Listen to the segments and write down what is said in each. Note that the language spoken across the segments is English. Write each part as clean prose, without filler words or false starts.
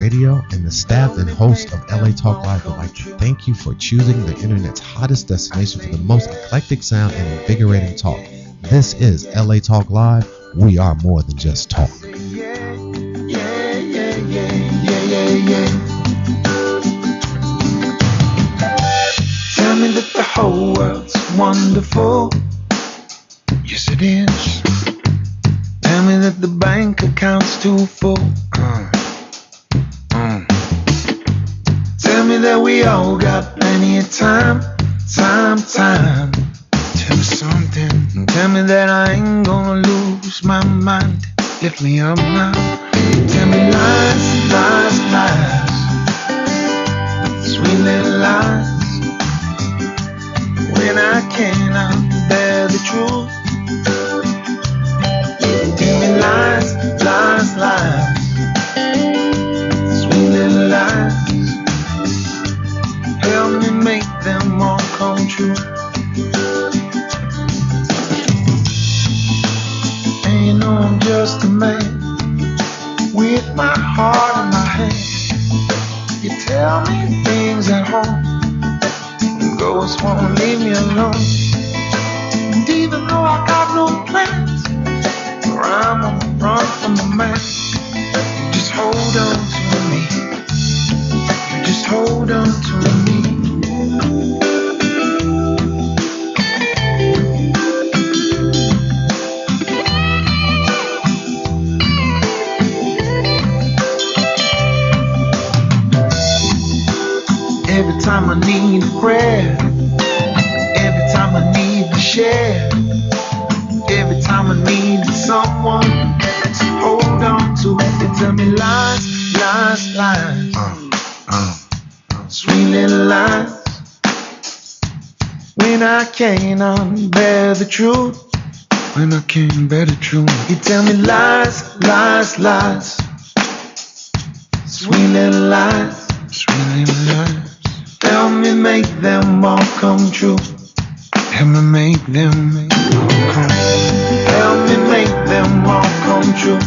Radio and the staff and host of LA Talk Live would like to thank you for choosing the internet's hottest destination for the most eclectic sound and invigorating talk. This is LA Talk Live. We are more than just talk. Tell me that the whole world's wonderful. Yes, it is. Tell me that the bank account's too full. Tell me that we all got plenty of time. Tell me something. Tell me that I ain't gonna lose my mind. Lift me up now. Tell me lies, lies, lies. Sweet little lies. When I cannot bear the truth. Tell me lies, lies, lies. Sweet little lies. Help me make them all come true. And you know I'm just a man with my heart in my hand. You tell me things at home, and ghosts won't leave me alone. And even though I got no plans, or I'm on the run from the man, you just hold on to me. You just hold on to me. Every time I need a prayer, every time I need to share, every time I need someone to hold on to, they tell me lies, lies, lies. Sweet little lies. When I can't bear the truth, when I can't bear the truth, you tell me lies, lies, lies. Sweet little lies, sweet little lies. Help me make them all come true. Help me make them all come true. Help me make them all come true.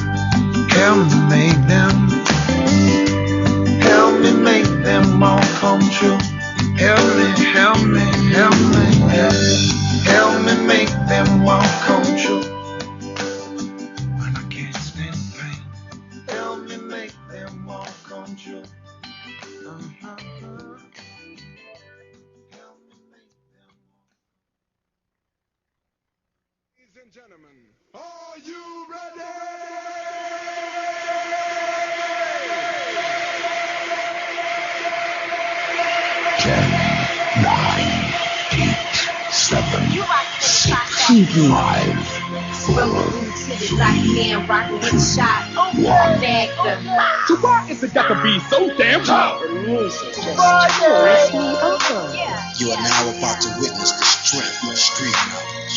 Help me make them. Help me make them all come true. Help me, help me, help me, help me. Help me make them all come true. When I can't stand pain, help me make them all come true. Ladies and gentlemen, are you ready? 10, 9, 8, 7, 6, 5, 4, 3, 2, 1. So why is it got to be so damn tough? You are now about to witness the strength of street knowledge.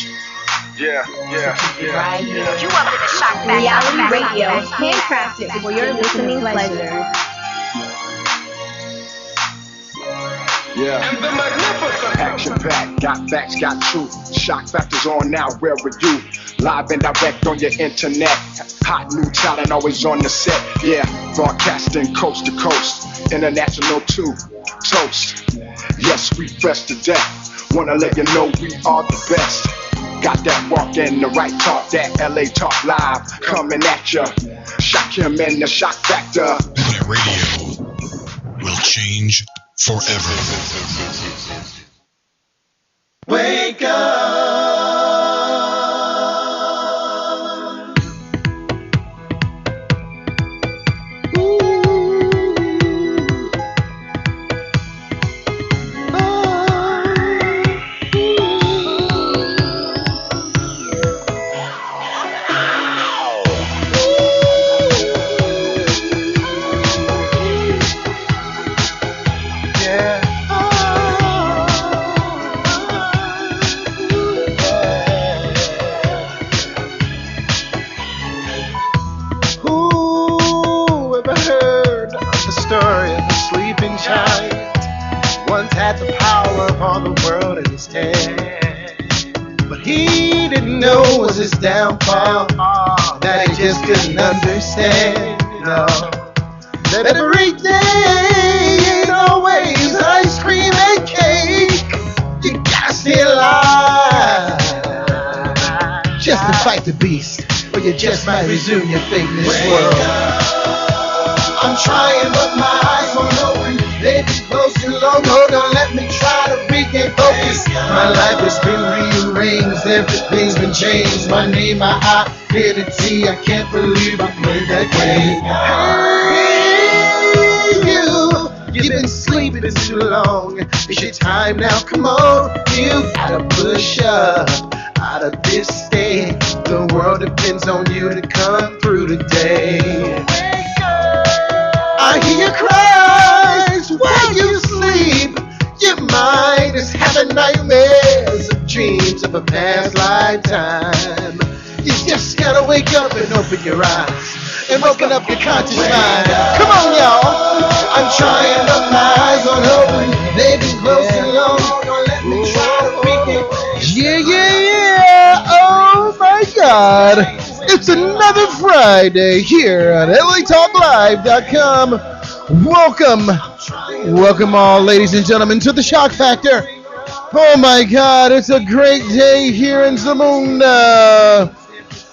Yeah. You up in the shock back. Reality radio, handcrafted for your listening pleasure. Yeah. And the magnificent Action packed, got facts, got truth. Shock factors on now, where are you? Live and direct on your internet. Hot new talent always on the set. Yeah, broadcasting coast to coast. International too. Toast. Yes, we fresh to death. Wanna let you know we are the best. Got that walk and the right talk, that LA Talk Live coming at ya. Shakim and the Shock Factor. That radio will change forever. Wake up. Had the power of all the world in his hand, but he didn't know it was his downfall, that he just couldn't understand. No, let every day ain't always ice cream and cake. You gotta stay alive just to fight the beast, or you just might resume your fate in this world. I'm trying, but my eyes won't open. They've been closed too long. Hold on, let me try to regain focus. My life has been rearranged. Everything's been changed. My name, my identity. I can't believe I played that game. Hey, you've been sleeping too long. It's your time now. Come on, you gotta push up out of this state. The world depends on you to come through today. I hear your cries while you sleep. Your mind is having nightmares of dreams of a past lifetime. You just gotta wake up and open your eyes and open up your conscious mind. Come on, y'all. I'm trying, but my eyes aren't open. They've been closed too long. Let me try to regain. Yeah. Oh my God. It's another Friday here at LATalkLive.com. Welcome all, ladies and gentlemen, to the Shock Factor. Oh my God, it's a great day here in Zamunda.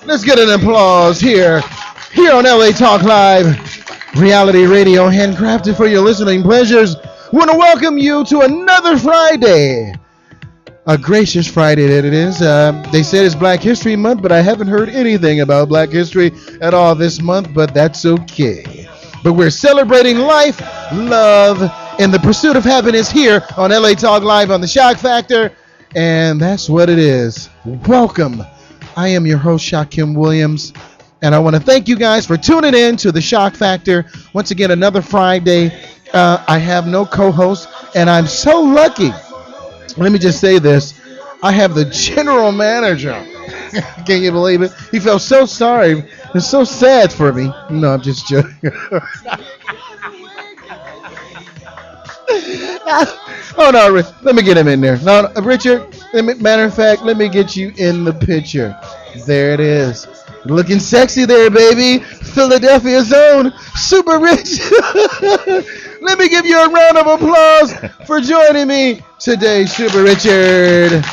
Let's get an applause here on LA Talk Live, reality radio handcrafted for your listening pleasures. We want to welcome you to another Friday. A gracious Friday that it is. They said it's Black History Month, but I haven't heard anything about Black History at all this month, but that's okay. But we're celebrating life, love, and the pursuit of happiness here on LA Talk Live on the Shock Factor, and that's what it is. Welcome. I am your host, Shakim Williams, and I want to thank you guys for tuning in to the Shock Factor. Once again, another Friday. I have no co-host, and I'm so lucky. Let me just say this. I have the general manager. Can you believe it? He felt so sorry and so sad for me. No, I'm just joking. Oh, no, let me get him in there. No, Richard, matter of fact, let me get you in the picture. There it is. Looking sexy there, baby. Philadelphia's own Super Rich. Let me give you a round of applause for joining me today, Super Richard.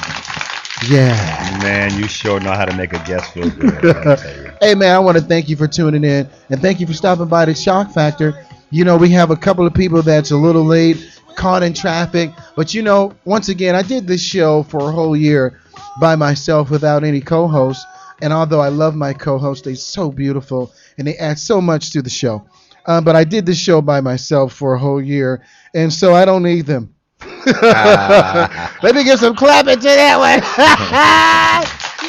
Yeah. Man, you sure know how to make a guest feel good. Hey, man, I want to thank you for tuning in, and thank you for stopping by the Shock Factor. You know, we have a couple of people that's a little late, caught in traffic, but you know, once again, I did this show for a whole year by myself without any co-hosts, and although I love my co-hosts, they're so beautiful, and they add so much to the show. But I did this show by myself for a whole year, and so I don't need them. Let me get some clapping to that one.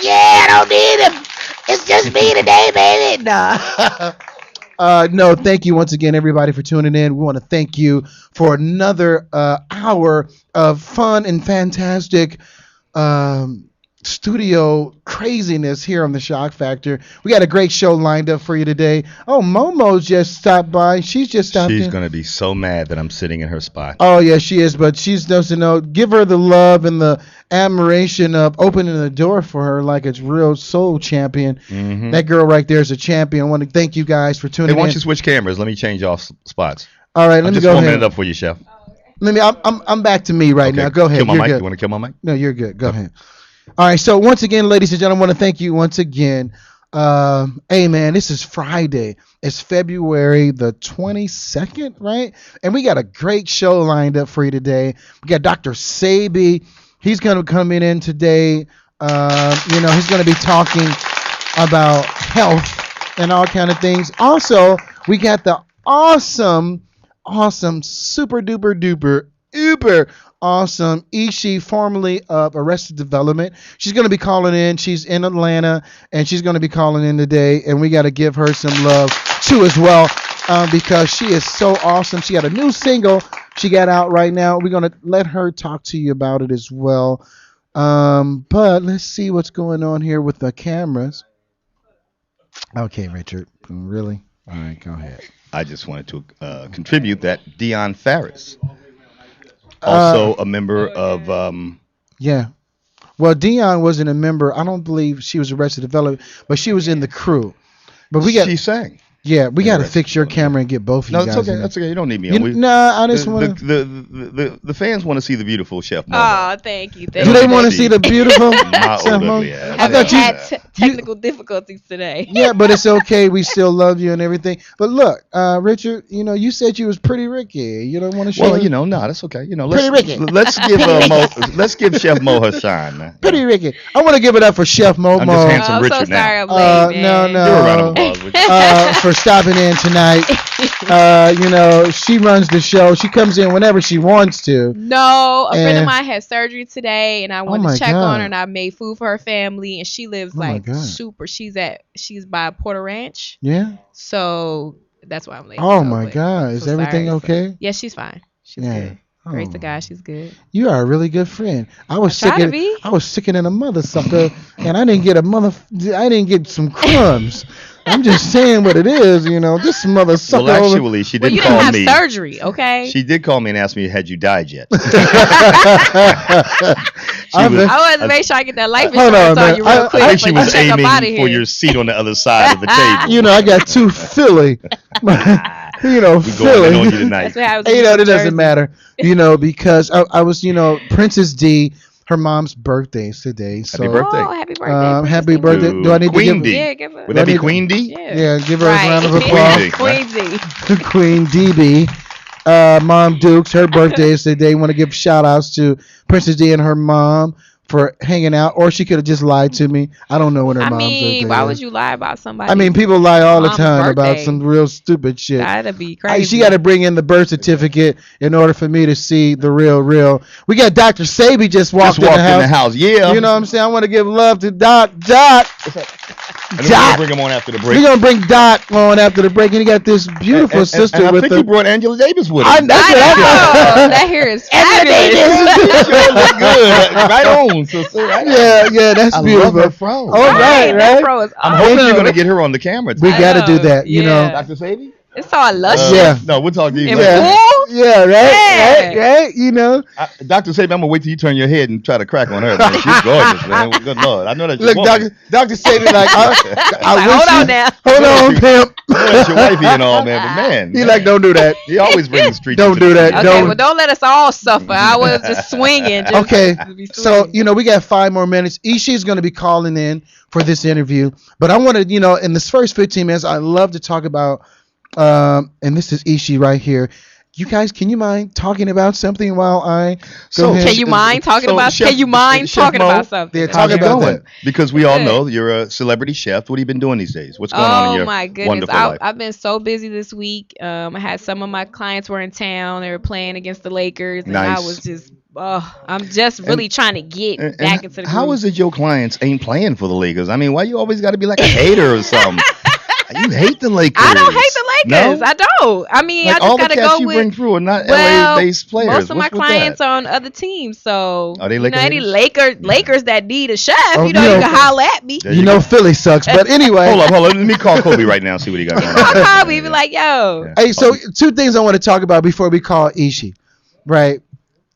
Yeah, I don't need them. It's just me today, baby. No, thank you once again, everybody, for tuning in. We want to thank you for another hour of fun and fantastic studio craziness here on the Shock Factor. We got a great show lined up for you today. Oh, Momo just stopped by. She's just stopped in. She's going to be so mad that I'm sitting in her spot. Oh, yeah, she is, but she doesn't know. Give her the love and the admiration of opening the door for her like a real soul champion. Mm-hmm. That girl right there is a champion. I want to thank you guys for tuning in. Hey, why don't you switch cameras? Let me change off spots. All right, let me go ahead. I'm just warming it up for you, Chef. I'm back to me right now. Go ahead. Kill my You're mic. good. You want to kill my mic? No, you're good. Go ahead. All right, so once again, ladies and gentlemen, I want to thank you once again. Hey, man, this is Friday. It's February the 22nd, right? And we got a great show lined up for you today. We got Dr. Sebi. He's going to come in today. He's going to be talking about health and all kind of things. Also, we got the awesome, super duper duper uber awesome 𝐦𝐤𝐬, formerly of Arrested Development. She's going to be calling in. She's in Atlanta, and she's going to be calling in today, and we got to give her some love too as well, because she is so awesome. She got a new single she got out right now. We're going to let her talk to you about it as well. But let's see what's going on here with the cameras. Okay, Richard. Really? All right, go ahead. I just wanted to contribute that Dion Farris, also a member of... Yeah. Well, Dion wasn't a member. I don't believe she was Arrested Development, but she was in the crew. But she sang. Yeah, we got to fix your camera and get both of you No, guys. it's okay. in That's there. okay. You don't need me. on. Nah, I just want to. The fans want to see the beautiful Chef Mo. Oh, thank you. Do they want to see the beautiful? My old Chef Mo? ugly ass. I thought you. had technical difficulties today. Yeah, but it's okay. We still love you and everything. But look, Richard, you said you was pretty Ricky. You don't want to show. Well, no, that's okay. Pretty Ricky. Let's give Chef Mo her shine. Man. Pretty Ricky. I want to give it up for Chef Mo. I'm just handsome I'm Richard so sorry now. I'm late, man. No. Give her a round of applause, would you? For stopping in tonight. She runs the show. She comes in whenever she wants to. No, a friend And- of mine had surgery today, and I wanted my to check God. on her, and I made food for her family, and she lives Oh my like God. super. She's by Porter Ranch, Yeah. so that's why I'm late. Oh So, my but God. Is so everything sorry. okay? Yeah, she's fine. She's Yeah. good. Praise Oh. to God, she's good. You are a really good friend. I was I try sick. to be. I was sicking in a mother sucker, and I didn't get some crumbs. I'm just saying what it is. This mother sucker. Well, actually, she Well, didn't you call didn't me. have surgery, okay? She did call me and ask me, "Had you died yet?" I wanted to make sure I get that life Hold insurance on, on man. you real quick. I think she before was you check up outta aiming here. for your seat on the other side of the table. I got too Philly. We going in on you Philly. tonight. That's what happens. It when you doesn't Jersey. matter. Because I was, Princess D. Her mom's birthday is today. So, Happy birthday. Oh, happy birthday. happy Princess birthday. To Do I need Queen to D. give Yeah, give her. Would that be Don't Queen D? Yeah. give her a round of Right. applause. Queen Queen D. Queen DB. Mom Dukes, her birthday is today. Want to give shout outs to Princess D and her mom for hanging out, or she could have just lied to me. I don't know when her I mom's mean, birthday why is. would you lie about somebody? I mean, people lie all the mom's time about birthday? some real stupid shit. That'd be crazy. She got to bring in the birth certificate in order for me to see the real. We got Dr. Sebi just walked, Just walked in the house. Yeah. You know what I'm saying? I want to give love to Doc. And then we're gonna bring him on after the break. We're going to bring Doc on after the break. And he got this beautiful sister and I with think the... he brought Angela Davis with him. I know. That hair is fabulous. Sure look good. Right on, sister. Right on. Yeah, that's I beautiful. love her fro. All right. That fro is I'm awesome. hoping you're gonna get her on the camera. We tonight. got to do know, that, yeah. Dr. Sebi? It's all luscious. Yeah. No, we'll talk to you And later. full? Yeah, right? Yeah. Right? Dr. Sebi, I'm gonna wait till you turn your head and try to crack on her. Man. She's gorgeous, man. Good Lord. I know that Look, your woman. Dr. Sebi, like, I Like, wish hold on you- now. Hold on, pimp. I know that's your wifey and all, man. But man, He like, don't do that. he always brings the street. Don't do that. Okay, Don't. well, don't let us all suffer. I was just swinging. Just Okay, to be so swinging. we got 5 more minutes. Ishi is going to be calling in for this interview, but I want to, in this first 15 minutes, I love to talk about, and this is Ishi right here. You guys, can you mind talking about something while I go ahead? Can you mind talking about? Chef- Can you mind Chef talking Mo, about something? Yeah, How's talk it about going? that. Because we all Good. know you're a celebrity chef. What have you been doing these days? What's going on in Oh your my goodness! wonderful life? I've been so busy this week. I had some of my clients were in town. They were playing against the Lakers, and I Nice. was just, I'm just really trying to get And back into the. how groove. is it your clients ain't playing for the Lakers? I mean, why you always got to be like a hater or something? You hate the Lakers. I don't hate the Lakers. No? I don't. I mean, Like I all just the gotta cats go you with. bring through are not Well, LA-based players. most of my What's with clients that? are on other teams, so Are they you Laker know any haters? Lakers that need a chef, Oh, you know you can holler at me. There You you know go. Philly sucks, but anyway. Hold up. Let me call Kobe right now. See what he got going on. Call me, be like, yo. Hey, so 2 things I want to talk about before we call Ishi, right?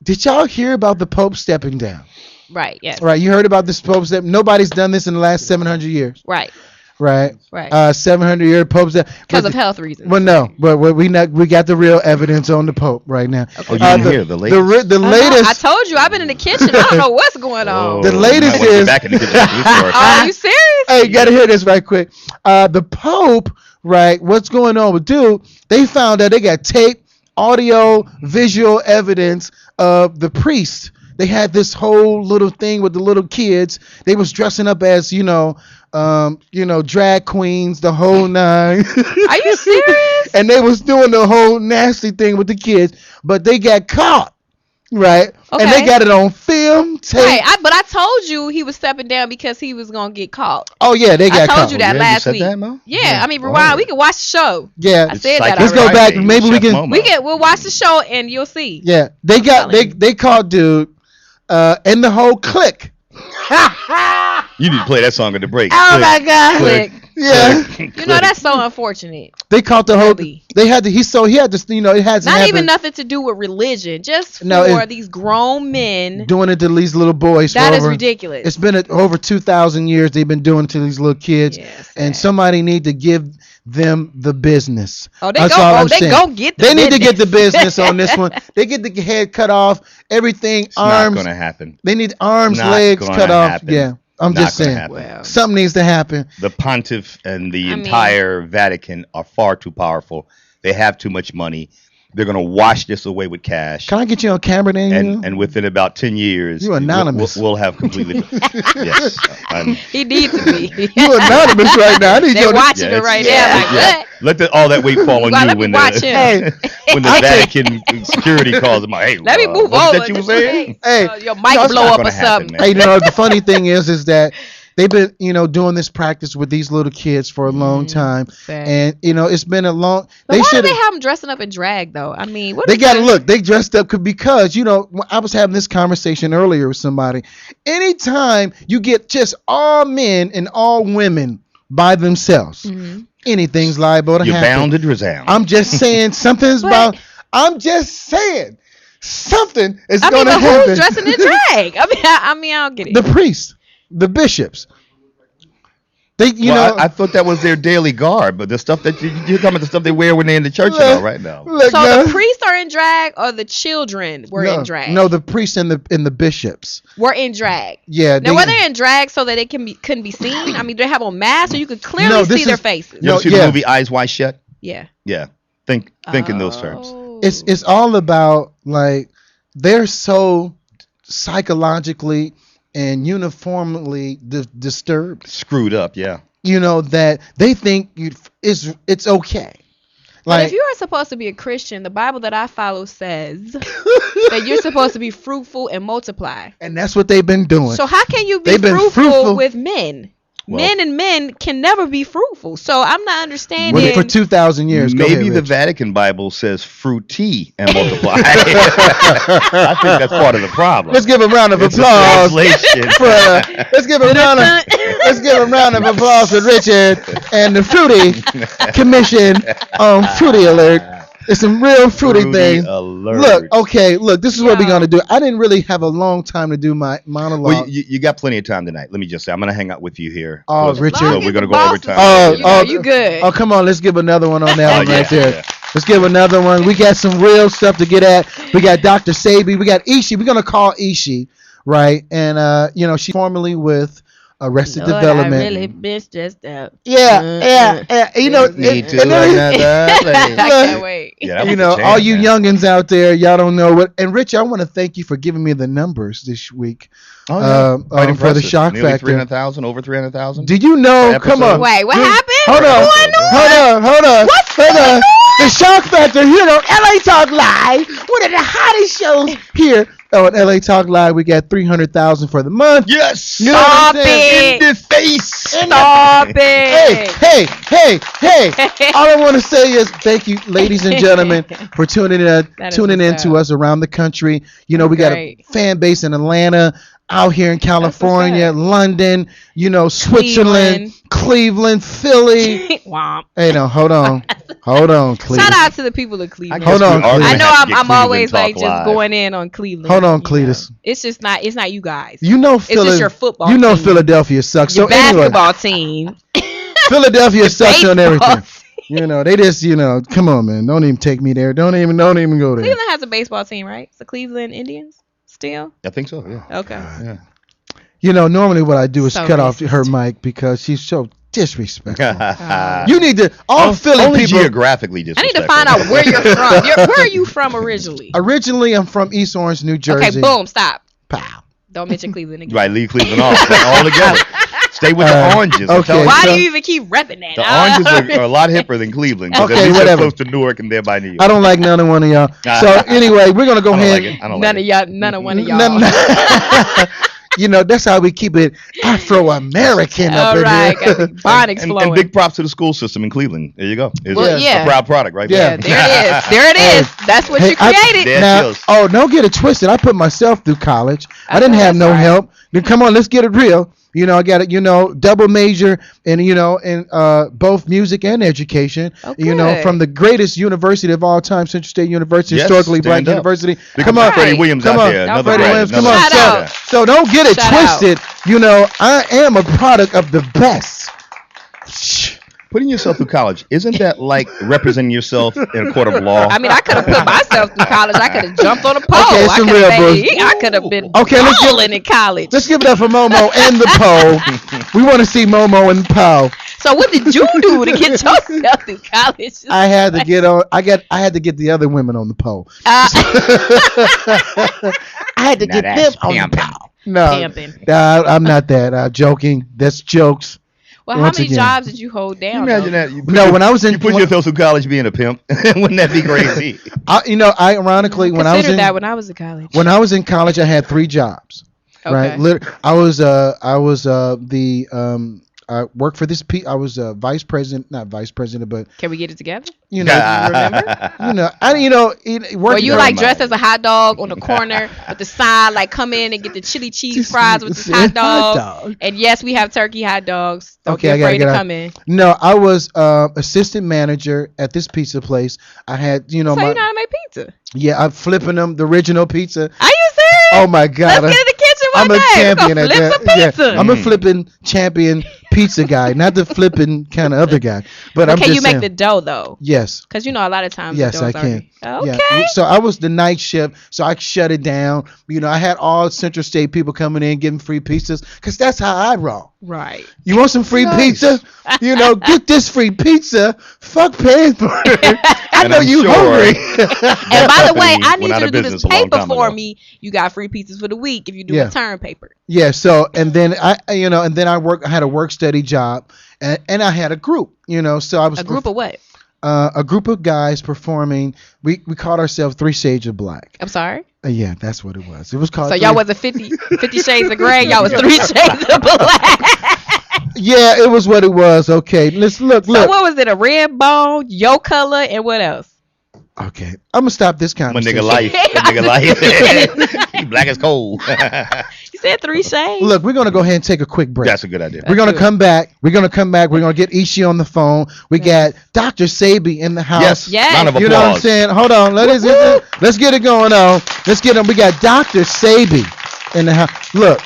Did y'all hear about the Pope stepping down? Right. Yes. Right, you heard about this Pope step. Nobody's done this in the last 700 years, Right. right? Right. 700-year Pope step. Because of health reasons. Well, no, but we got the real evidence on the Pope right now. Oh, you didn't hear the latest? The latest. I told you I've been in the kitchen. I don't know what's going on. The latest you might wanna get is- back in the kitchen after this story. Are you serious? Hey, you gotta hear this right quick. The Pope, right? What's going on with dude? They found out they got tape, audio, visual evidence of the priest. They had this whole little thing with the little kids. They was dressing up as drag queens, the whole nine. Are you serious? And they was doing the whole nasty thing with the kids, but they got caught, right? And they Okay. got it on film, tape. Right. But I told you he was stepping down because he was gonna get caught. Oh yeah, they got I told caught. you that Yeah, you last said week. that, Mo? Yeah, I mean, rewind. We can watch the show. Yeah, I said that. Let's go already. back. Maybe we Chef can. Momo. We'll watch the show and you'll see. Yeah, they got telling you. they caught dude, and the whole clique. You You need to play that song at the break. Oh my God! Click. Yeah. You know, that's so unfortunate. They caught the whole. Really. They had to. He had to. You know, it has Not even nothing to do with religion. Just for these grown men doing it to these little boys. That is ridiculous. It's been over 2,000 years they've been doing it to these little kids, and somebody need to give them the business. Oh, they That's go. all Oh, I'm they saying. go get the They business. need to get the business on this one. They get the head cut off, everything, It's arms. not gonna happen. They need arms, Not legs gonna cut off. happen. Yeah, I'm Not just gonna saying. happen. Well, Something needs to happen. The pontiff and the entire Vatican are far too powerful. They have too much money. They're gonna wash this away with cash. Can I get you on camera, Daniel? And within about 10 years, You anonymous. We'll have completely. Yes, he needs to be. You anonymous right now. I need They're your watching it right now. Like, what? Let all that weight fall on Well, you let me when watch the him. when the Vatican security calls them. Hey, Let me move what over. that you were saying? Hey, your mic it's blow not up gonna or happen, something. man. Hey, you know, the funny thing is that they've been, doing this practice with these little kids for a long time, sad. and it's been a long. But why do should they have them dressing up in drag though? I mean, what They is got to that? look. They dressed up because I was having this conversation earlier with somebody. Anytime you get just all men and all women by themselves, anything's liable to You're happen. bound to resound. I'm just saying something's about. I'm just saying something is I going mean, to but happen. who's dressing in drag? I mean, I don't get it. The priests, the bishops. They, I thought that was their daily garb, but the stuff that you're talking about, the stuff they wear when they're in the church and all right now. So the priests are in drag, or the children were in drag? No, the priests and the bishops. Were in drag. Yeah. Now, were they in drag so that they couldn't be seen? I mean, they have on masks, so you could clearly No, this see their is- faces. You ever see the movie Eyes Wide Shut? Yeah. Yeah. Think in those terms. It's all about, like, they're so psychologically and uniformly disturbed, Screwed up, yeah. that they think it's okay. But Like, if you are supposed to be a Christian, the Bible that I follow says that you're supposed to be fruitful and multiply. and that's what they've been doing. So how can you be They've been fruitful with men? Well- Men and men can never be fruitful. So I'm not understanding. Well, for 2,000 years. Go Maybe ahead, the Rich. Vatican Bible says fruity and multiply. I think that's part of the problem. Let's give a round of It's a applause translation. let's give a round of applause for Richard and the Fruity Commission on Fruity Alert. It's some real fruity things. Alert. Look, this is what we're gonna do. I didn't really have a long time to do my monologue. Well, you got plenty of time tonight. Let me just say, I'm going to hang out with you here. Oh, So- Richard. So we're going to go Boss over is time. here. You good. Oh, come on, let's give another one on that one yeah, right there. yeah. Let's give another one. We got some real stuff to get at. We got Dr. Sebi. We got 𝐤𝐤𝐬. We're gonna call 𝐤𝐤𝐬, right? And she's formerly with Arrested Lord, Development. I really been stressed out. Yeah. Need to another place. I can't wait. Yeah, that was a jam, all you man. youngins out there, y'all don't know what. And Rich, I want to thank you for giving me the numbers this week. Oh, yeah. Quite For the impressive. shock Nearly factor. 300,000, over 300,000. Did you know? Come on. Wait, what happened? Hold on. Hold on. What's Hold going on. The Shock Factor here on LA Talk Live. One of the hottest shows here on LA Talk Live. We got 300,000 for the month. Yes. You know what I'm Stop saying? it. In the face. Stop it. Hey. All I want to say is thank you, ladies and gentlemen, for tuning in That is in what's to up. us around the country. We got a Great. fan base in Atlanta, out here in California, up. London, Switzerland, Cleveland, Philly. Womp. Hey, no, hold on, Cleveland. Shout out to the people of Cleveland. Hold on, Cleveland. I know have to get I'm Cleveland always Talk like just Live. going in on Cleveland. Hold on, you know. Cletus. It's not you guys. It's just your football team. Philadelphia sucks. Your So anyway, basketball team. Philadelphia sucks on baseball everything. They just, come on, man. Don't even take me there. Don't even go there. Cleveland has a baseball team, right? It's the Cleveland Indians still? I think so, yeah. Okay. Yeah. Normally what I do is So cut off racist. her mic because she's so disrespectful. Oh. You need to, all Philly Only people. geographically I need to disrespectful. find out where you're from. Where are you from originally? Originally, I'm from East Orange, New Jersey. Okay, boom, stop. Pow. Don't mention Cleveland again. Right, leave Cleveland off. All together. Stay with the oranges. I'm okay. telling you. Why so- do you even keep repping that? The oranges are a lot hipper than Cleveland. 'Cause Okay, at least they're whatever. close to Newark and thereby New York. I don't like none of one of y'all. So anyway, we're gonna go I don't ahead. like it. I don't None like of y'all, none of one of y'all. That's how we keep it Afro-American up All in right, here. got the bonics and flowing. big props to the school system in Cleveland. There you go. It's Well, a yeah. proud product right Yeah. there. Yeah, there it is. That's what you created. There it Now, is. don't get it twisted. I put myself through college. I didn't know have that's no right. help. Then come on, let's get it real. You know, I got a double major in both music and education. You know, from the greatest university of all time, Central State University, historically black university. Come on, Freddie Williams out there. Freddie Williams, come on. So don't get it twisted. You know, I am a product of the best. Putting yourself through college, isn't that like representing yourself in a court of law? I mean, I could have put myself through college. I could have jumped on a pole. Okay, it's I could have been balling in college. Let's give it up for Momo and the pole. We want to see Momo and the pole. So what did you do to get yourself through college? I had to get on. I had to get the other women on the pole. I had to get them on the pole. No, I'm not that. Joking. That's jokes. Well, how many jobs did you hold down? Imagine that. When I was in, you put yourself through college being a pimp. Wouldn't that be crazy? Ironically, when I was in college. When I was in college, I had 3 jobs. Okay. Right. I worked for this. I was vice president, not vice president, but can we get it together? You know, remember? Were you like dressed as a hot dog on the corner with the sign like come in and get the chili cheese fries with this hot dog? And yes, we have turkey hot dogs. Don't be afraid to come in. No, I was assistant manager at this pizza place. I had So you know how to make pizza? Yeah, I'm flipping them the original pizza. Are you serious? Oh my God! Let's get in the kitchen I'm a champion at that. Pizza. Yeah, I'm a flipping champion pizza guy, not the flipping kind of other guy. But I'm can just you make the dough though? Yes. Because a lot of times. Yes, I can. Okay. Yeah. So I was the night shift, so I shut it down. You know, I had all Central State people coming in getting free pizzas, because that's how I roll. Right. You want some free pizza? Get this free pizza. Fuck paying for it. I know you hungry. And by the way, I need you to do this paper for me. You got free pizzas for the week if you do return paper. Yeah. So and then I had a work study job, and I had a group. So I was a group of what? A group of guys performing. We called ourselves 3 Shades of Black. I'm sorry? Yeah, that's what it was. It was called. So y'all wasn't 50 Shades of Gray. Y'all was 3 Shades of Black. Yeah, it was what it was. Okay, let's look. So what was it? A red bone, your color, and what else? Okay, I'm gonna stop this conversation. My nigga life. He black as coal. You said 3 shades. Look, we're gonna go ahead and take a quick break. That's a good idea. We're gonna come back. We're gonna get Ishi on the phone. We got Dr. Sebi in the house. Yes. Round of applause. You know what I'm saying? Hold on. Let's get it going on. Let's get him. We got Dr. Sebi in the house. Look.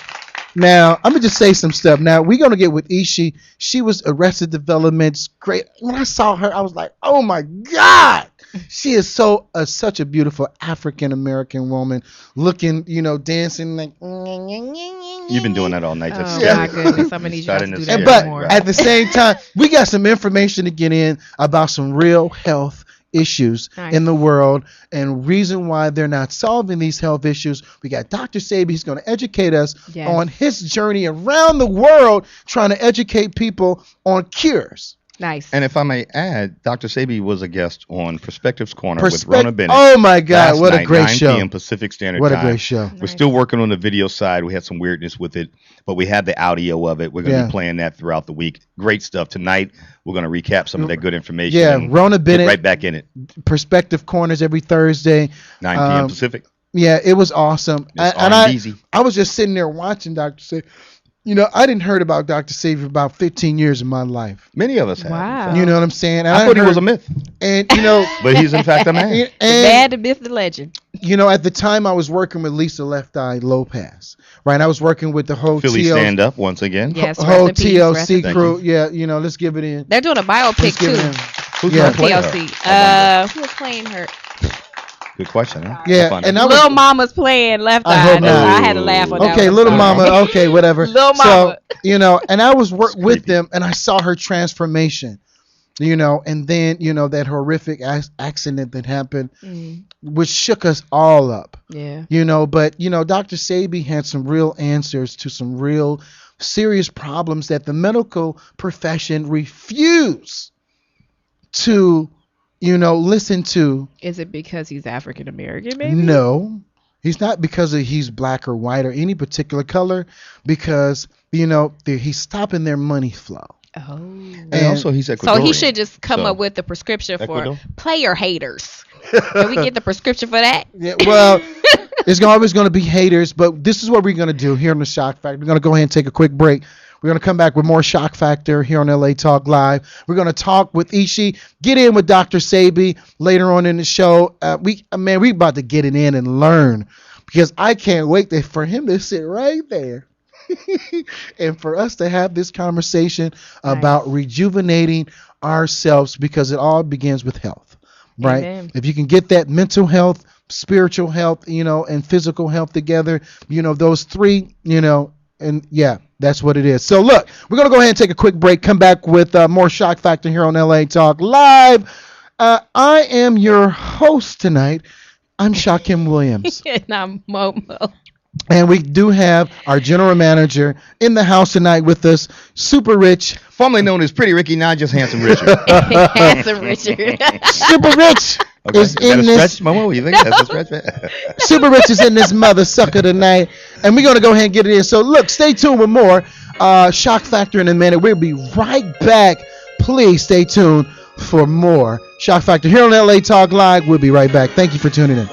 Now, I'm going to just say some stuff. Now, we're going to get with Ishi. She was Arrested Development's great. When I saw her, I was like, oh, my God. She is such a beautiful African-American woman looking, dancing like. You've been doing that all night. Oh, my goodness. I'm going to need you to do that But more. at the same time, we got some information to get in about some real health issues in the world, and reason why they're not solving these health issues. We got Dr. Sebi. He's going to educate us on his journey around the world, trying to educate people on cures. Nice. And if I may add, Dr. Sebi was a guest on Perspectives Corner with Rona Bennett. Oh my God, what a great show. 9 p.m. Pacific Standard Time. What a great show. We're still working on the video side. We had some weirdness with it, but we have the audio of it. We're going to be playing that throughout the week. Great stuff. Tonight, we're going to recap some of that good information. Yeah, Rona Bennett. Get right back in it. Perspective Corners every Thursday. 9 p.m. Pacific. Yeah, it was awesome. I was just sitting there watching Dr. Sebi. I didn't heard about Dr. Sebi for about 15 years of my life. Many of us have. Wow. You know what I'm saying? And I thought he was a myth. And, but he's in fact a man. The bad, the myth, the legend. At the time I was working with Lisa Left Eye Lopez, right? I was working with the whole Philly stand up once again. Yes, whole TLC crew. Yeah, let's give it in. They're doing a biopic too. Who's going to play TLC. Who was playing her? Good question, huh? Yeah, and Little Mama's playing Left Eye. I had to laugh on that. Okay, Little Mama. Okay, whatever. Little Mama. So, and I was with them, and I saw her transformation. And then that horrific accident that happened, which shook us all up. Yeah. But Dr. Sebi had some real answers to some real serious problems that the medical profession refused to listen to. Is it because he's African American, maybe? No, he's not because he's black or white or any particular color, because, he's stopping their money flow. Oh. And also he's Ecuadorian. So he should just come up with the prescription for player haters. Can we get the prescription for that? Yeah, well, There's always going to be haters, but this is what we're going to do here on the Shock Factor. We're going to go ahead and take a quick break. We're going to come back with more Shock Factor here on LA Talk Live. We're going to talk with 𝐤𝐤𝐬, get in with Dr. Sebi later on in the show. We about to get it in and learn, because I can't wait for him to sit right there and for us to have this conversation about rejuvenating ourselves, because it all begins with health, right? Amen. If you can get that mental health, spiritual health, and physical health together, those three, and yeah, that's what it is. So look, we're going to go ahead and take a quick break, come back with more Shock Factor here on LA Talk Live. I am your host tonight. I'm Shakim Williams. And I'm Momo. And we do have our general manager in the house tonight with us, Super Rich. Formerly known as Pretty Ricky, not just Handsome Richard. Handsome Richard. Super Rich is in this. Stretch, Momo? You think that's a stretch, man? Super Rich is in this mother sucker tonight. And we're going to go ahead and get it in. So look, stay tuned with more Shock Factor in a minute. We'll be right back. Please stay tuned for more Shock Factor here on LA Talk Live. We'll be right back. Thank you for tuning in.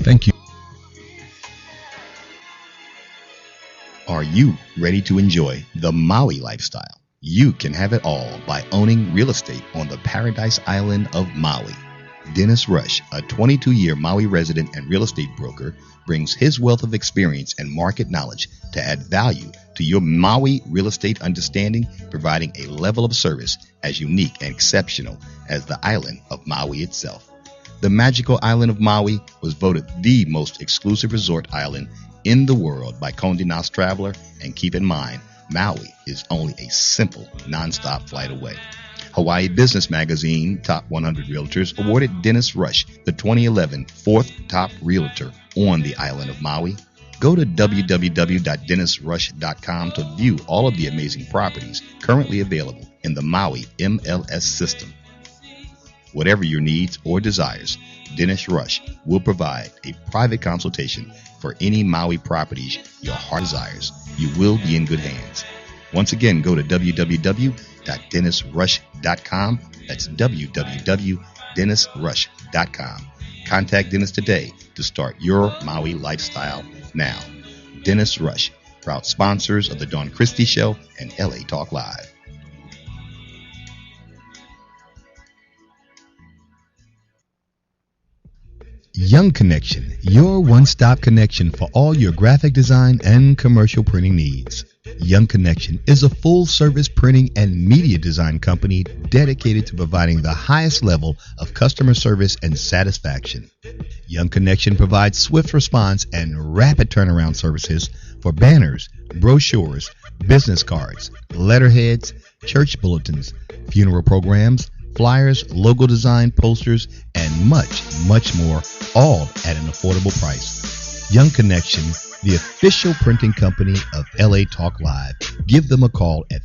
Thank you. Are you ready to enjoy the Maui lifestyle? You can have it all by owning real estate on the Paradise Island of Maui. Dennis Rush, a 22-year Maui resident and real estate broker, brings his wealth of experience and market knowledge to add value to your Maui real estate understanding, providing a level of service as unique and exceptional as the island of Maui itself. The magical island of Maui was voted the most exclusive resort island in the world by Condé Nast Traveler, and keep in mind, Maui is only a simple, non-stop flight away. Hawaii Business Magazine Top 100 Realtors awarded Dennis Rush the 2011 fourth top realtor on the island of Maui. Go to www.dennisrush.com to view all of the amazing properties currently available in the Maui MLS system. Whatever your needs or desires, Dennis Rush will provide a private consultation for any Maui properties your heart desires. You will be in good hands. Once again, go to www.dennisrush.com. That's www.dennisrush.com. Contact Dennis today to start your Maui lifestyle now. Dennis Rush, proud sponsors of the Dawn Christie Show and LA Talk Live. Young Connection, your one-stop connection for all your graphic design and commercial printing needs. Young Connection is a full-service printing and media design company dedicated to providing the highest level of customer service and satisfaction. Young Connection provides swift response and rapid turnaround services for banners, brochures, business cards, letterheads, church bulletins, funeral programs, flyers, logo design, posters, and much, much more, all at an affordable price. Young Connection, the official printing company of LA Talk Live. Give them a call at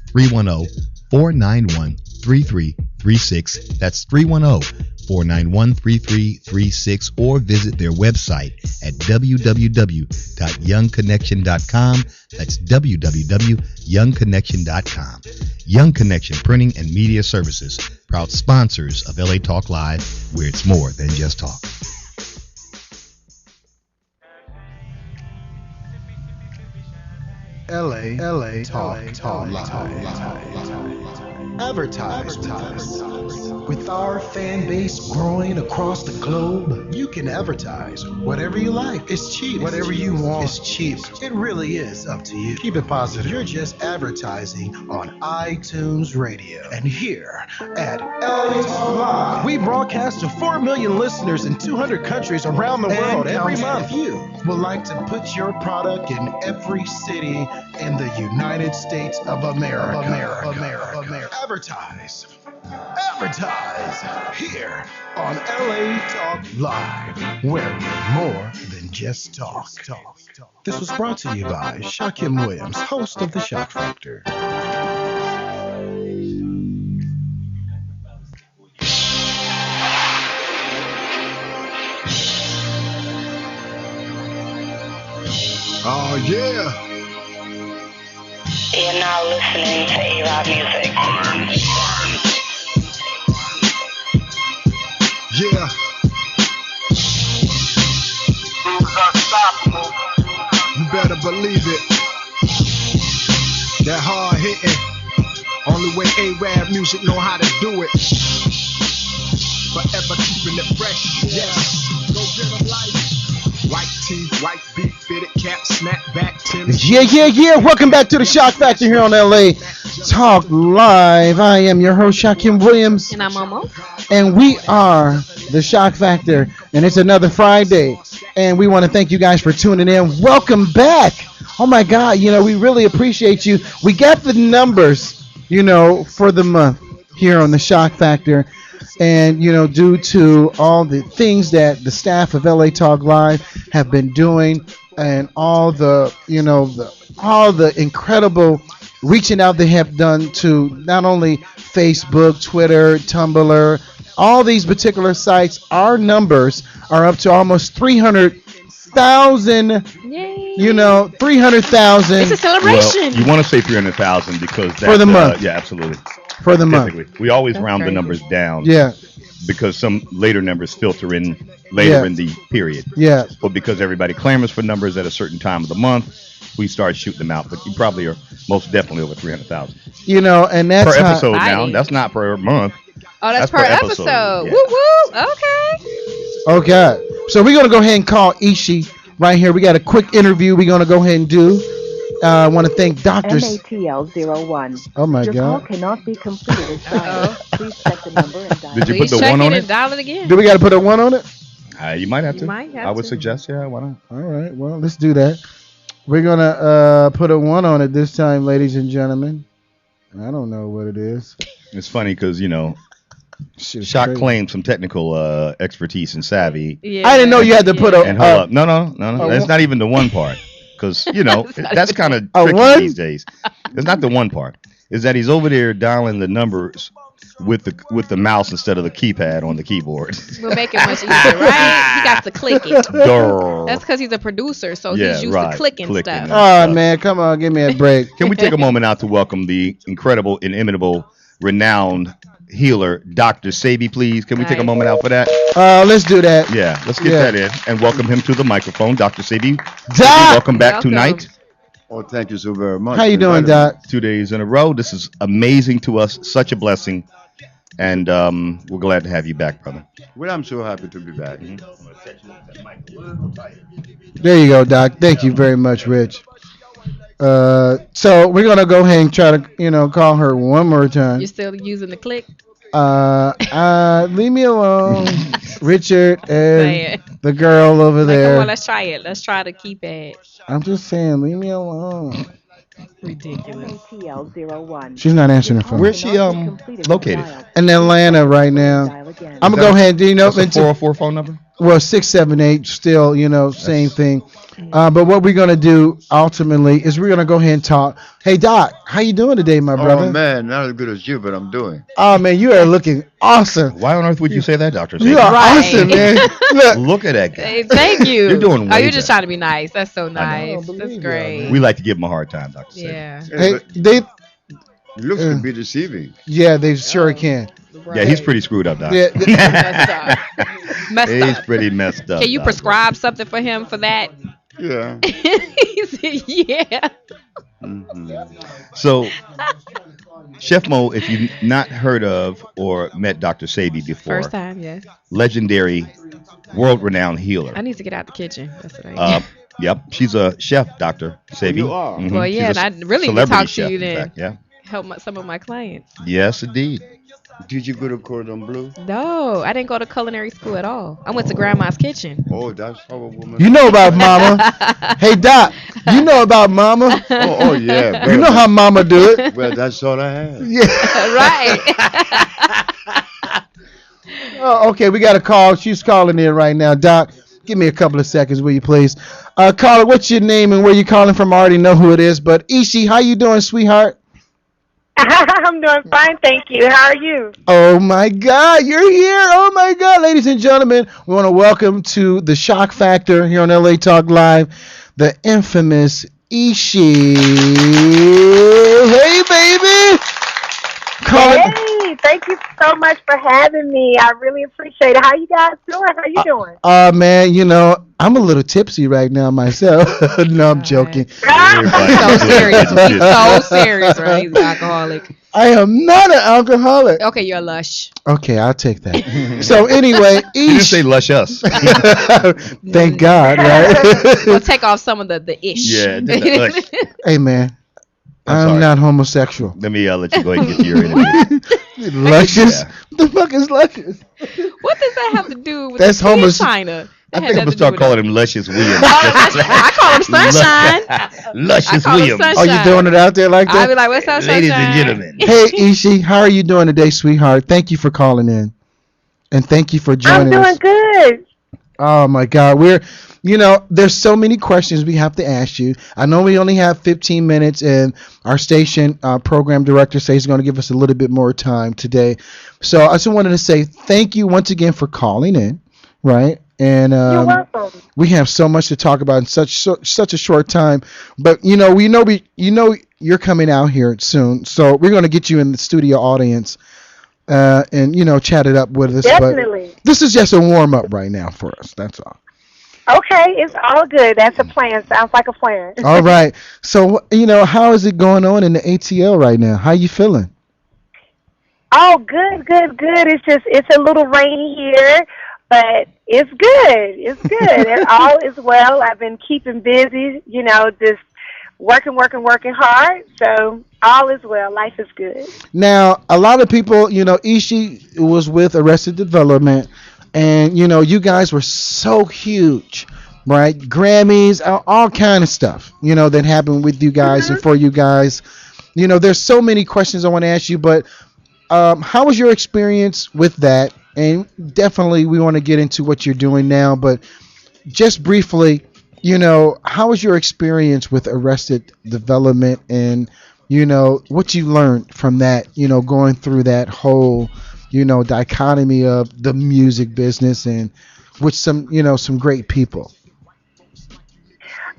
310-491-3336. That's 310-491-3336, or visit their website at www.youngconnection.com. That's www.youngconnection.com. Young Connection Printing and Media Services, proud sponsors of LA Talk Live, where it's more than just talk. LA Talk Live. Advertise with us. With our fan base growing across the globe, you can advertise whatever you like. It's cheap. Whatever you want, it's cheap. It really is up to you. Keep it positive. You're just advertising on iTunes Radio. And here at LA Talk Live, we broadcast to 4 million listeners in 200 countries around the world every month. If you would like to put your product in every city in the United States of America. Advertise here on LA Talk Live, where we're more than just talk. This was brought to you by Shakim Williams, host of The Shock Factor. Oh, yeah. You're now listening to 𝐦𝐤𝐤𝐬 music. Yeah. Who's unstoppable? You better believe it. That hard hitting. Only way 𝐦𝐤𝐤 music know how to do it. Forever keeping it fresh. Yes. Go get them life. White tee, white beat, fitted cap, snapback, Tim's. Yeah. Welcome back to the Shock Factor here on LA Talk Live. I am your host, Shakim Williams. And I'm Momo. And we are the Shock Factor. And it's another Friday. And we want to thank you guys for tuning in. Welcome back. Oh my God, we really appreciate you. We got the numbers, for the month here on the Shock Factor. And, due to all the things that the staff of LA Talk Live have been doing and all the, all the incredible reaching out they have done to not only Facebook, Twitter, Tumblr, all these particular sites, our numbers are up to almost 300,000. Yay. 300,000. It's a celebration. Well, you want to say 300,000 because that's, for the month. Yeah, absolutely. For the month. We always That's round crazy. the numbers down. Yeah. Because some later numbers filter in later in the period. Yeah. But because everybody clamors for numbers at a certain time of the month, we start shooting them out. But you probably are most definitely over 300,000. And that's per episode now. That's not per month. Oh, that's per episode. Yeah. Woo woo. Okay. Okay. So we're going to go ahead and call Ishi right here. We got a quick interview we're going to go ahead and do. I want to thank doctors. MATL01. Oh my Your God. call cannot be completed as dialed. Please check the number and dial. Did you put Please the check one on it it? and dial it again. Do we got to put a 1 on it? You might have to. might have I would to. suggest, yeah, why not? All right. Well, let's do that. We're going to put a 1 on it this time, ladies and gentlemen. I don't know what it is. It's funny because, Shit, Shock crazy. claims some technical expertise and savy. Yeah. I didn't know you had to put a. And hold up. No. That's not even the one part. Because, that's kind of tricky one? these days. It's not the one part. is that he's over there dialing the numbers with the mouse instead of the keypad on the keyboard. We'll make it much easier, right? He got to click it. That's because he's a producer, so he's used to clicking stuff. Oh man, come on, give me a break. Can we take a moment out to welcome the incredible, inimitable, renowned healer, Dr. Sebi, please? Can we take a moment out for that? Let's do that. Yeah, let's get that in and welcome him to the microphone, Dr. Sebi. Welcome back tonight. Oh, thank you so very much. How you doing, Doc? 2 days in a row. This is amazing to us. Such a blessing. And we're glad to have you back, brother. Well, I'm so happy to be back. There you go, Doc. Thank you very much, Rich. So we're going to go ahead and try to, call her one more time. You're still using the click? Leave me alone. Richard and the girl over there. Come on, let's try it. Let's try to keep it. I'm just saying, leave me alone. Ridiculous. She's not answering her phone. Where's she located? In Atlanta right now. I'm going to go ahead and, the 404 phone number? Well, 678, still, same thing. But what we're going to do ultimately is we're going to go ahead and talk. Hey, Doc, how you doing today, my brother? Oh, man, not as good as you, but I'm doing. Oh, man, you are looking awesome. Why on earth would you say that, Dr. You are awesome, man. Look at that guy. Hey, thank you. You're doing way you're just trying to be nice. That's so nice. That's great. We like to give him a hard time, Dr. Sebi. Yeah. Hey, they it looks to be deceiving. Yeah, they sure can. Right. Yeah, he's pretty screwed up, Doc. Yeah, messed up. Pretty messed up. Can you prescribe something for him for that? Yeah. He said, yeah. Mm-hmm. So, Chef Mo, if you've not heard of or met Dr. Sebi before, first time, yes. Legendary, world-renowned healer. I need to get out the kitchen. That's what I need. Yep, she's a chef, Dr. Sebi. You are. Mm-hmm. Well, yeah, and I really need to talk to you then. Yeah. Help some of my clients. Yes, indeed. Did you go to Cordon Bleu? No, I didn't go to culinary school at all. I went to Grandma's Kitchen. Oh, that's how a woman. You know about Mama. Hey, Doc, you know about Mama. Oh yeah. You know how Mama do it. Well, that's all I have. Yeah. Right. Oh, okay, we got a call. She's calling in right now. Doc, give me a couple of seconds, will you please? Caller, what's your name and where you calling from? I already know who it is, but Ishi, how you doing, sweetheart? I'm doing fine, thank you. How are you? Oh my God, you're here! Oh my God, ladies and gentlemen, we want to welcome to the Shock Factor here on LA Talk Live, the infamous Ishi. Hey, baby! Hey, thank you so much for having me. I really appreciate it. How you guys doing? How you doing? Man, I'm a little tipsy right now myself. No, I'm joking. So serious. He's so serious, right? He's an alcoholic. I am not an alcoholic. Okay, you're lush. Okay, I'll take that. So anyway, You didn't say lush us. Thank God, right? We'll take off some of the ish. Yeah. Lush. Hey, man. I'm not homosexual. Let me let you go ahead and get to your interview. Luscious? Yeah. What the fuck is luscious? What does that have to do with That's China? I think I'm going to start calling him Luscious Williams. I call him Sunshine. Luscious Williams. Oh, you throwing it out there like that? I'll be like, what's up, Ladies Sunshine? and gentlemen. Hey, Ishi, how are you doing today, sweetheart? Thank you for calling in. And thank you for joining us. I'm doing good. Oh, my God. There's so many questions we have to ask you. I know we only have 15 minutes, and our station program director says he's going to give us a little bit more time today. So I just wanted to say thank you once again for calling in, right? And You're welcome. we have so much to talk about in such a short time. But we know you're coming out here soon, so we're going to get you in the studio audience and chat it up with us. Definitely. But this is just a warm up right now for us. That's all. Okay, it's all good. That's a plan. Sounds like a plan. All right. So, how is it going on in the ATL right now? How you feeling? Oh, good. It's a little rainy here, but it's good. It's good. And all is well. I've been keeping busy, just working hard. So all is well. Life is good. Now, a lot of people, Ishi was with Arrested Development, and, you guys were so huge, right? Grammys, all kind of stuff, that happened with you guys and for you guys. There's so many questions I want to ask you, but how was your experience with that? And definitely we want to get into what you're doing now, but just briefly, how was your experience with Arrested Development, and what you learned from that, going through that whole, dichotomy of the music business and with some great people.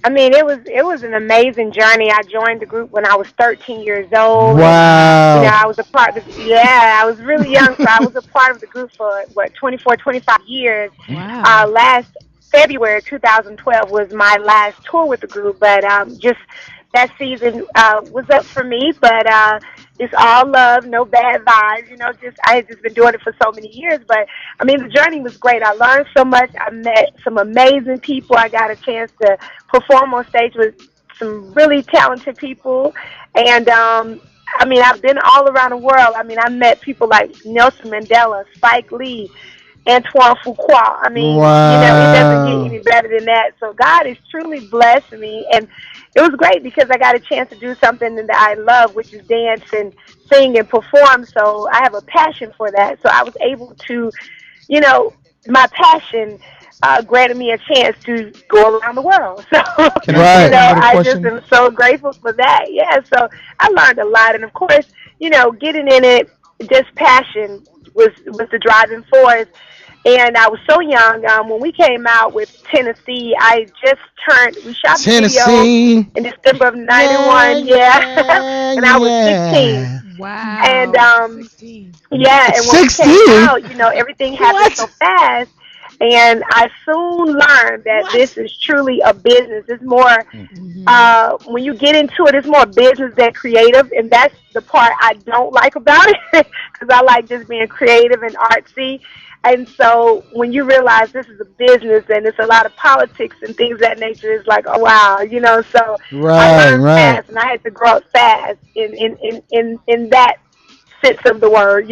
I mean, it was an amazing journey. I joined the group when I was 13 years old. Wow. I was a part of I was really young, so I was a part of the group for 24, 25 years. Wow. Last February 2012 was my last tour with the group, but just that season was up for me, but it's all love, no bad vibes, I had just been doing it for so many years, but I mean, the journey was great. I learned so much. I met some amazing people. I got a chance to perform on stage with some really talented people, and I mean, I've been all around the world. I mean, I met people like Nelson Mandela, Spike Lee, Antoine Fuqua. I mean, it doesn't get any better than that. So God has truly blessed me, and it was great because I got a chance to do something that I love, which is dance and sing and perform. So I have a passion for that. So I was able to, my passion granted me a chance to go around the world. So, I just am so grateful for that. Yeah, so I learned a lot. And, of course, getting in it, just passion was the driving force. And I was so young. When we came out with Tennessee, I just we shot the video in December of 91, and I was 16. Wow. And, and when we came out, everything happened so fast. And I soon learned that this is truly a business. It's more, when you get into it, it's more business than creative. And that's the part I don't like about it, because I like just being creative and artsy. And so when you realize this is a business and it's a lot of politics and things of that nature, it's like, oh, wow, so I learned fast, and I had to grow up fast in that sense of the word,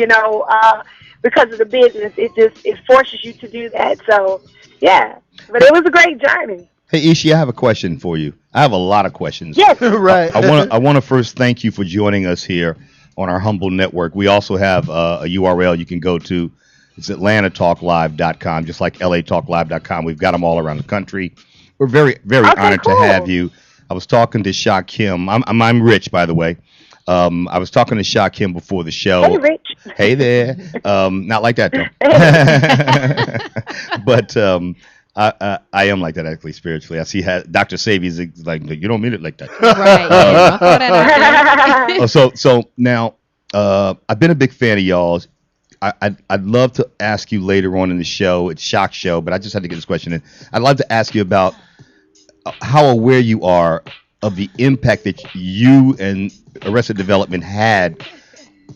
because of the business. It forces you to do that. So, yeah, but it was a great journey. Hey, Ishi, I have a question for you. I have a lot of questions. Yes. Right. I want to first thank you for joining us here on our humble network. We also have a URL you can go to. It's AtlantaTalkLive.com, just like LATalkLive.com. We've got them all around the country. We're very, very honored to have you. I was talking to Shakim. I'm Rich, by the way. I was talking to Shakim before the show. Hey, Rich. Hey there. Not like that, though. But I am like that, actually, spiritually. I see Dr. Sebi's like, you don't mean it like that. Right. So now, I've been a big fan of y'all's. I'd love to ask you later on in the show. It's Shock Show, but I just had to get this question in. I'd love to ask you about how aware you are of the impact that you and Arrested Development had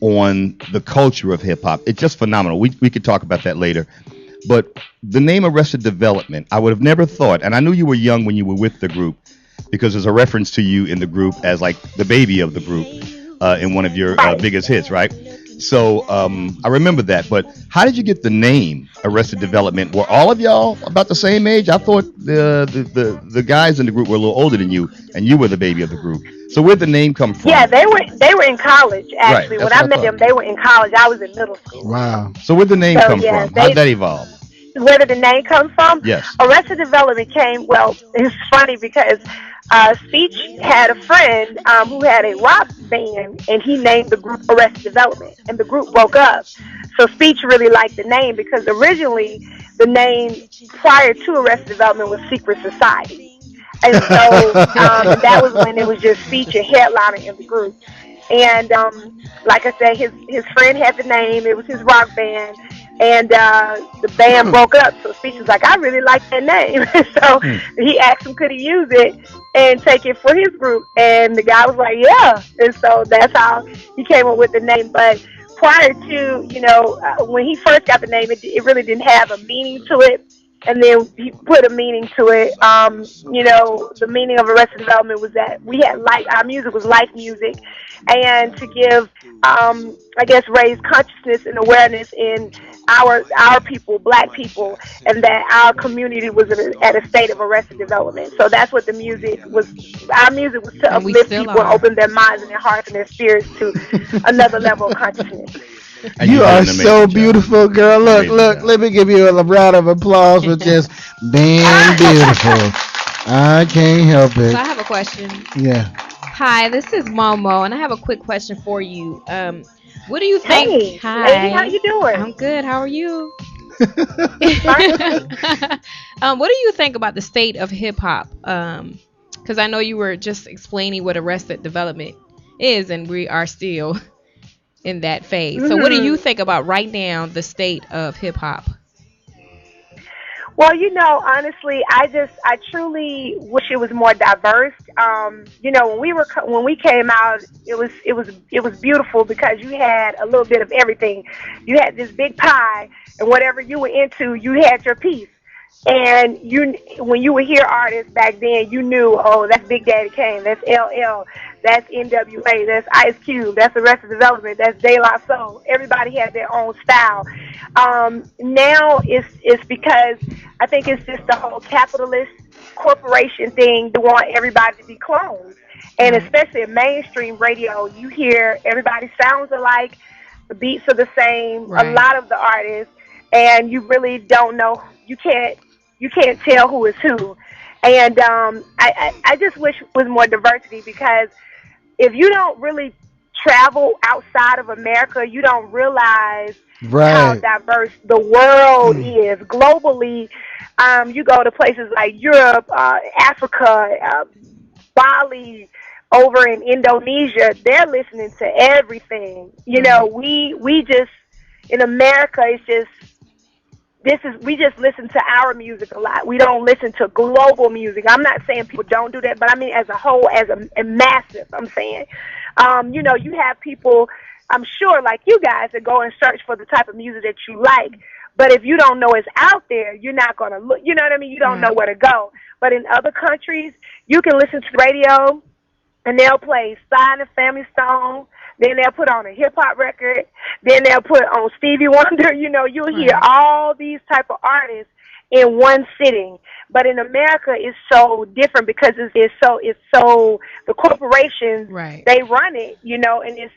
on the culture of hip hop. It's just phenomenal. We could talk about that later. But the name Arrested Development, I would have never thought, and I knew you were young when you were with the group, because there's a reference to you in the group as like the baby of the group in one of your biggest hits, right? So I remember that. But how did you get the name Arrested Development? Were all of y'all about the same age? I thought the guys in the group were a little older than you, and you were the baby of the group. So where'd the name come from? Yeah, they were in college, actually. Right, when I met them, they were in college. I was in middle school. Wow. So where'd the name come from? How'd that evolve? Where did the name come from? Yes. Arrested Development it's funny because Speech had a friend who had a rock band, and he named the group Arrested Development, and the group broke up. So Speech really liked the name, because originally the name prior to Arrested Development was Secret Society. And so that was when it was just Speech and headliner in the group. And like I said, his friend had the name. It was his rock band. And the band broke up, so Speech was like, I really like that name. So he asked him, could he use it and take it for his group? And the guy was like, yeah. And so that's how he came up with the name. But prior to, when he first got the name, it really didn't have a meaning to it. And then he put a meaning to it. The meaning of Arrested Development was that our music was life music, and to give, raise consciousness and awareness in our people, Black people, and that our community was at a state of arrested development. So that's what the music was. Our music was to uplift people and open their minds and their hearts and their spirits to another level of consciousness. You are so beautiful, girl. Look, let me give you a round of applause for just being beautiful. I can't help it. So I have a question. Yeah. Hi, this is Momo, and I have a quick question for you. What do you think? Hey, Hi, lady, how you doing? I'm good. How are you? What do you think about the state of hip hop? Because I know you were just explaining what Arrested Development is, and we are still in that phase. So, what do you think about right now the state of hip hop? Well, honestly, I truly wish it was more diverse. When we came out, it was beautiful because you had a little bit of everything. You had this big pie, and whatever you were into, you had your piece. And when you would hear artists back then, you knew, oh, that's Big Daddy Kane, that's LL, that's NWA, that's Ice Cube, that's Arrested Development, that's De La Soul. Everybody had their own style. Now it's because I think it's just the whole capitalist corporation thing to want everybody to be clones. And especially in mainstream radio, you hear everybody sounds alike, the beats are the same, right. A lot of the artists, and you really don't know. You can't tell who is who. And I just wish it was more diversity, because if you don't really travel outside of America, you don't realize how diverse the world is. Globally, you go to places like Europe, Africa, Bali, over in Indonesia, they're listening to everything. We just, in America, it's just, we just listen to our music a lot. We don't listen to global music. I'm not saying people don't do that, but I mean as a whole, as a massive, I'm saying. You have people, I'm sure, like you guys, that go and search for the type of music that you like. But if you don't know it's out there, you're not going to look, you know what I mean? You don't know where to go. But in other countries, you can listen to the radio, and they'll play Sly and the Family Stone. Then they'll put on a hip-hop record. Then they'll put on Stevie Wonder. You'll hear all these type of artists in one sitting. But in America, it's so different because it's so the corporations, they run it, and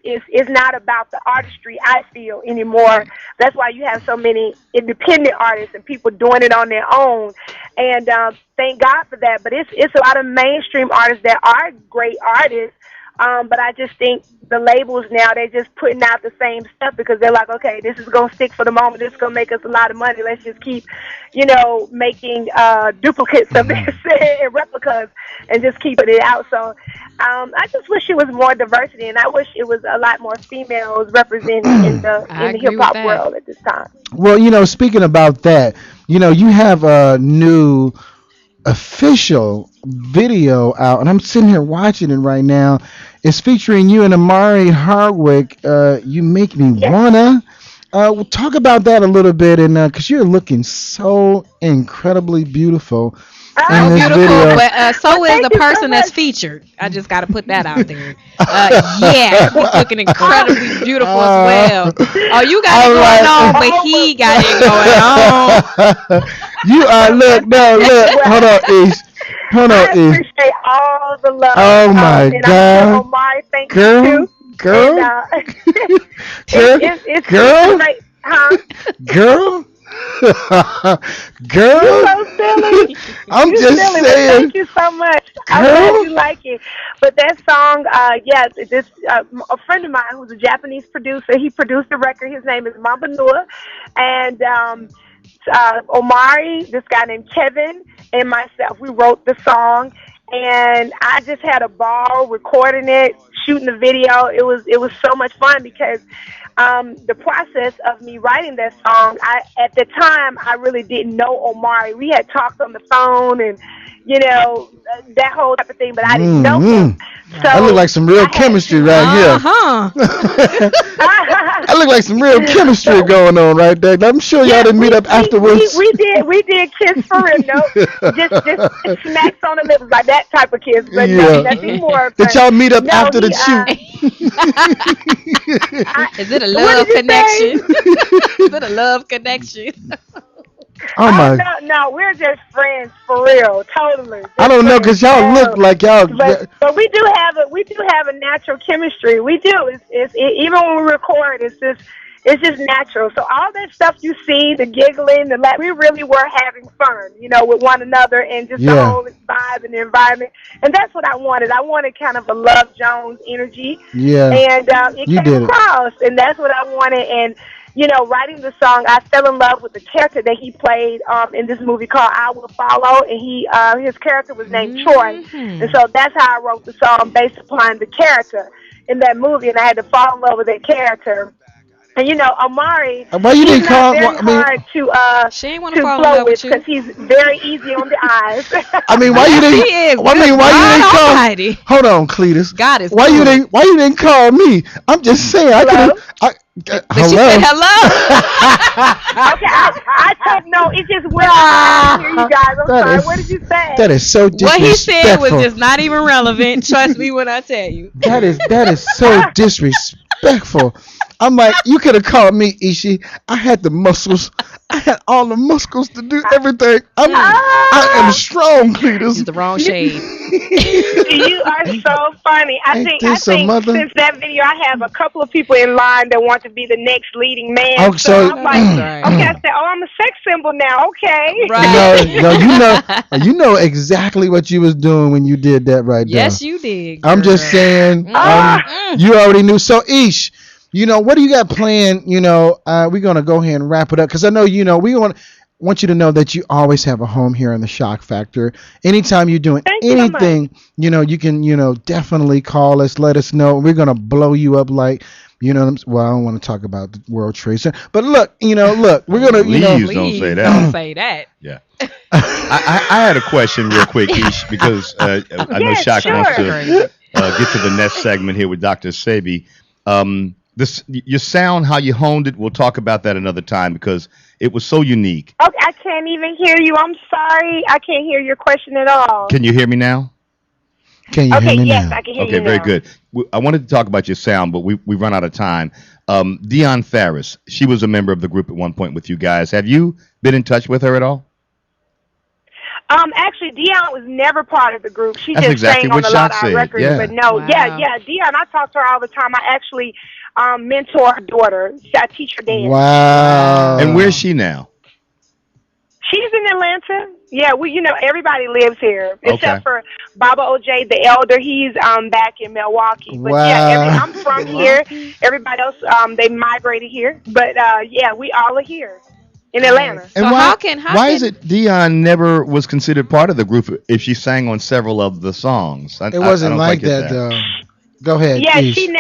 it's not about the artistry, I feel, anymore. That's why you have so many independent artists and people doing it on their own. And thank God for that. But it's a lot of mainstream artists that are great artists. But I just think the labels now, they're just putting out the same stuff because they're like, okay, this is going to stick for the moment. This is going to make us a lot of money. Let's just keep, making duplicates of this and replicas and just keeping it out. So I just wish it was more diversity, and I wish it was a lot more females represented in the hip-hop world at this time. Well, speaking about that, you have a new official video out, and I'm sitting here watching it right now. It's featuring you and Omari Hardwick. You Make Me Wanna. We'll talk about that a little bit, and because you're looking so incredibly beautiful in this video. But so is the person that's featured. I just got to put that out there. He's looking incredibly beautiful as well. Oh, you got it going on, but he got it going on. You are, look, hold on, Ish. I appreciate all the love. Oh my God. Omari, thank you too. Girl. It's great. Huh? Girl. Girl. You're so silly. I'm You're just silly, saying. Thank you so much. I'm glad you like it. But that song, a friend of mine who's a Japanese producer, he produced the record. His name is Mambanua. And Omari, this guy named Kevin, and myself, we wrote the song, and I just had a ball recording it, shooting the video. It was so much fun because the process of me writing that song, at the time I really didn't know Omari. We had talked on the phone and that whole type of thing, but I didn't know him. So I look like some real chemistry right here. I look like some real chemistry going on right there. I'm sure y'all didn't meet up afterwards. We did kiss for real. No, just smacks on the lips, like that type of kiss, but nothing more. Did y'all meet up after the shoot? Is it a love connection? Is it a love connection? Oh my! No, we're just friends for real, totally. I don't know, cause y'all look like y'all. But we do have a natural chemistry. We do. It's even when we record, It's just natural. So all that stuff you see, the giggling, the we really were having fun, with one another and just the whole vibe and the environment. And that's what I wanted. I wanted kind of a Love Jones energy. Yeah. And it came across, and that's what I wanted. And writing the song, I fell in love with the character that he played in this movie called I Will Follow, and his character was named Troy. And so that's how I wrote the song, based upon the character in that movie, and I had to fall in love with that character. And Amari, why you didn't call? Hard to flow with because he's very easy on the eyes. I mean, why you didn't? Why you didn't call? Hold on, Cletus. God is. Why you didn't call me? I'm just saying. Hello? Hello. She said hello. Okay, I told no. It just went. I hear you guys. I'm sorry. What did you say? That is so disrespectful. What he said was just not even relevant. Trust me when I tell you. That is so disrespectful. I'm like, you could have called me, Ishi. I had the muscles. I had all the muscles to do everything. I am strong, Cletus. It's the wrong shade. You are so funny. I think since that video, I have a couple of people in line that want to be the next leading man. Oh, so I'm like, okay, I said, I'm a sex symbol now. Okay. Right. No, you know exactly what you was doing when you did that right there. Yes, you did. Girl. I'm just saying, you already knew. So, Ish, what do you got planned? We're going to go ahead and wrap it up because I know, we want you to know that you always have a home here in the Shock Factor. Anytime you're doing anything, you can, definitely call us, let us know. We're going to blow you up like, well, I don't want to talk about the World Trade Center. But look, we're going to, Please don't say that. Don't say that. Yeah. I had a question real quick, Ish, because I know Shock wants to get to the next segment here with Dr. Sebi. Your sound, how you honed it, we'll talk about that another time because it was so unique. Okay, I can't even hear you. I'm sorry. I can't hear your question at all. Can you hear me now? Can you hear me yes, now? I can hear you Okay, very now. good. I wanted to talk about your sound, but we've run out of time. Dion Farris, she was a member of the group at one point with you guys. Have you been in touch with her at all? Actually, Dion was never part of the group. She That's just exactly sang on what a lot Shock of our said, records. yeah. But no, Wow. yeah, Dion. I talk to her all the time. I actually mentor her daughter. I teach her dance. Wow. And where's she now? She's in Atlanta. Yeah, everybody lives here except for Baba OJ, the elder. He's back in Milwaukee. But yeah, I'm from here. Everybody else, they migrated here. But yeah, we all are here in Atlanta. And So why is it Dion never was considered part of the group if she sang on several of the songs? It wasn't like that, though. Go ahead. Yeah, please. she didn't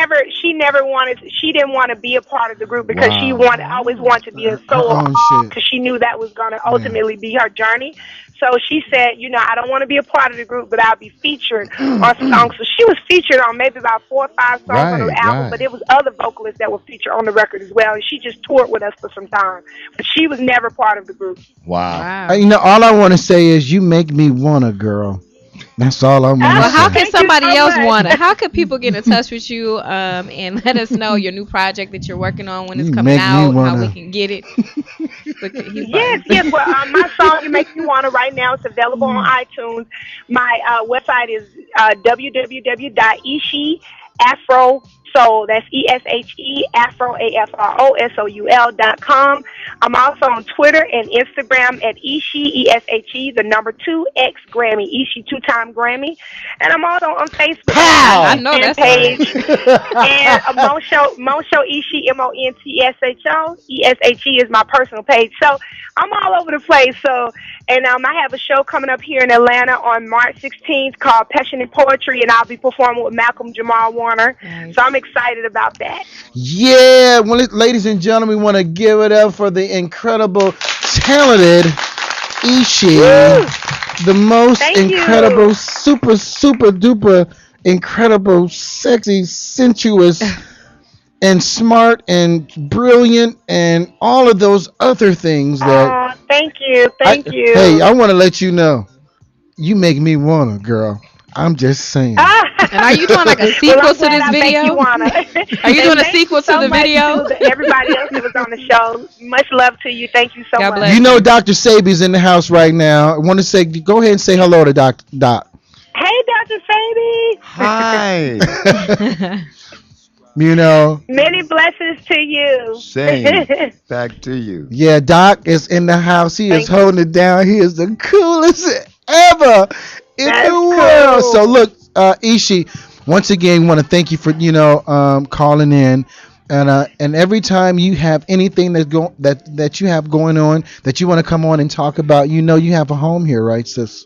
want to be a part of the group because she always wanted to be a solo because she knew that was going to ultimately be her journey. So she said, I don't want to be a part of the group, but I'll be featured on some songs. So she was featured on maybe about 4 or 5 songs on the album, but it was other vocalists that were featured on the record as well. And she just toured with us for some time, but she was never part of the group. Wow. All I want to say is you make me wanna, girl. That's all I want to say. Well, how can somebody else want it? How can people get in touch with you and let us know your new project that you're working on when it's coming out, how we can get it? Yes. Well, my song "You Make Me Wanna" right now it's available on iTunes. My website is www.𝐤𝐤𝐤𝐤 So that's ESHE Afro AFROSOUL.com. I'm also on Twitter and Instagram at Ishi ESHE 2 X Grammy Ishi 2-time Grammy, and I'm also on Facebook. I know that's page and Monsho Ishi MONTSHO ESHE is my personal page. So I'm all over the place. So and I have a show coming up here in Atlanta on March 16th called Passion and Poetry, and I'll be performing with Malcolm Jamal Warner. Nice. So I'm excited about that. Yeah, well, ladies and gentlemen, we want to give it up for the incredible, talented Ishi, the most incredible, super duper, incredible, sexy, sensuous, and smart and brilliant, and all of those other things that. Thank you. Hey, I want to let you know, you make me wanna, girl. I'm just saying. And are you doing like a sequel to this video? Are you doing a sequel to the video? Everybody else that was on the show, much love to you. Thank you so much. Bless you know Dr. Sebi's in the house right now. I want to say, go ahead and say hello to Doc. Hey, Dr. Sebi. Hi. You know. Many blessings to you. Same. Back to you. Yeah, Doc is in the house. He is holding it down. He is the coolest ever in the world. Cool. So look, Ishi, once again, want to thank you for calling in. And every time you have anything that you have going on that you want to come on and talk about, you have a home here, right, sis?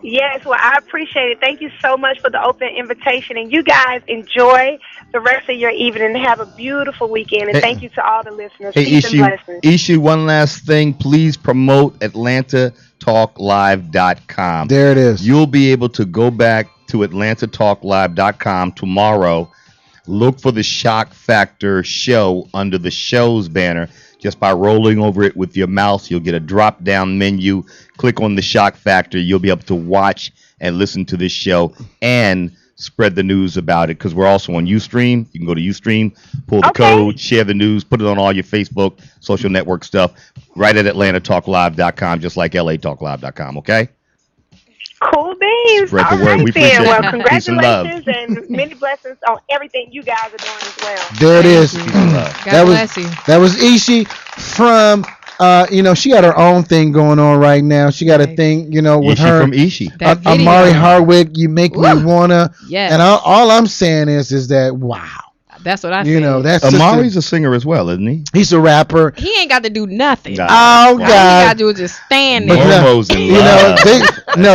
Yes, well, I appreciate it. Thank you so much for the open invitation. And you guys enjoy the rest of your evening and have a beautiful weekend. And thank you to all the listeners. Hey, Peace and blessings. Ishi, one last thing. Please promote AtlantaTalkLive.com. There it is. You'll be able to go back to AtlantaTalkLive.com tomorrow. Look for the Shock Factor show under the shows banner. Just by rolling over it with your mouse, you'll get a drop-down menu. Click on the Shock Factor. You'll be able to watch and listen to this show and spread the news about it, because we're also on Ustream. You can go to Ustream, pull the code, share the news, put it on all your Facebook, social network stuff, right at AtlantaTalkLive.com, just like LATalkLive.com, okay? Cool beans. Spread the All word. right, We appreciate then. it. Well, Peace and love. congratulations and many blessings on everything you guys are doing as well. There it is. God bless you. That was Ishi from she got her own thing going on right now. She got a thing, with Ishi her from Ishi. Amari Hardwick, You Make Me Wanna. Yes. And all I'm saying is that wow. That's what I said. That's Amari's a singer as well, isn't he? He's a rapper. He ain't got to do nothing. Oh All he God! got to do is just stand there.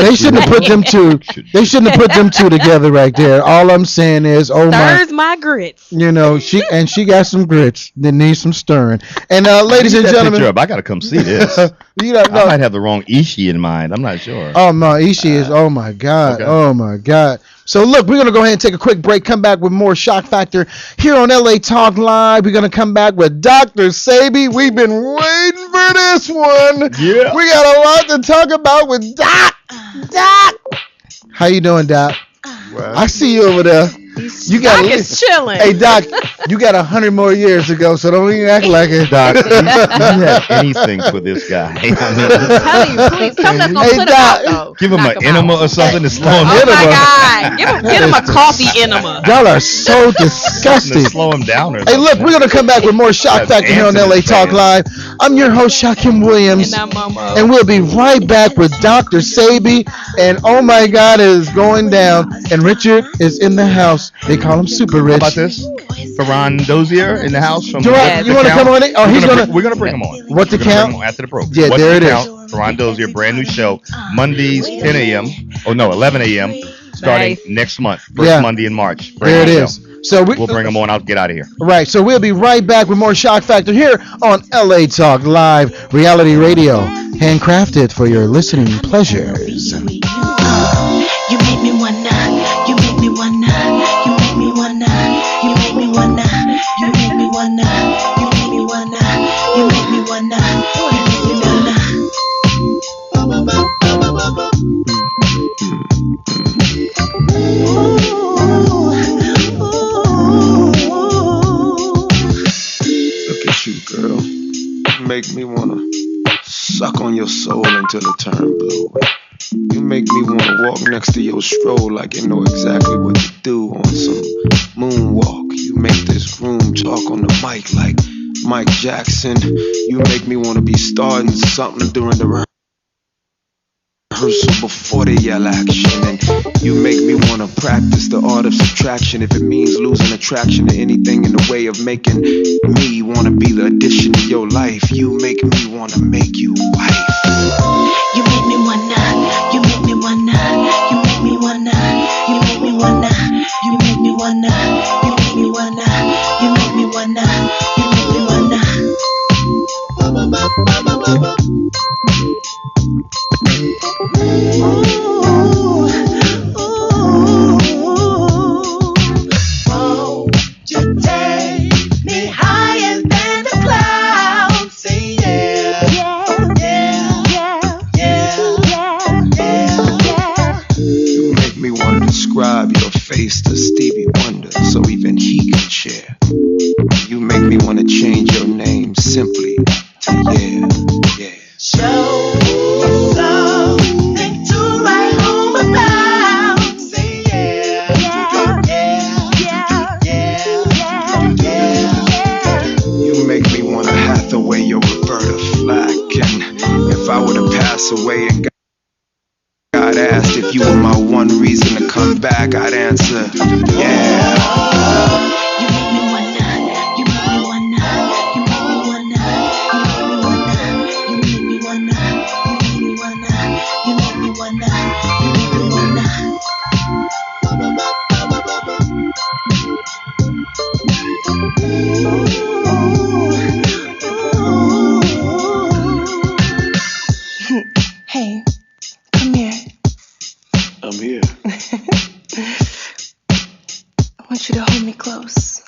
They shouldn't have put them two. They shouldn't have put them two together right there. All I'm saying is, Stirs my grits. She got some grits that need some stirring. And ladies and gentlemen, I gotta come see this. I might have the wrong Ishi in mind. I'm not sure. Oh no, Ishi is. Oh my God. Okay. Oh my God. So look, we're gonna go ahead and take a quick break. Come back with more Shock Factor here on LA Talk Live. We're gonna come back with Dr. Sebi. We've been waiting for this one. Yeah. We got a lot to talk about with Doc. Doc. How you doing, Doc? Well, I see you over there. You got Doc is chilling. Hey Doc, you got 100 more years to go, so don't even act like it. Doc, you have anything for this guy. I'm telling you, please, something that's gonna Hey, put Doc, him out, though. Give him Knock an enema out. or something to slow him Oh down. my God! Get him a coffee enema. Y'all are so To disgusting. slow him down or Hey, something. look, we're going to come back with more Shock Factor here on LA Talk Live. I'm your host, Shakim Williams, And I'm Momo. and we'll be right back with Dr. Sebi. And oh my God, it is going down. And Richard is in the house. They call him Super Rich. How about this? Ferran Dozier in the house from You want to come on in? Oh, we're gonna bring him on. What's the We're gonna count? bring him on after the program. Yeah, What's there the it count? Ferran Dozier, brand new show, Mondays 10 a.m. Oh no, 11 a.m. starting Nice. next month, first Monday in March. There it Brand new is. show. So We'll bring him on. I'll get out of here. Right, so we'll be right back with more Shock Factor here on LA Talk Live Reality Radio, handcrafted for your listening pleasures. You make me wanna, you make me wanna, you make me wanna, you make me wanna, you make me wanna, you make me wanna, you make me wanna, you make me wanna. Look at you, girl. You make me wanna suck on your soul until it turn blue. You make me wanna walk next to your stroll like you know exactly what to do on some moonwalk. You make this room talk on the mic like Mike Jackson. You make me wanna be starting something during the rehearsal before they yell action. And you make me wanna practice the art of subtraction if it means losing attraction to anything in the way of making me wanna be the addition to your life. You make me wanna make you wife. You make me wanna, you make me wanna, you make me wanna, you make me wanna, you make me wanna, you make me wanna, you make me wanna, you make me wanna. Won't you take me higher than the clouds? Say yeah, yeah, yeah, yeah, yeah. You make me wanna describe your face to Stevie Wonder so even he can share. You make me wanna change your name simply to yeah, yeah. Show something to write home about. Say yeah, yeah, yeah, yeah, yeah. pass away and God asked if you were my one reason to come back, I'd answer, yeah. You make me wonder, you make me wonder, you make me wonder, you make me wonder, you make me wonder, you make me wonder, you make me wonder, you make me wonder. Hey, come here. I'm here. I want you to hold me close.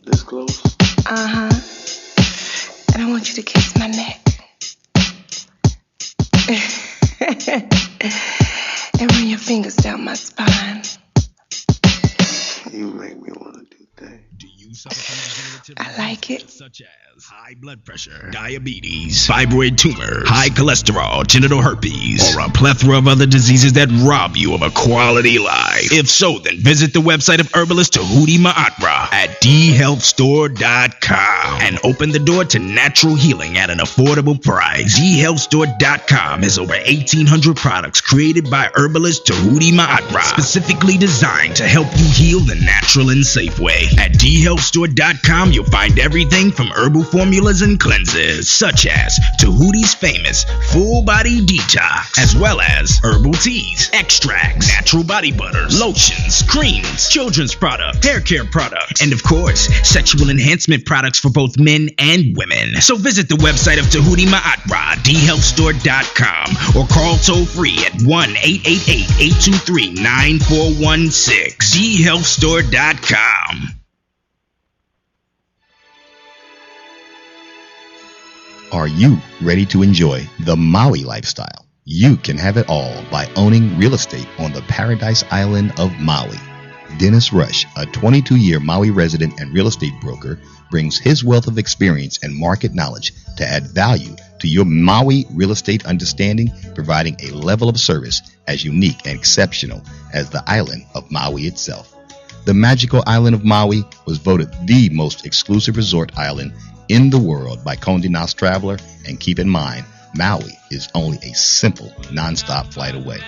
This close? And I want you to kiss my neck. And run your fingers down my spine. You make me want to do things. I like it. Such as high blood pressure, diabetes, fibroid tumor, high cholesterol, genital herpes, or a plethora of other diseases that rob you of a quality life. If so, then visit the website of herbalist 𝐤𝐤𝐤𝐬 at dhealthstore.com and open the door to natural healing at an affordable price. dhealthstore.com has over 1,800 products created by herbalist 𝐤𝐤𝐤𝐬, specifically designed to help you heal the natural and safe way. At dhealthstore.com, you'll find everything from herbal formulas and cleanses, such as Tahuti's famous full body detox, as well as herbal teas, extracts, natural body butters, lotions, creams, children's products, hair care products, and of course, sexual enhancement products for both men and women. So visit the website of 𝐤𝐤𝐤𝐬, dhealthstore.com, or call toll free at 1-888-823-9416. dhealthstore.com. Are you ready to enjoy the Maui lifestyle? You can have it all by owning real estate on the paradise island of Maui. Dennis Rush, a 22-year Maui resident and real estate broker, brings his wealth of experience and market knowledge to add value to your Maui real estate understanding, providing a level of service as unique and exceptional as the island of Maui itself. The magical island of Maui was voted the most exclusive resort island in the world by Condé Nast Traveler, and keep in mind, Maui is only a simple, non-stop flight away.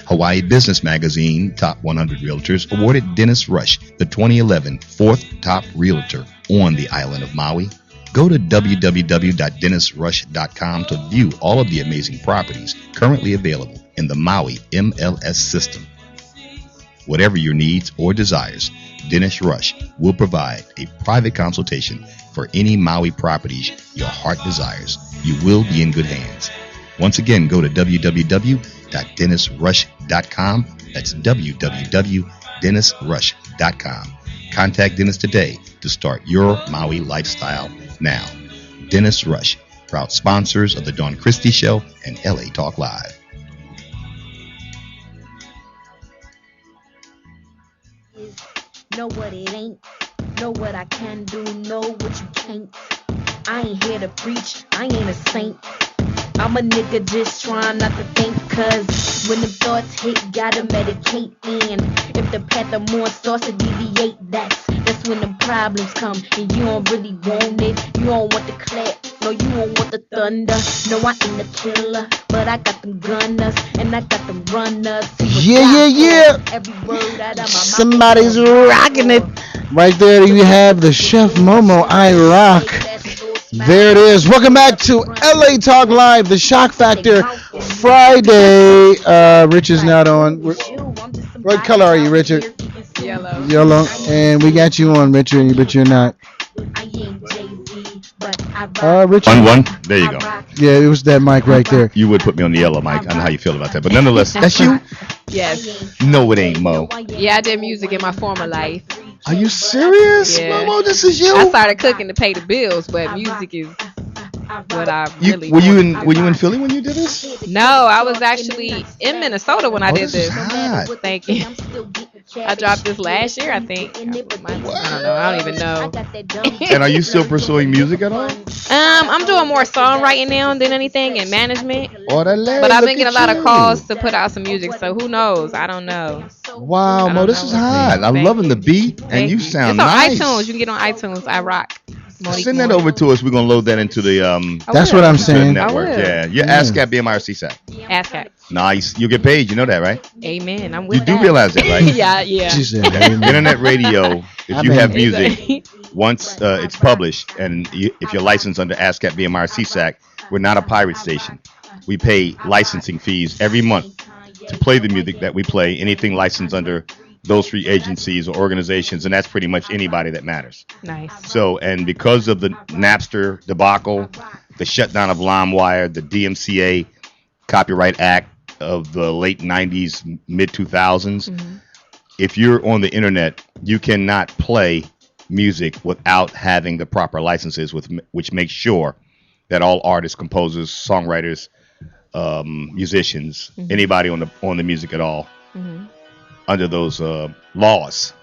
Hawaii Business Magazine Top 100 Realtors awarded Dennis Rush the 2011 fourth top realtor on the island of Maui. Go to www.dennisrush.com to view all of the amazing properties currently available in the Maui MLS system. Whatever your needs or desires, Dennis Rush will provide a private consultation for any Maui properties your heart desires. You will be in good hands. Once again, go to www.dennisrush.com. That's www.dennisrush.com. Contact Dennis today to start your Maui lifestyle now. Dennis Rush, proud sponsors of the Dawn Christie Show and LA Talk Live. Know what it ain't, know what I can do, know what you can't. I ain't here to preach, I ain't a saint. I'm a nigga just trying not to think, cause when the thoughts hit, gotta medicate. And if the path of more starts to deviate, that's when the problems come. And you don't really want it, you don't want the clap, no, you don't want the thunder. No, I ain't a killer, but I got them gunners, and I got them runners. Yeah. Every word out of my mouth. Somebody's rocking it. Right there you have the Chef Momo I Rock. There it is. Welcome back to LA Talk Live, the Shock Factor Friday. Rich is not on. What color are you, Richard? Yellow. Yellow. And we got you on, Richard, but you're not. Richard. One. There you go. Yeah, it was that mic right there. You would put me on the yellow mic. I don't know how you feel about that. But nonetheless, that's you? Yes. No, it ain't, Mo. Yeah, I did music in my former life. Are you serious? Yeah. Momo, this is you? I started cooking to pay the bills, but music is what I really were you in Philly when you did this? No, I was actually in Minnesota when I did this. Thank you. I dropped this last year, I think. I don't know. I don't even know. And are you still pursuing music at all? I'm doing more songwriting now than anything, and management. Orale, but I've been getting a lot of calls to put out some music, so who knows? I don't know. Wow, Mo, this is hot. I'm loving the beat, and you sound nice. It's on iTunes. You can get on iTunes. I Rock. Send that over to us. We're gonna load that into the That's what I'm saying. network. Yeah, your ASCAP BMRC SAC. ASCAP. Nice. You get paid. You know that, right? Amen. I'm with You that. do realize that, right? Yeah. She said, amen. Internet radio. If you Amen. have music, once it's published, and if you're licensed under ASCAP BMRC SAC, we're not a pirate station. We pay licensing fees every month to play the music that we play. Anything licensed under those three agencies or organizations, and that's pretty much anybody that matters. Nice. So, and because of the Napster debacle, the shutdown of LimeWire, the DMCA Copyright Act of the late 90s, mid 2000s, if you're on the internet, you cannot play music without having the proper licenses, which makes sure that all artists, composers, songwriters, musicians, anybody on the music at all, under those laws,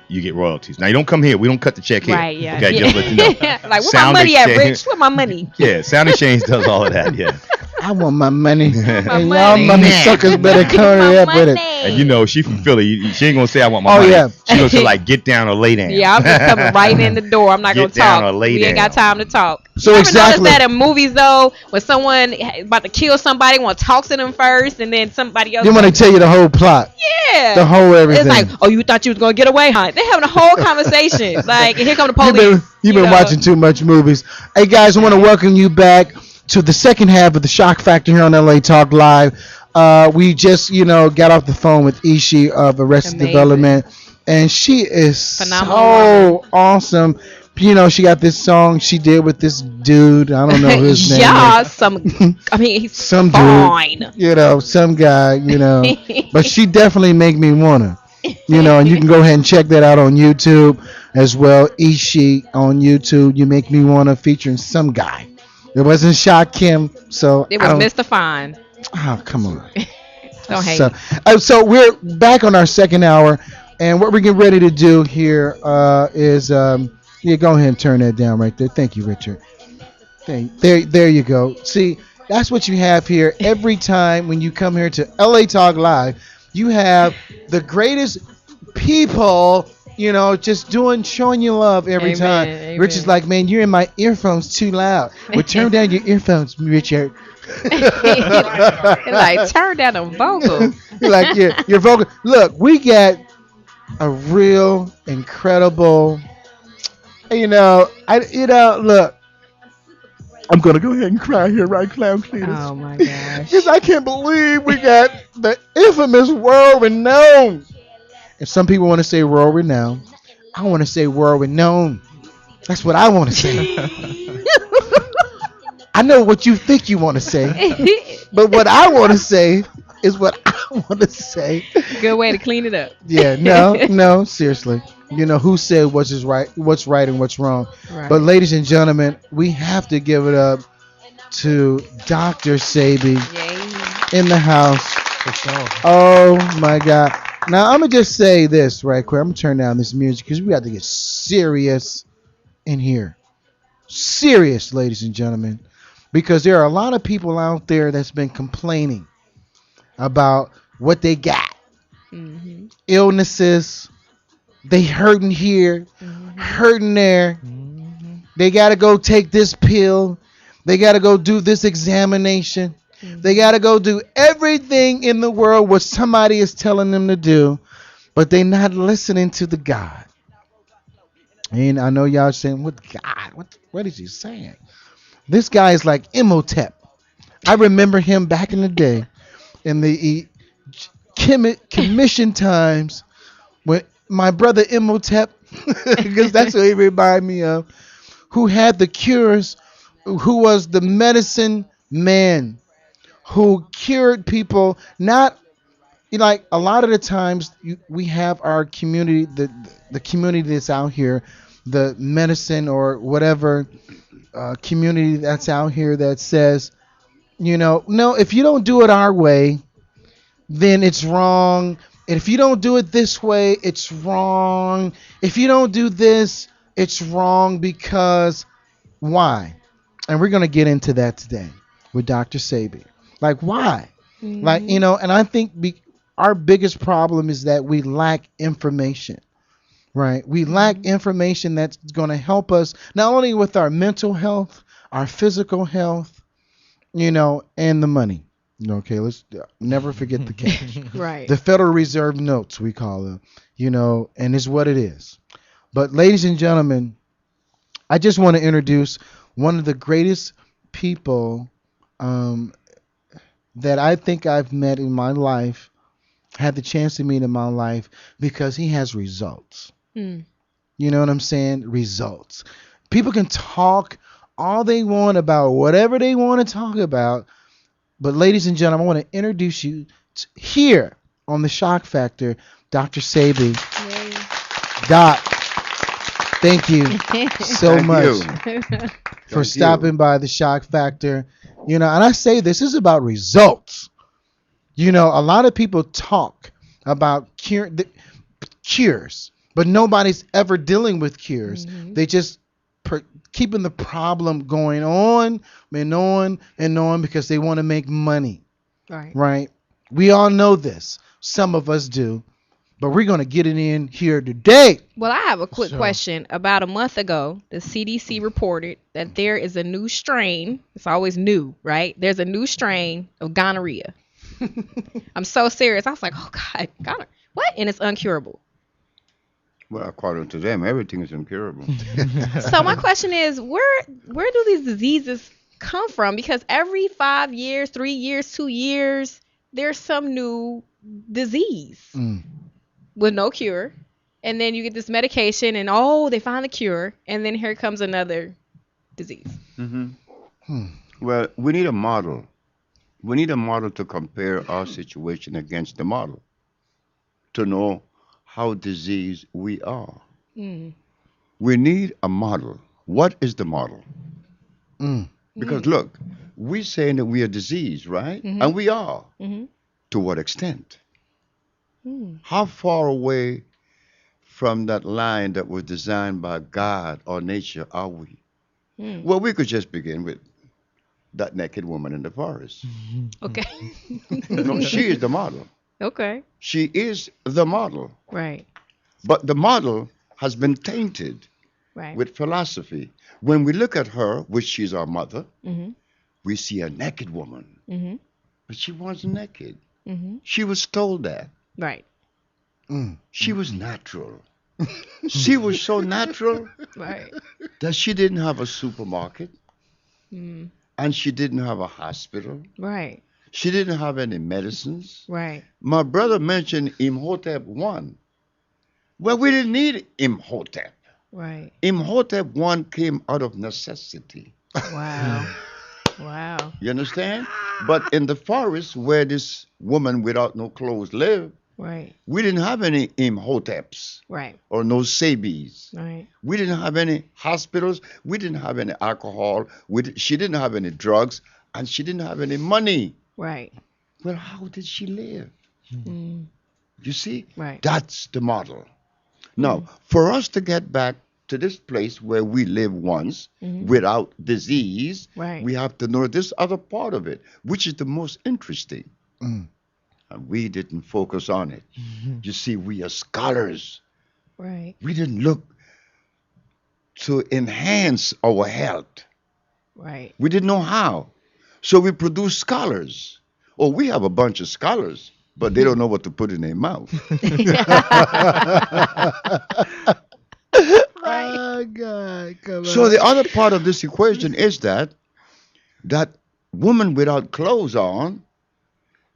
you get royalties. Now you don't come here. We don't cut the check here. Right, yeah. Okay, Yeah. just let you know. Like, where Sound my money at, Exchange- Rich? Where my money? Yeah, Sound Exchange does all of that. Yeah. I want my money. And money. y'all money suckers better come up with it. And you know, she from Philly. She ain't gonna say I want my Oh, money. yeah. She gonna say like get down or lay down. Yeah, I'm just coming right in the door. I'm not Get gonna down talk. or lay We ain't got down. time to talk. So you ever exactly. notice that in movies though, when someone about to kill somebody, want to talk to them first, and then somebody else. They want to tell you the whole plot. Yeah. The whole everything. It's like, oh, you thought you was gonna get away, huh? They having a whole conversation. Like, and here come the police. You've been know. watching too much movies. Hey guys, I want to welcome you back to the second half of the Shock Factor here on LA Talk Live. We just, got off the phone with Ishi of Arrested Amazing. Development, and she is Phenomenal so awesome. She got this song she did with this dude. I don't know his name. Yeah, is. he's Some fine. dude, some guy, but she definitely make me wanna, and you can go ahead and check that out on YouTube as well. Ishi on YouTube, You Make Me Wanna, featuring some guy. It wasn't Shakim, so It I was don't- Mr. Fine. Oh, come on. Don't hate. So we're back on our second hour, and what we're getting ready to do here is go ahead and turn that down right there. Thank you, Richard. There you go. See, that's what you have here every time when you come here to LA Talk Live. You have the greatest people, just showing you love every time. Amen. Rich is like, man, you're in my earphones too loud. Well, turn down your earphones, Richard. Like, turn down the vocal. Like your vocal. Look, we got a real incredible. Look. I'm gonna go ahead and cry here, right, Clown Cletus? Oh my gosh. Because I can't believe we got the infamous world renowned. If some people want to say world renowned, I want to say world renowned. That's what I want to say. I know what you think you want to say, but what I want to say is what I want to say. Good way to clean it up. Yeah, no, seriously. Who said what's right and what's wrong. Right. But ladies and gentlemen, we have to give it up to Dr. Sebi in the house. For sure. Oh my God. Now I'm gonna just say this right quick. I'm gonna turn down this music because we got to get serious in here. Serious, ladies and gentlemen. Because there are a lot of people out there that's been complaining about what they got. Illnesses. They hurting here, hurting there. They got to go take this pill. They got to go do this examination. They got to go do everything in the world what somebody is telling them to do, but they not listening to the God. And I know y'all saying, what God? What is he saying? This guy is like Imhotep. I remember him back in the day in the commission times when my brother Imhotep, because that's what he reminded me of, who had the cures, who was the medicine man, who cured people. Not like a lot of the times we have our community, the community that's out here, the medicine or whatever community that's out here that says, no, if you don't do it our way, then it's wrong. And if you don't do it this way, it's wrong. If you don't do this, it's wrong because why? And we're going to get into that today with Dr. Sebi. Like, why? Like, and I think our biggest problem is that we lack information. right? We lack information that's going to help us not only with our mental health, our physical health, and the money. Okay, let's never forget the cash. Right. The Federal Reserve notes, we call them, and it's what it is. But ladies and gentlemen, I just want to introduce one of the greatest people that I think I've met in my life, had the chance to meet in my life, because he has results. You know what I'm saying? Results. People can talk all they want about whatever they want to talk about, but ladies and gentlemen, I want to introduce you here on the Shock Factor, Dr. Sebi. Doc, thank you so much for stopping by the Shock Factor. And I say this is about results. A lot of people talk about cures, but nobody's ever dealing with cures. They just keeping the problem going on and on and on because they want to make money. Right? We all know this. Some of us do. But we're going to get it in here today. Well, I have a quick question. About a month ago, the CDC reported that there is a new strain. It's always new, right? There's a new strain of gonorrhea. I'm so serious. I was like, oh, God, gonorrhea. What? And it's uncurable. Well, according to them, everything is incurable. So my question is, where do these diseases come from? Because every 5 years, 3 years, 2 years, there's some new disease with no cure. And then you get this medication and, they find the cure. And then here comes another disease. Well, we need a model. We need a model to compare our situation against the model to know how diseased we are. We need a model. What is the model? Because look, we're saying that we are diseased, right? And we are. To what extent? How far away from that line that was designed by God or nature are we? Well, we could just begin with that naked woman in the forest. Okay. No, she is the model. Okay. She is the model. Right. But the model has been tainted with philosophy. When we look at her, which she's our mother, we see a naked woman. But she wasn't naked. She was told that. Right. She was natural. She was so natural that she didn't have a supermarket. And she didn't have a hospital. Right. She didn't have any medicines. Right. My brother mentioned Imhotep I. Well, we didn't need Imhotep. Right. Imhotep I came out of necessity. Wow. Wow. You understand? But in the forest where this woman without no clothes lived, we didn't have any Imhoteps. Or no Sebis. We didn't have any hospitals. We didn't have any alcohol. She didn't have any drugs. And she didn't have any money. Right. Well, how did she live? You see? Right. That's the model. Now, for us to get back to this place where we live once without disease, we have to know this other part of it, which is the most interesting. And we didn't focus on it. You see, we are scholars. Right. We didn't look to enhance our health. Right. We didn't know how. So we produce scholars. Oh, we have a bunch of scholars, but they don't know what to put in their mouth. Oh, God. Come So on. the other part of this equation is that woman without clothes on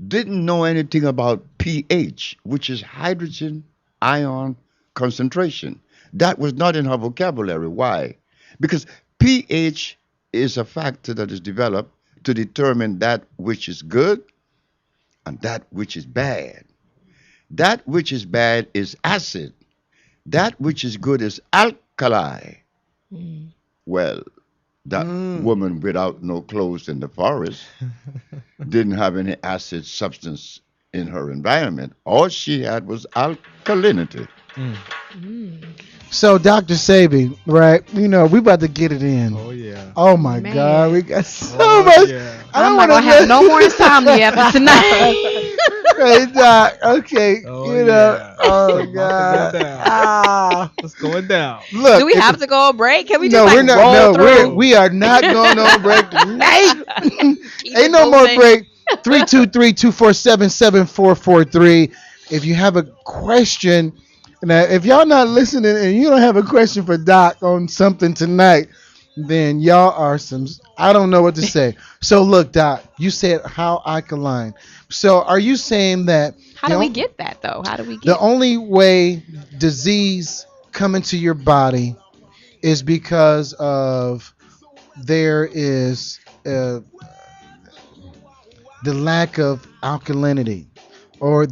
didn't know anything about pH, which is hydrogen ion concentration. That was not in her vocabulary. Why? Because pH is a factor that is developed to determine that which is good and that which is bad. That which is bad is acid. That which is good is alkali. Well, that woman without no clothes in the forest didn't have any acid substance in her environment. All she had was alkalinity. So, Dr. Sebi, right? You know, we about to get it in. Oh yeah. Oh my Man. God, we got so much. Yeah. I'm not gonna have no more insomnia after tonight. Hey, Doc. Okay. Oh, you know. yeah. Oh It's about to go God. down. Ah. It's going down. Look. Do we have to go on break? Can we No, just we're like not. roll No, through? we are not going on break tonight. Keep Ain't it no more moving. break. 323-247-7443. If you have a question, now if y'all not listening and you don't have a question for Doc on something tonight, then y'all are some. I don't know what to say. So look, Doc, you said how alkaline. So are you saying that? How do we get that though? How do we get The only way disease come into your body is because of there is the lack of alkalinity, or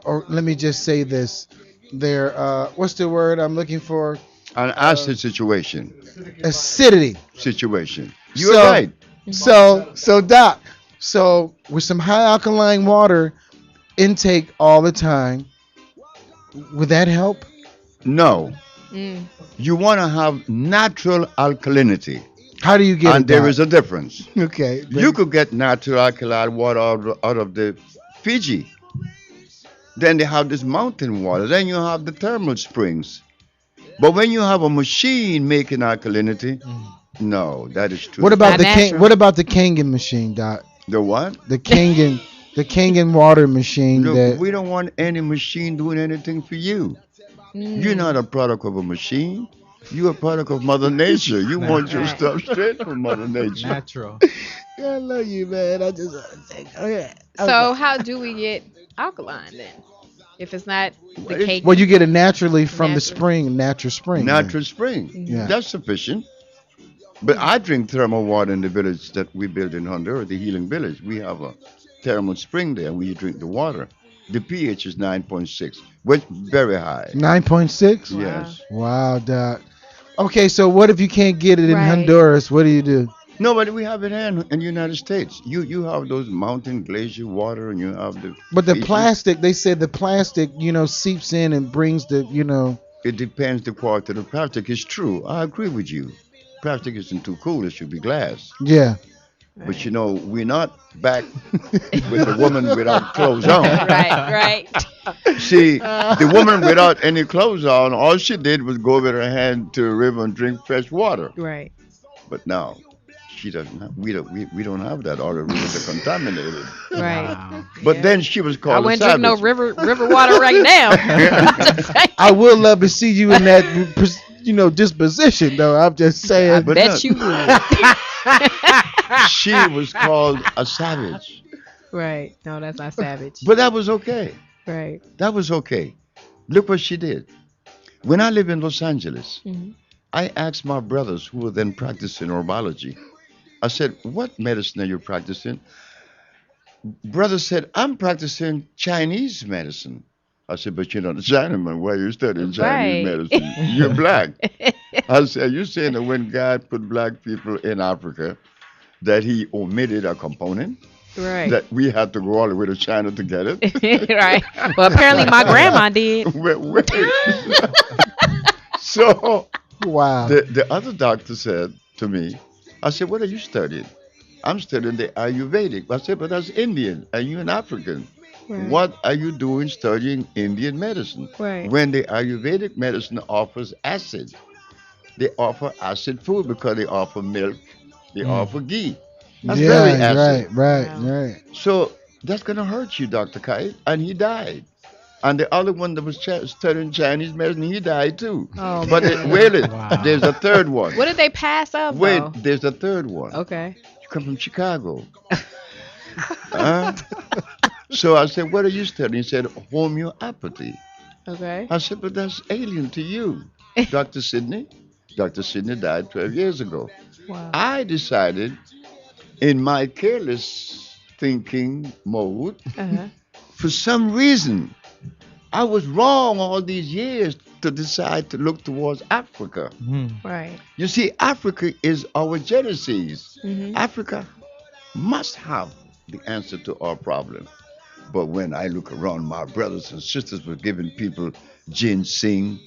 or let me just say this, what's the word I'm looking for? An acid situation. Acidity. Situation. You're So- right. So Doc, so with some high alkaline water intake all the time, would that help? No. Mm. You want to have natural alkalinity. How do you get And it, there Doc? is a difference. Okay. You could get natural alkaline water out of the Fiji. Then they have this mountain water. Then you have the thermal springs. But when you have a machine making alkalinity, no, that is true. What about Not the natural. What about the Kangen machine, Doc? The what? The Kangen water machine. Look, that we don't want any machine doing anything for you. You're not a product of a machine. You're a product of Mother Nature. You want your stuff straight from Mother Nature. Natural. I love you, man. I just want to say, go ahead. So how do we get alkaline then? If it's not the cake. Well, you get it naturally from the Natural. spring, natural spring. Natural spring. Yeah. That's sufficient. But I drink thermal water in the village that we built in Honduras, the Healing Village. We have a thermal spring there. We drink the water. The pH is 9.6, which very high. 9.6. Yes. Wow, Doc. Okay, so what if you can't get it in Right. Honduras? What do you do? No, but we have it here in the United States. You have those mountain glacier water, and you have the. But the Fiji. plastic, they said the plastic, seeps in and brings the. It depends the quality of the plastic. It's true. I agree with you. Plastic isn't too cool. It should be glass. Yeah. But we're not back with the woman without clothes on. Right. See, the woman without any clothes on, all she did was go with her hand to a river and drink fresh water. Right. But now, she doesn't. We don't have that. All the rivers are contaminated. Right. But then she was I called a wouldn't drink no savage. river water right now. I would love to see you in that, disposition, though. I'm just saying. I But bet look. you would. She was called a savage. Right. No, that's not savage. But that was okay. Right. That was okay. Look what she did. When I lived in Los Angeles, Mhm. I asked my brothers who were then practicing herbology. I said, "What medicine are you practicing?" Brother said, "I'm practicing Chinese medicine." I said, "But you're not a Chinaman. Why are you studying Chinese Right. medicine? You're black." I said, "Are you saying that when God put black people in Africa, that he omitted a component? Right. That we had to go all the way to China to get it?" Right. Well, apparently my grandma did. Wait. So Wow. the other doctor said to me, I said, "What are you studying?" "I'm studying the Ayurvedic." I said, "But that's Indian and you're an African. Right. What are you doing studying Indian medicine?" Right. When the Ayurvedic medicine offers acid. They offer acid food because they offer milk, they offer ghee. That's very acid. Right. So that's going to hurt you, Dr. Kite. And he died. And the other one that was studying Chinese medicine, he died too. Oh, But man. there's a third one. What did they pass up? Wait, though? there's a third one. Okay. You come from Chicago. Huh? So I said, "What are you studying?" He said, "Homeopathy." Okay. I said, "But that's alien to you, Dr. Sidney." Dr. Sidney died 12 years ago. Wow. I decided, in my careless thinking mode, Uh-huh. for some reason, I was wrong all these years to decide to look towards Africa. Right. You see, Africa is our genesis. Mhm. Africa must have the answer to our problem. But when I look around, my brothers and sisters were giving people ginseng,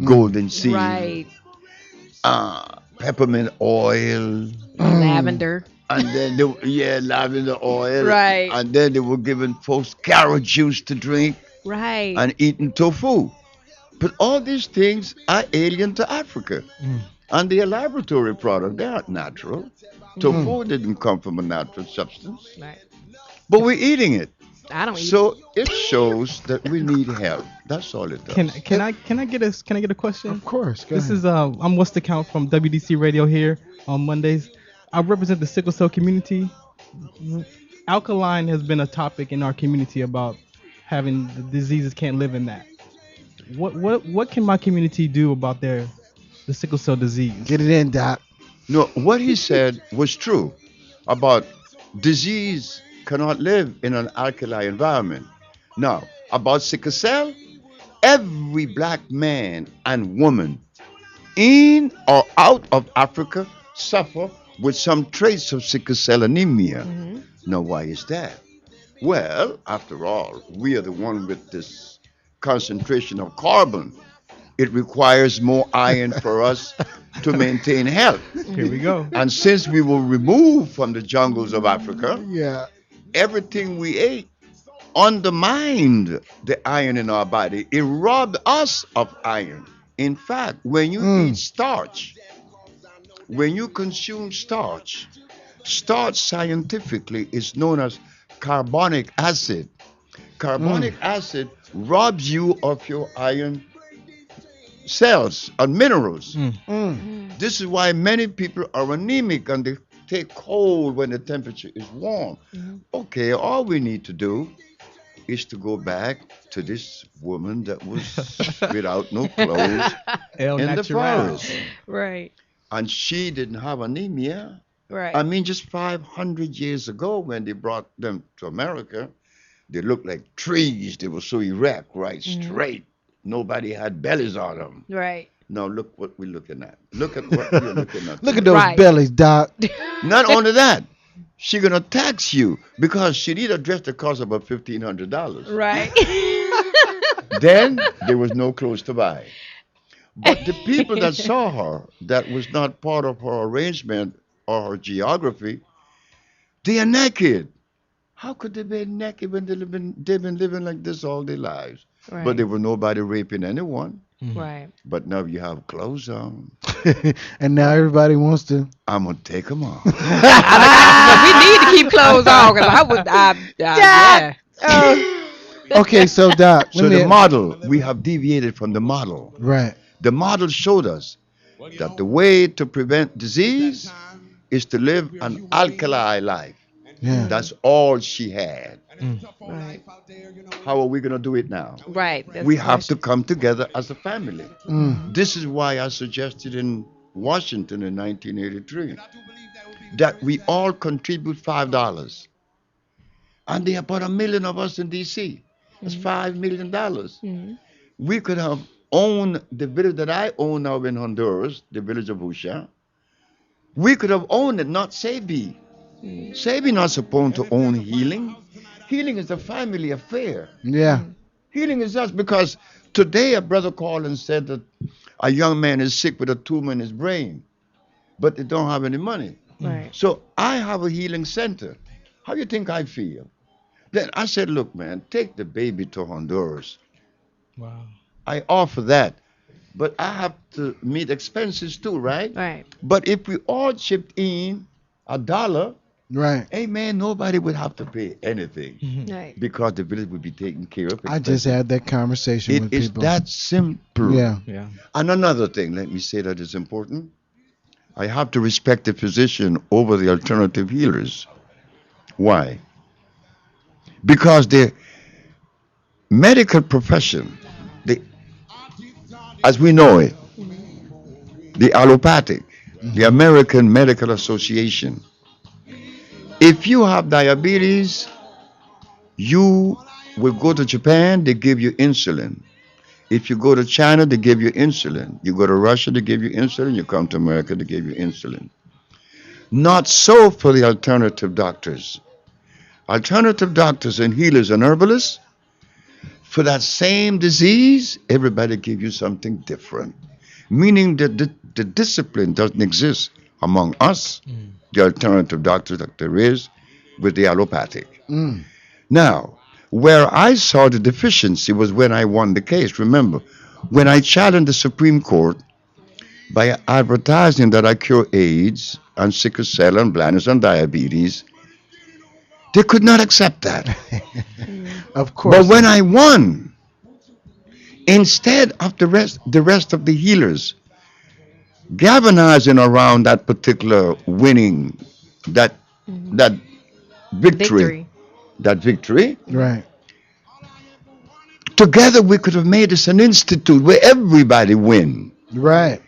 golden seed, Right. Peppermint oil, Lavender. and then lavender oil, Right. and then they were giving folks carrot juice to drink Right. and eating tofu. But all these things are alien to Africa. And they are laboratory product. They aren't natural. Tofu didn't come from a natural substance. Right. But we're eating it. I don't eat. So it shows that we need help. That's all it does. Can I get a question? Of course. Go This ahead. is I'm 𝐤𝐸𝐷𝐿 from WDC Radio here on Mondays. I represent the sickle cell community. Alkaline has been a topic in our community about having the diseases can't live in that. What can my community do about the sickle cell disease? Get it in, Doc. No, what he said was true about disease cannot live in an alkali environment. Now, about sickle cell, every black man and woman in or out of Africa suffer with some trace of sickle cell anemia. Now, why is that? Well, after all, we are the one with this concentration of carbon. It requires more iron for us to maintain health. Here we go. And since we were removed from the jungles of Africa, everything we ate undermined the iron in our body. It robbed us of iron. In fact, when you eat starch, when you consume starch, starch scientifically is known as carbonic acid. Carbonic acid robs you of your iron cells and minerals. This is why many people are anemic and they take cold when the temperature is warm. Okay, all we need to do is to go back to this woman that was without no clothes El in the natural. forest. Right. And she didn't have anemia. Right. I mean, just 500 years ago when they brought them to America, they looked like trees. They were so erect, right, straight. Nobody had bellies on them. Right. Now look what we're looking at. Look at what we're looking at. Look at those bellies, Doc. Not only that, she gonna tax you because she need a dress that costs about $1,500. Right. Then there was no clothes to buy. But the people that saw her, that was not part of her arrangement or her geography, they are naked. How could they be naked when they've been living like this all their lives? Right. But there was nobody raping anyone. Right. But now you have clothes on. And now everybody wants to. I'm going to take them off. We need to keep clothes on because I would. Yeah. Okay, so Doc. So the model, we have deviated from the model. Right. The model showed us that the way to prevent disease is to live an alkali life. Yeah. That's all she had. Right. How are we going to do it now? Right. That's We the have to question. come together as a family. This is why I suggested in Washington in 1983 that we all contribute $5. And there are about 1 million of us in D.C. That's $5 million. We could have owned the village that I own now in Honduras, the village of Usha. We could have owned it, not Sebi. Sebi not supposed to own healing. Healing is a family affair. Yeah. Healing is us because today a brother called and said that a young man is sick with a tumor in his brain, but they don't have any money. Right. So I have a healing center. How do you think I feel? Then I said, look, man, take the baby to Honduras. Wow. I offer that. But I have to meet expenses too, right? Right. But if we all chipped in $1, Right. hey man, nobody would have to pay anything Right. because the village would be taken care of. I just had that conversation It with is people. that simple. Yeah. Yeah. And another thing, let me say that is important. I have to respect the physician over the alternative healers. Why? Because the medical profession, as we know it, the allopathic, the American Medical Association, if you have diabetes, you will go to Japan, they give you insulin. If you go to China, they give you insulin. You go to Russia, they give you insulin. You come to America, they give you insulin. Not so for the alternative doctors. Alternative doctors and healers and herbalists for that same disease, everybody give you something different. Meaning that the discipline doesn't exist among us, the alternative doctors that there is with the allopathic. Now, where I saw the deficiency was when I won the case. Remember, when I challenged the Supreme Court by advertising that I cure AIDS and sickle cell and blindness and diabetes, they could not accept that. Of course. But when I won, instead of the rest of the healers galvanizing around that particular winning, that victory, Right. together we could have made this an institute where everybody win. Right.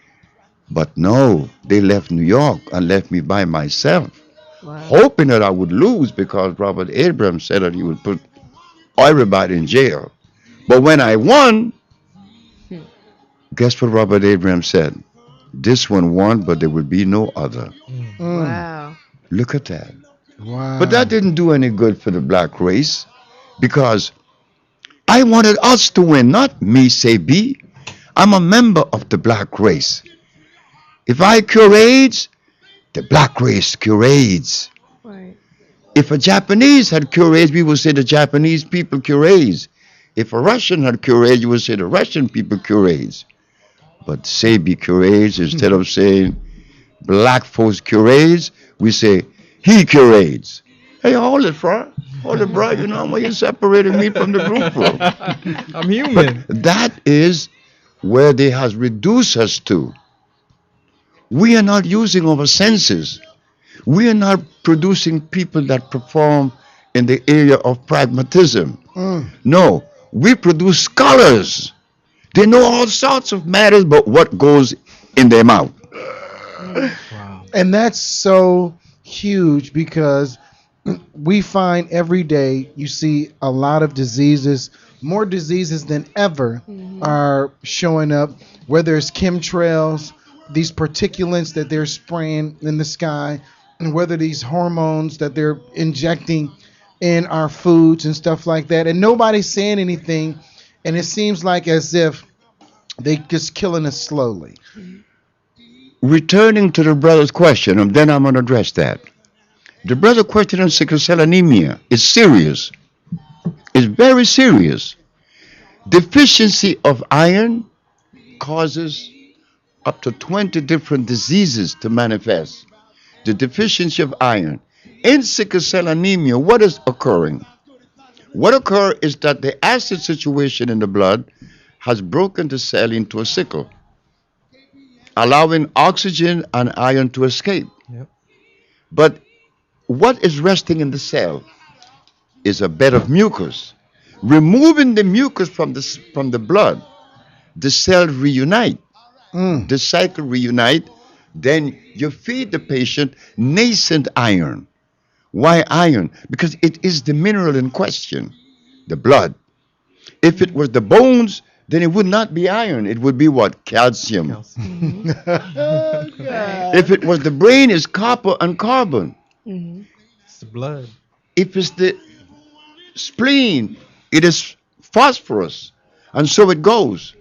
But no, they left New York and left me by myself, hoping that I would lose because Robert Abrams said that he would put everybody in jail. But when I won, guess what Robert Abrams said? This one won, but there will be no other. Wow. Look at that. Wow. But that didn't do any good for the black race because I wanted us to win, not me, Sebi. I'm a member of the black race. If I cure AIDS, the black race cure AIDS. Right. If a Japanese had cure AIDS, we would say the Japanese people cure AIDS. If a Russian had cure AIDS, you would say the Russian people cure AIDS. But Sebi cure AIDS, instead of saying black folks cure AIDS, we say he cure AIDS. Hey, hold it, bro. Hold it, bro. You know why you separated me from the group for? I'm human. But that is where they has reduced us to. We are not using our senses. We are not producing people that perform in the area of pragmatism. No, we produce scholars. They know all sorts of matters, but what goes in their mouth. And that's so huge because we find every day you see a lot of diseases, more diseases than ever are showing up, whether it's chemtrails, these particulates that they're spraying in the sky, and whether these hormones that they're injecting in our foods and stuff like that. And nobody's saying anything, and it seems like as if they just killing us slowly. Returning to the brother's question, and then I'm going to address that. The brother question on sickle cell anemia is serious. It's very serious. Deficiency of iron causes up to 20 different diseases to manifest. The deficiency of iron. In sickle cell anemia, what is occurring? What occurs is that the acid situation in the blood has broken the cell into a sickle, allowing oxygen and iron to escape. But what is resting in the cell is a bed of mucus. Removing the mucus from the blood, the cells reunite. The cycle reunite. Then you feed the patient nascent iron. Why iron? Because it is the mineral in question, the blood. If it was the bones, then it would not be iron. It would be what? Calcium. If it was the brain, it's copper and carbon. It's the blood. If it's the spleen, it is phosphorus. And so it goes.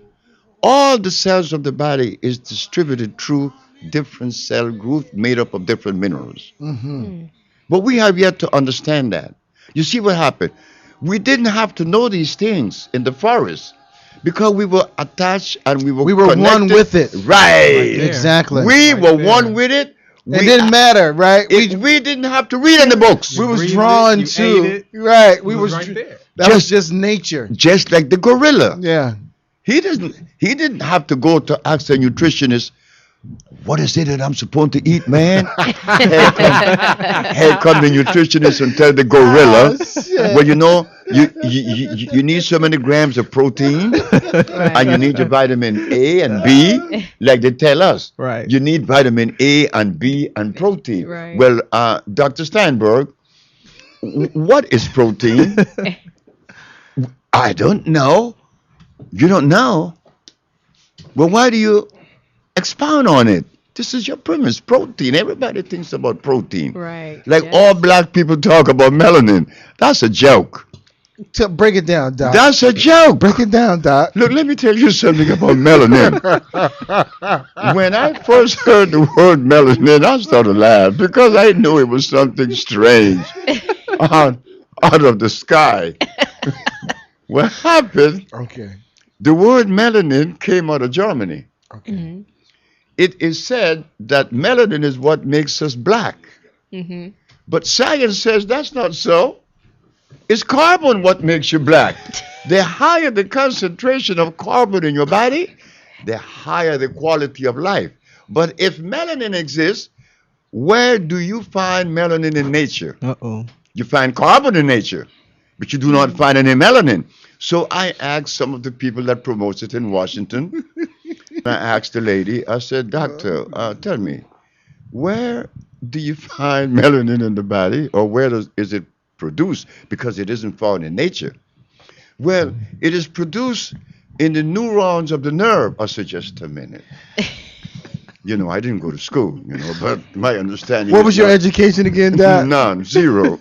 All the cells of the body is distributed through different cell groups made up of different minerals. But we have yet to understand that. You see what happened? We didn't have to know these things in the forest because we were attached and we were one with it. Right. Exactly. We were one with it. It didn't matter, right? We didn't have to read in the books. We was drawn to, right? We was right there. That was just nature. Just like the gorilla. Yeah. He didn't have to go to ask a nutritionist, what is it that I'm supposed to eat, man? Here come the nutritionist and tell the gorilla, well, you know, you need so many grams of protein, and you need your vitamin A and B, like they tell us. Right. You need vitamin A and B and protein. Right. Well, Dr. Steinberg, what is protein? I don't know. You don't know? Well, why do you expound on it? This is your premise, protein. Everybody thinks about protein. Right. Like all black people talk about melanin. That's a joke. Break it down, Doc. That's a joke. Break it down, Doc. Look, let me tell you something about melanin. When I first heard the word melanin, I started to laugh because I knew it was something strange out of the sky. What happened? Okay. The word melanin came out of Germany. Okay. Mm-hmm. It is said that melanin is what makes us black. Mm-hmm. But science says that's not so. It's carbon what makes you black. The higher the concentration of carbon in your body, the higher the quality of life. But if melanin exists, where do you find melanin in nature? You find carbon in nature, but you do not find any melanin. So I asked some of the people that promotes it in Washington. I asked the lady, I said, Doctor, tell me, where do you find melanin in the body, or where is it produced? Because it isn't found in nature. Well, it is produced in the neurons of the nerve. I said, just a minute. I didn't go to school, but my understanding. What was your education again, Doc? None, zero. So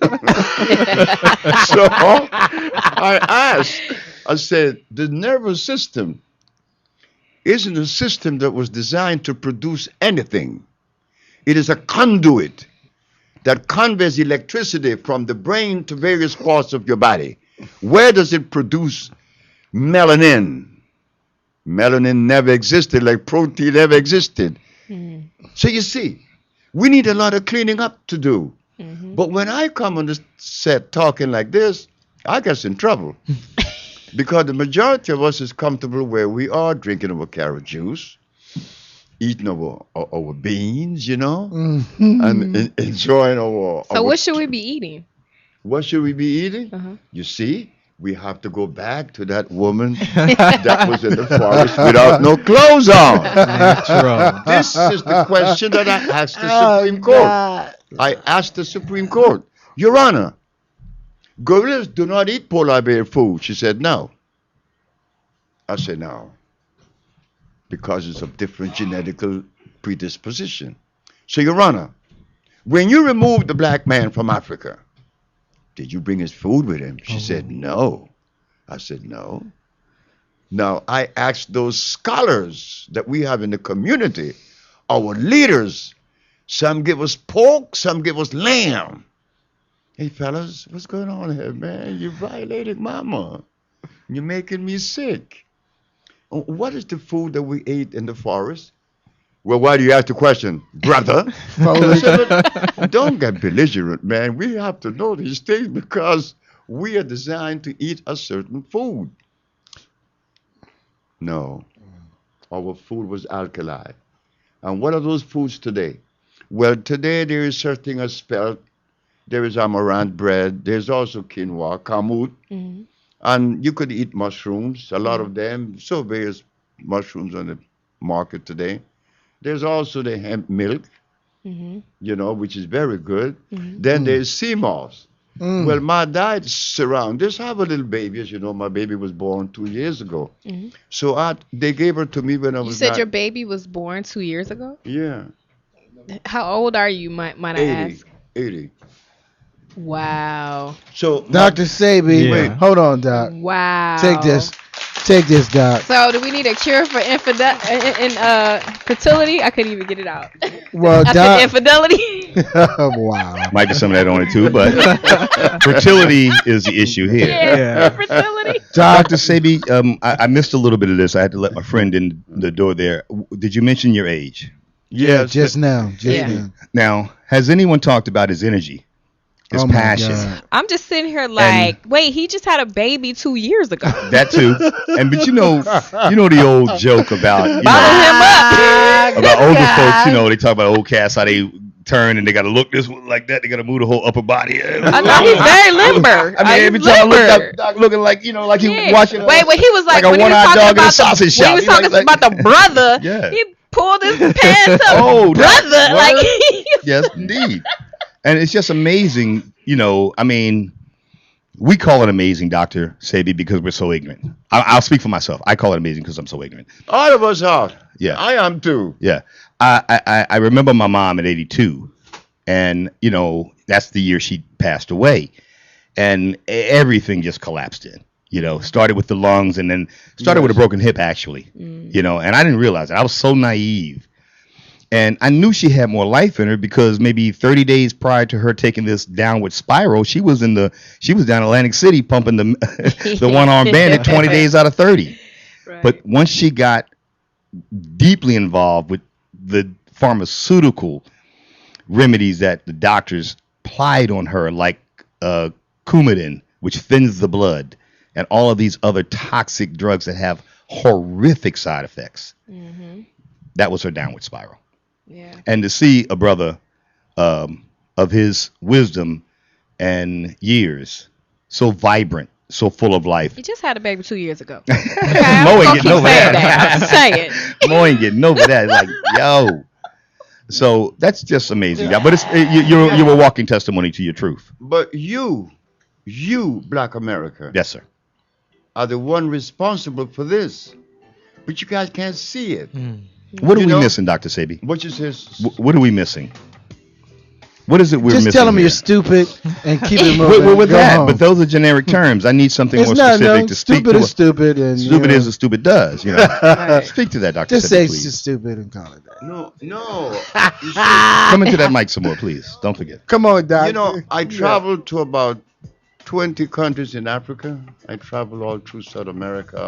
I asked, I said, the nervous system isn't a system that was designed to produce anything. It is a conduit that conveys electricity from the brain to various parts of your body. Where does it produce melanin? Melanin never existed, like protein never existed. So you see, we need a lot of cleaning up to do. But when I come on the set talking like this, I get in trouble. Because the majority of us is comfortable where we are, drinking our carrot juice, eating our beans, and enjoying our... So what should we be eating? What should we be eating? You see, we have to go back to that woman that was in the forest without no clothes on. Natural. This is the question that I asked the Supreme Court. I asked the Supreme Court, Your Honor, gorillas do not eat polar bear food. She said, no. I said, no. Because it's of different genetical predisposition. So, Your Honor, when you removed the black man from Africa, did you bring his food with him? She said, no. I said, no. Now, I asked those scholars that we have in the community, our leaders, some give us pork, some give us lamb. Hey, fellas, what's going on here, man? You violated mama. You're making me sick. What is the food that we ate in the forest? Well, why do you ask the question, brother? Don't get belligerent, man. We have to know these things because we are designed to eat a certain food. No. Our food was alkali. And what are those foods today? Well, today there is such thing as spelt. There is amaranth bread. There's also quinoa, kamut. And you could eat mushrooms, a lot of them. So various mushrooms on the market today. There's also the hemp milk, which is very good. Then there's sea moss. Well, my diet surround. Just have a little baby. As you know, my baby was born 2 years ago. So they gave her to me when I was. You said your baby was born 2 years ago? Yeah. How old are you, might I ask? 80. Wow. So Dr. Sebi, hold on, Doc. Wow. Take this, Doc. So do we need a cure for fertility? I couldn't even get it out. Well, Doc, infidelity. Wow. Might be some of that on it too, but fertility is the issue here. Yeah. Fertility. Dr. Sebi, I missed a little bit of this. I had to let my friend in the door there. Did you mention your age? Yes. Just now. Now, has anyone talked about his energy? His passion. I'm just sitting here like, wait, he just had a baby 2 years ago. That too. But you know the old joke about him up. About older folks. They talk about old cats, how they turn and they got to look this one like that. They got to move the whole upper body. I know he's very limber. I mean, every time I look up, Doc looking like like he watching. Wait, when he was like a one-eyed dog in a sausage shop. When he was talking about the brother, he pulled his pants up. Oh, brother, like yes, indeed. And it's just amazing, I mean, we call it amazing, Dr. Sebi, because we're so ignorant. I'll speak for myself. I call it amazing because I'm so ignorant. All of us are. Yeah. I am too. Yeah. I remember my mom at 82, and, that's the year she passed away. and everything just collapsed in. Started with the lungs and then started with a broken hip, actually. And I didn't realize it. I was so naive. And I knew she had more life in her because maybe 30 days prior to her taking this downward spiral, she was down Atlantic City pumping the one-armed bandit 20 days out of 30. Right. But once she got deeply involved with the pharmaceutical remedies that the doctors plied on her, like Coumadin, which thins the blood, and all of these other toxic drugs that have horrific side effects. Mm-hmm. That was her downward spiral. Yeah. And to see a brother of his wisdom and years so vibrant, so full of life. He just had a baby 2 years ago. Mo ain't getting over that. I'm just saying. Mo ain't getting over that. Like, yo. So that's just amazing. But you're a walking testimony to your truth. But you, Black America. Yes, sir. Are the one responsible for this. But you guys can't see it. What are we missing, Dr. Sebi? What you say? What are we missing? What is it we're missing? Just tell them you're stupid and keep it moving. With that, but those are generic terms. I need something more specific to speak to. Stupid is stupid. And, stupid is as stupid does. Right. Speak to that, Dr. Just Sebi, say please. it's stupid and call it that. No. Come into that mic some more, please. Don't forget. Come on, Doc. I traveled to about 20 countries in Africa. I traveled all through South America.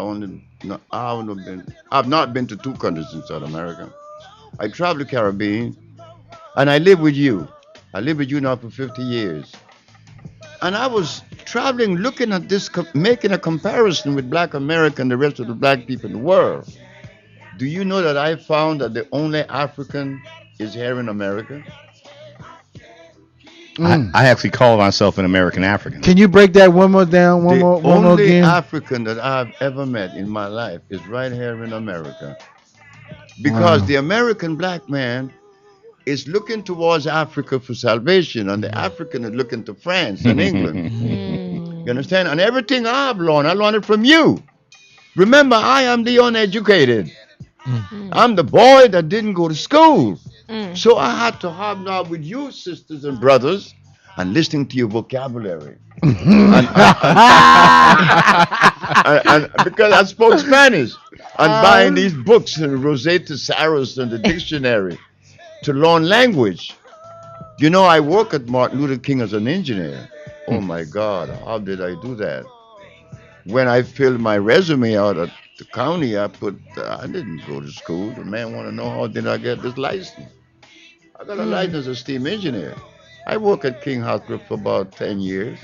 I've not been to 2 countries in South America. I traveled the Caribbean, and I live with you. I live with you now for 50 years. And I was traveling, looking at this, making a comparison with Black America and the rest of the black people in the world. Do you know that I found that the only African is here in America? I actually call myself an American African. Can you break that one more down? One more again? The only African that I've ever met in my life is right here in America. Because the American black man is looking towards Africa for salvation, and the African is looking to France and England. You understand? And everything I learned it from you. Remember, I am the uneducated. I'm the boy that didn't go to school. So I had to hobnob with you, sisters and brothers, and listening to your vocabulary. and because I spoke Spanish, and buying these books and Rosetta Saros and the dictionary to learn language. I work at Martin Luther King as an engineer. Oh my God, how did I do that? When I filled my resume out at the county, I didn't go to school. The man want to know how did I get this license. I got a license as a steam engineer. I worked at King Hospital for about 10 years.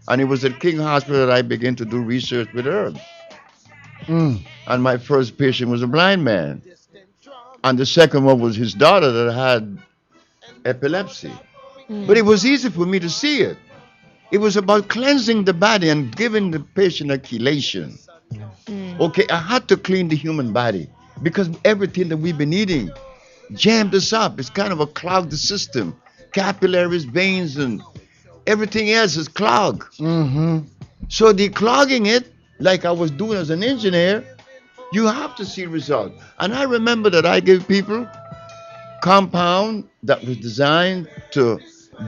And it was at King Hospital that I began to do research with herbs. And my first patient was a blind man. And the second one was his daughter that had epilepsy. But it was easy for me to see it. It was about cleansing the body and giving the patient a chelation. Okay, I had to clean the human body because everything that we've been eating jammed us up. It's kind of a clogged system. Capillaries, veins, and everything else is clogged. So declogging it, like I was doing as an engineer, you have to see results. And I remember that I gave people compound that was designed to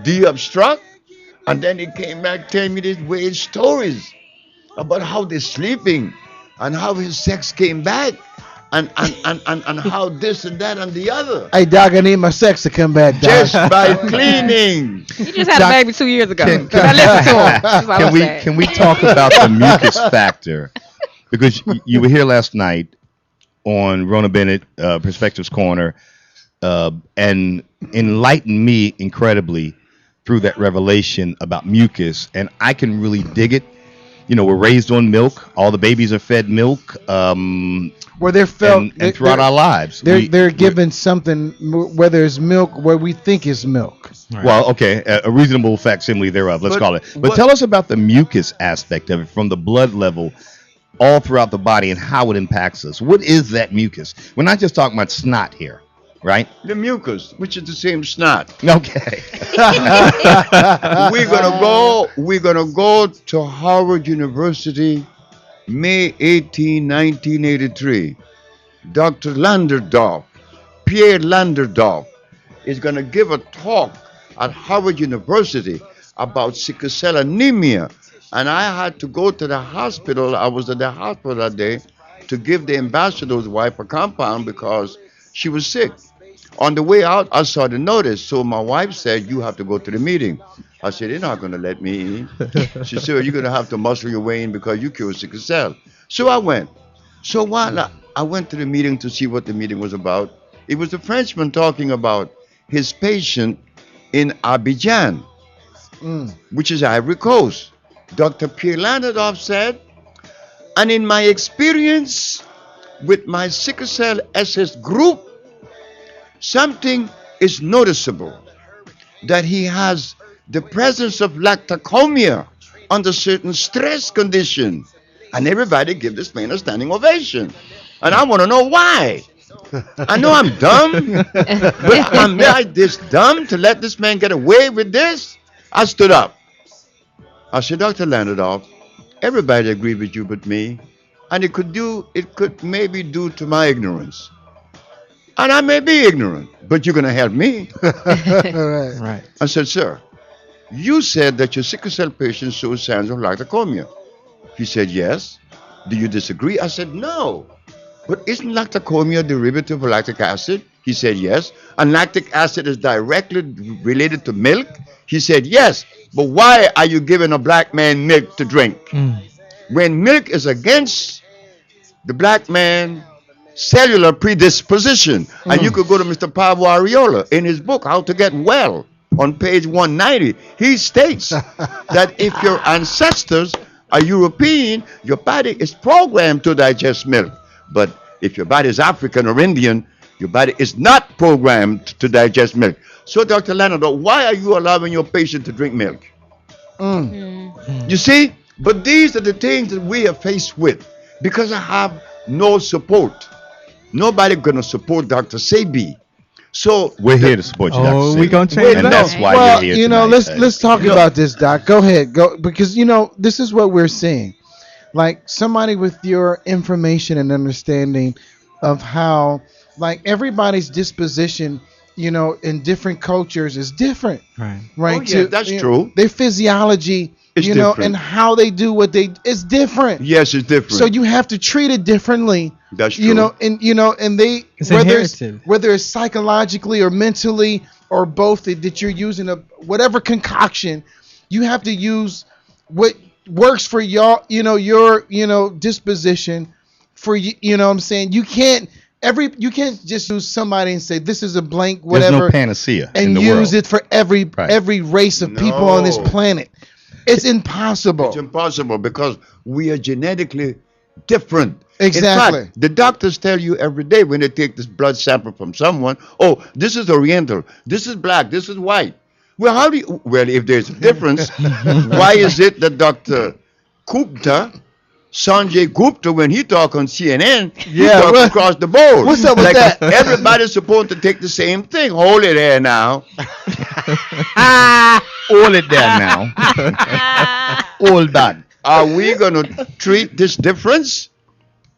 de-obstruct, and then it came back telling me these weird stories about how they're sleeping and how his sex came back. And how this and that and the other. Hey, Doc, I need my sex to come back, Doc. Just by cleaning. You just had a baby 2 years ago. I listened to him. Can we talk about the mucus factor? Because you were here last night on Rona Bennett, Perspectives Corner, and enlightened me incredibly through that revelation about mucus, and I can really dig it. We're raised on milk. All the babies are fed milk. Where they're felt and throughout our lives, they're given something, whether it's milk, where we think is milk. Right. Well, okay, a reasonable facsimile thereof. Let's call it. But tell us about the mucus aspect of it, from the blood level all throughout the body, and how it impacts us. What is that mucus? We're not just talking about snot here, right? The mucus, which is the same snot. Okay. We're gonna go to Harvard University, May 18, 1983. Dr. Pierre Landerdorf, is gonna give a talk at Harvard University about sickle cell anemia. And I had to go to the hospital. I was at the hospital that day to give the ambassador's wife a compound because she was sick. On the way out, I saw the notice. So my wife said, you have to go to the meeting. I said, they're not going to let me in. She said, well, you're going to have to muscle your way in because you cured sickle cell. So I went. So while I went to the meeting to see what the meeting was about, it was a Frenchman talking about his patient in Abidjan, which is Ivory Coast. Dr. Pierre Landadoff said, and in my experience with my sickle cell SS group, something is noticeable, that he has the presence of lactocomia under certain stress conditions. And everybody give this man a standing ovation. And I want to know why. I know I'm dumb, but am I this dumb to let this man get away with this? I stood up. I said, Dr. Landadoff, everybody agreed with you but me. And it could maybe due to my ignorance. And I may be ignorant, but you're going to help me. Right. I said, sir, you said that your sickle cell patient shows signs of lactocomia. He said, yes. Do you disagree? I said, no. But isn't lactocomia a derivative of lactic acid? He said, yes. And lactic acid is directly related to milk? He said, yes. But why are you giving a black man milk to drink? When milk is against the black man cellular predisposition. And you could go to Mr. Pablo Ariola in his book, How to Get Well, on page 190. He states that if your ancestors are European, your body is programmed to digest milk. But if your body is African or Indian, your body is not programmed to digest milk. So, Dr. Landadoff, why are you allowing your patient to drink milk? You see? But these are the things that we are faced with because I have no support. Nobody gonna support Dr. Sebi. So we're here to support you, Dr. Sebi. We gonna change and that. that's why well, you're here tonight. let's talk about this, Doc. Go ahead, go, because this is what we're seeing. Like somebody with your information and understanding of how, like everybody's disposition, in different cultures is different. Right. Oh, yeah, that's true. Their physiology, it's different. and how they do what they is different. Yes, it's different. So you have to treat it differently. That's true. And they it's whether it's psychologically or mentally or both that you're using whatever concoction, you have to use what works for your disposition for you know what I'm saying? You can't just use somebody and say this is a blank whatever. There's no panacea and in the use world. it for every race of people on this planet. It's impossible. It's impossible because we are genetically different. Exactly. In fact, the doctors tell you every day when they take this blood sample from someone, oh, this is Oriental, this is black, this is white. Well, if there's a difference, why is it that Dr. Sanjay Gupta, when he talk on CNN, he talk across the board. What's up with that? Everybody's supposed to take the same thing. Hold it there now. Hold it there now. Hold that. Are we going to treat this difference?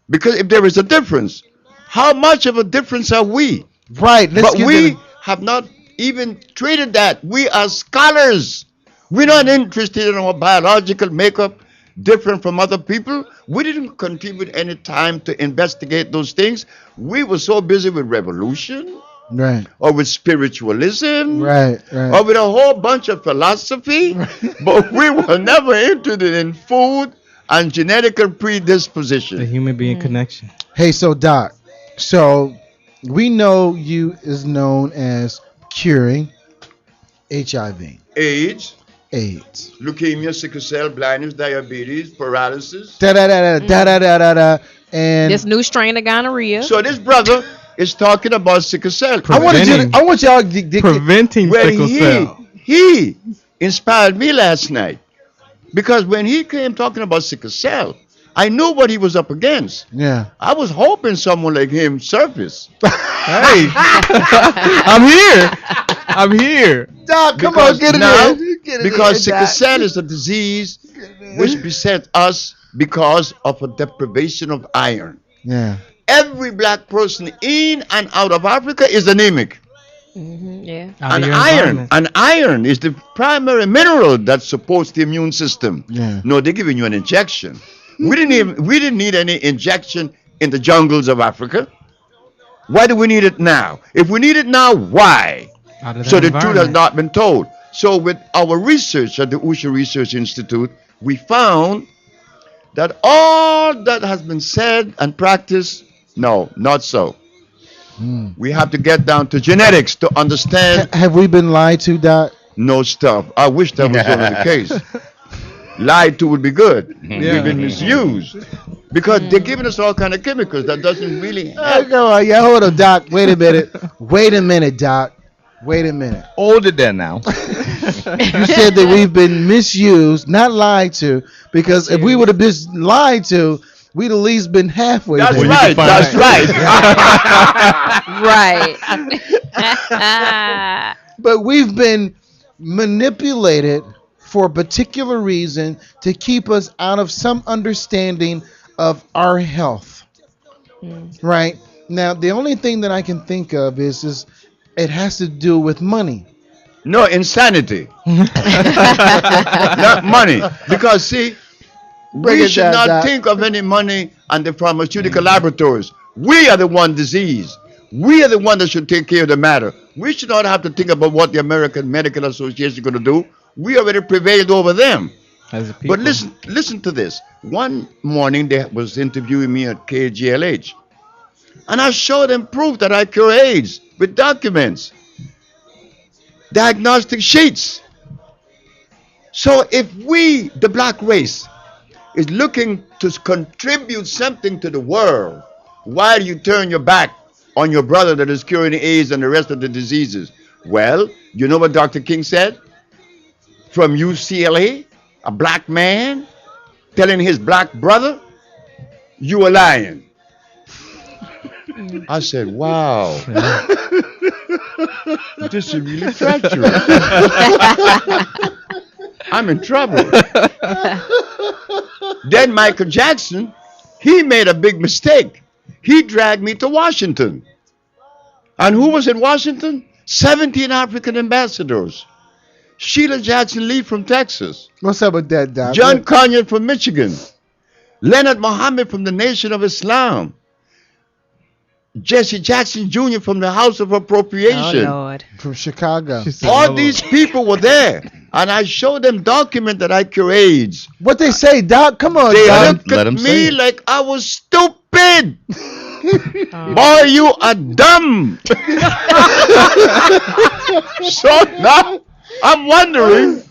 Because if there is a difference, how much of a difference are we? Right. But we have not even treated that. We are scholars. We're not interested in our biological makeup different from other people. We didn't contribute any time to investigate those things. We were so busy with revolution. Right. Or with spiritualism. Right. Or with a whole bunch of philosophy. But we were never interested in food and genetic predisposition. The human being connection. Hey, so Doc, we know you is known as curing HIV. AIDS. Leukemia, sickle cell, blindness, diabetes, paralysis. And this new strain of gonorrhea. So this brother is talking about sickle cell. I want y'all preventing sickle cell. He inspired me last night because when he came talking about sickle cell, I knew what he was up against. Yeah. I was hoping someone like him surfaced. Hey, I'm here. Doc, come on, get it in. Because sickle cell is a disease which besets us because of a deprivation of iron. Yeah. Every black person in and out of Africa is anemic. Yeah. An iron is the primary mineral that supports the immune system. Yeah. No, they're giving you an injection. We didn't need any injection in the jungles of Africa. Why do we need it now? If we need it now, why? So the truth has not been told. So with our research at the Usha Research Institute, we found that all that has been said and practiced, no, not so. We have to get down to genetics to understand. Have we been lied to, Doc? No stuff. I wish that was only the case. Lied to would be good. We've been misused because they're giving us all kind of chemicals that doesn't really help. Go on, yeah, hold on, Doc. Wait a minute. Wait a minute, Doc. Wait a minute. Hold it there now. You said that we've been misused, not lied to, because if we would have been lied to, we'd at least been halfway That's there. right. That's right. But we've been manipulated for a particular reason to keep us out of some understanding of our health. Right? Now, the only thing that I can think of is it has to do with money. No, insanity. Not money. Because, see, we should not think of any money and the pharmaceutical laboratories. We are the one disease. We are the one that should take care of the matter. We should not have to think about what the American Medical Association is going to do. We already prevailed over them. But listen to this. One morning they was interviewing me at 𝐥𝐤𝐤. And I showed them proof that I cure AIDS with documents. Diagnostic sheets. So if we, the black race, is looking to contribute something to the world, why do you turn your back on your brother that is curing AIDS and the rest of the diseases? Well, you know what Dr. King said? From UCLA, a black man telling his black brother, you are lying. I said, wow. This is really treacherous. I'm in trouble. Then Michael Jackson, he made a big mistake. He dragged me to Washington. And who was in Washington? 17 African ambassadors. Sheila Jackson Lee from Texas. What's up with that, Doc? John Conyers from Michigan. Leonard Mohammed from the Nation of Islam. Jesse Jackson Jr. from the House of Appropriation. Oh, Lord. From Chicago. All these people were there. And I showed them document that I cure AIDS. What they say, Doc? Come on, They Doc. looked at me like I was stupid. Boy, you are dumb. So now I'm wondering,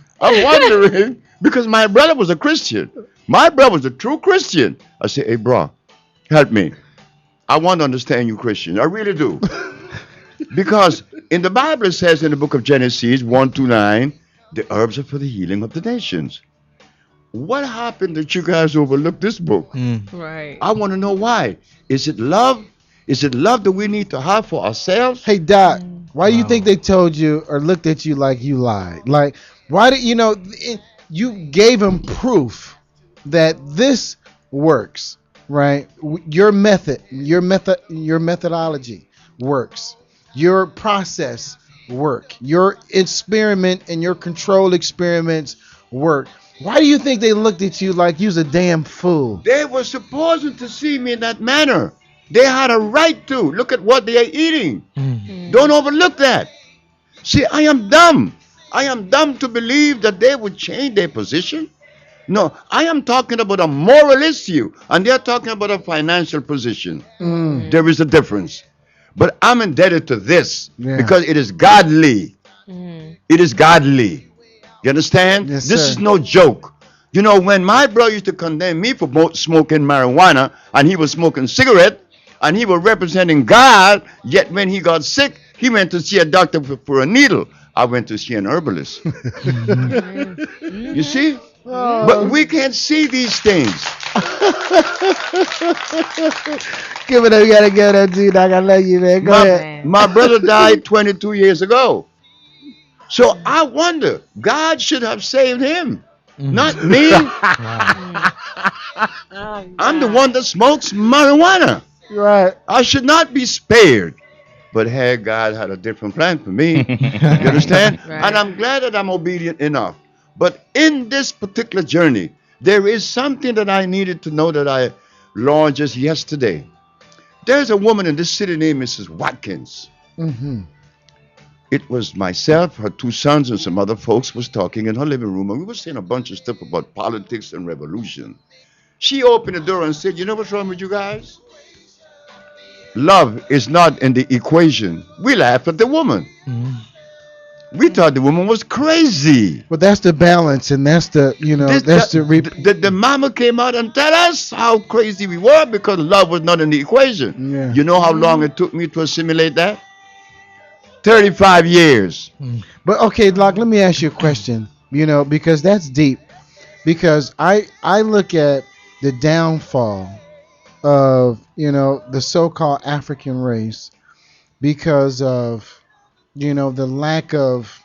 because my brother was a Christian. My brother was a true Christian. I said, hey, bro, help me. I want to understand you, Christian. I really do. Because in the Bible it says in the book of Genesis 1-9, the herbs are for the healing of the nations. What happened that you guys overlooked this book? Right. I want to know why. Is it love? Is it love that we need to have for ourselves? Hey, Doc, why do you think they told you or looked at you like you lied? Like, why did you gave them proof that this works, right? Your methodology works. Your process work. Your experiment and your control experiments work. Why do you think they looked at you like you was a damn fool? They were supposed to see me in that manner. They had a right to. Look at what they are eating. Don't overlook that. See, I am dumb. I am dumb to believe that they would change their position. No, I am talking about a moral issue, and they're talking about a financial position. There is a difference. But I'm indebted to this because it is godly. It is godly. You understand? Yes, This sir. is no joke. You know, when my brother used to condemn me for smoking marijuana, and he was smoking cigarette, and he was representing God, yet when he got sick, he went to see a doctor for a needle. I went to see an herbalist. You see? But we can't see these things. Give it up, you gotta get that dude. I love you, man. Go ahead. My brother died 22 years ago. So I wonder, God should have saved him, not me. I'm the one that smokes marijuana. Right. I should not be spared. But hey, God had a different plan for me. You understand? Right. And I'm glad that I'm obedient enough. But in this particular journey, there is something that I needed to know that I learned just yesterday. There's a woman in this city named Mrs. Watkins. Mm-hmm. It was myself, her two sons, and some other folks was talking in her living room, and we were saying a bunch of stuff about politics and revolution. She opened the door and said, "You know what's wrong with you guys? Love is not in the equation." We laughed at the woman. We thought the woman was crazy. But that's the balance, and that's the The mama came out and tell us how crazy we were because love was not in the equation. Yeah. You know how long it took me to assimilate that? 35 years. But okay, Doc, let me ask you a question. Because that's deep. Because I look at the downfall of the so-called African race because of the lack of,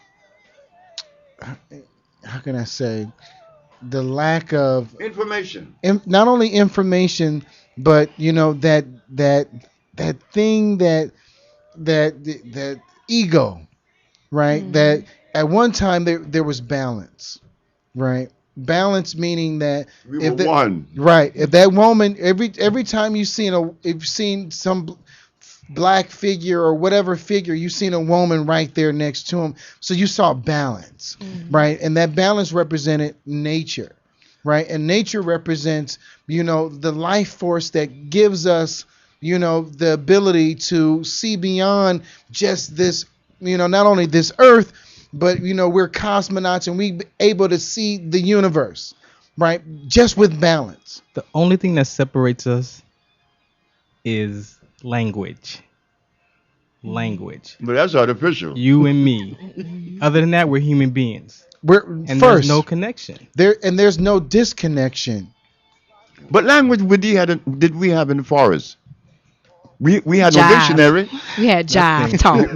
how can I say, the lack of information. Not only information, but that thing that ego, right? Mm-hmm. That at one time there was balance, right? Balance meaning that we were one. Right. If that woman, every time you've seen some black figure or whatever figure, you've seen a woman right there next to him. So you saw balance, right? And that balance represented nature, right? And nature represents, the life force that gives us, the ability to see beyond just this, not only this earth, but, we're cosmonauts and we're able to see the universe, right? Just with balance. The only thing that separates us is language. But that's artificial. You and me. Other than that, we're human beings. There's no connection. There's no disconnection. But language did we have in the forest? We had no dictionary. We had jive talk.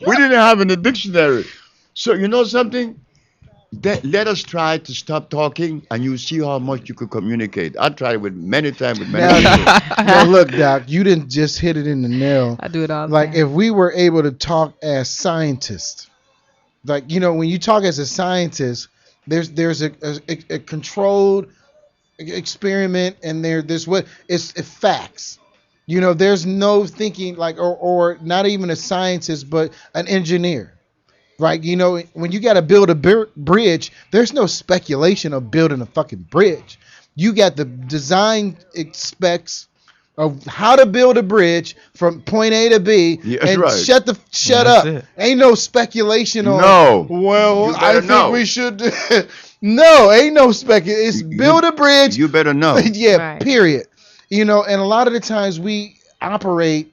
We didn't have in the dictionary. So you know something? Let us try to stop talking, and you see how much you could communicate. I tried with many times with many people. Now look, Doc, you didn't just hit it in the nail. I do it all the Like time. if we were able to talk as scientists, like when you talk as a scientist, there's a controlled experiment, and there's what it's facts. There's no thinking like or not even a scientist, but an engineer. Right, when you got to build a bridge, there's no speculation of building a fucking bridge. You got the design specs of how to build a bridge from point A to B, and right. shut up. It. Ain't no speculation on. No. Well, I think know. we should. No, ain't no speculation. It's build a bridge. You better know. Yeah. Right. Period. And a lot of the times we operate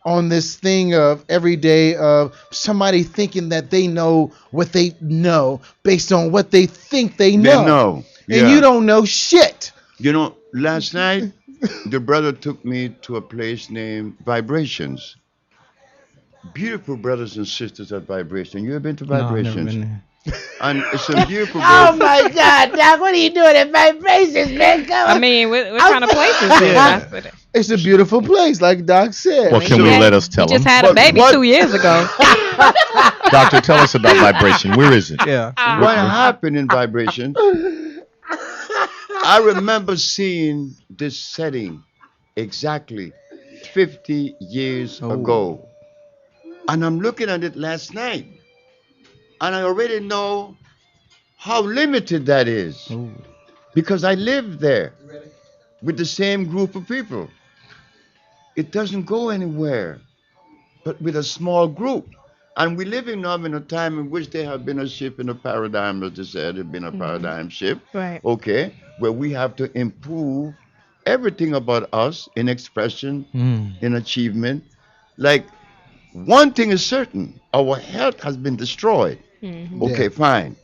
on this thing of every day of somebody thinking that they know what they know based on what they think they know. They know. And you don't know shit. Last night, the brother took me to a place named Vibrations. Beautiful brothers and sisters at Vibration. You ever been to Vibrations? No, I've never been there. And it's a beautiful Oh my God, Doc, what are you doing at Vibrations, man? Come on. I mean, what kind of place is it? It's a beautiful place, like Doc said. Well, can we let us tell You just them? had a baby 2 years ago. Doctor, tell us about Vibration. Where is it? Yeah. What happened in Vibration? I remember seeing this setting exactly 50 years ago. And I'm looking at it last night. And I already know how limited that is. Because I lived there with the same group of people. It doesn't go anywhere, but with a small group. And we're living now in a time in which there have been a shift in the paradigm, as they said, there's been a paradigm shift. Right. Okay, where we have to improve everything about us in expression, in achievement. Like, one thing is certain, our health has been destroyed. Okay, fine.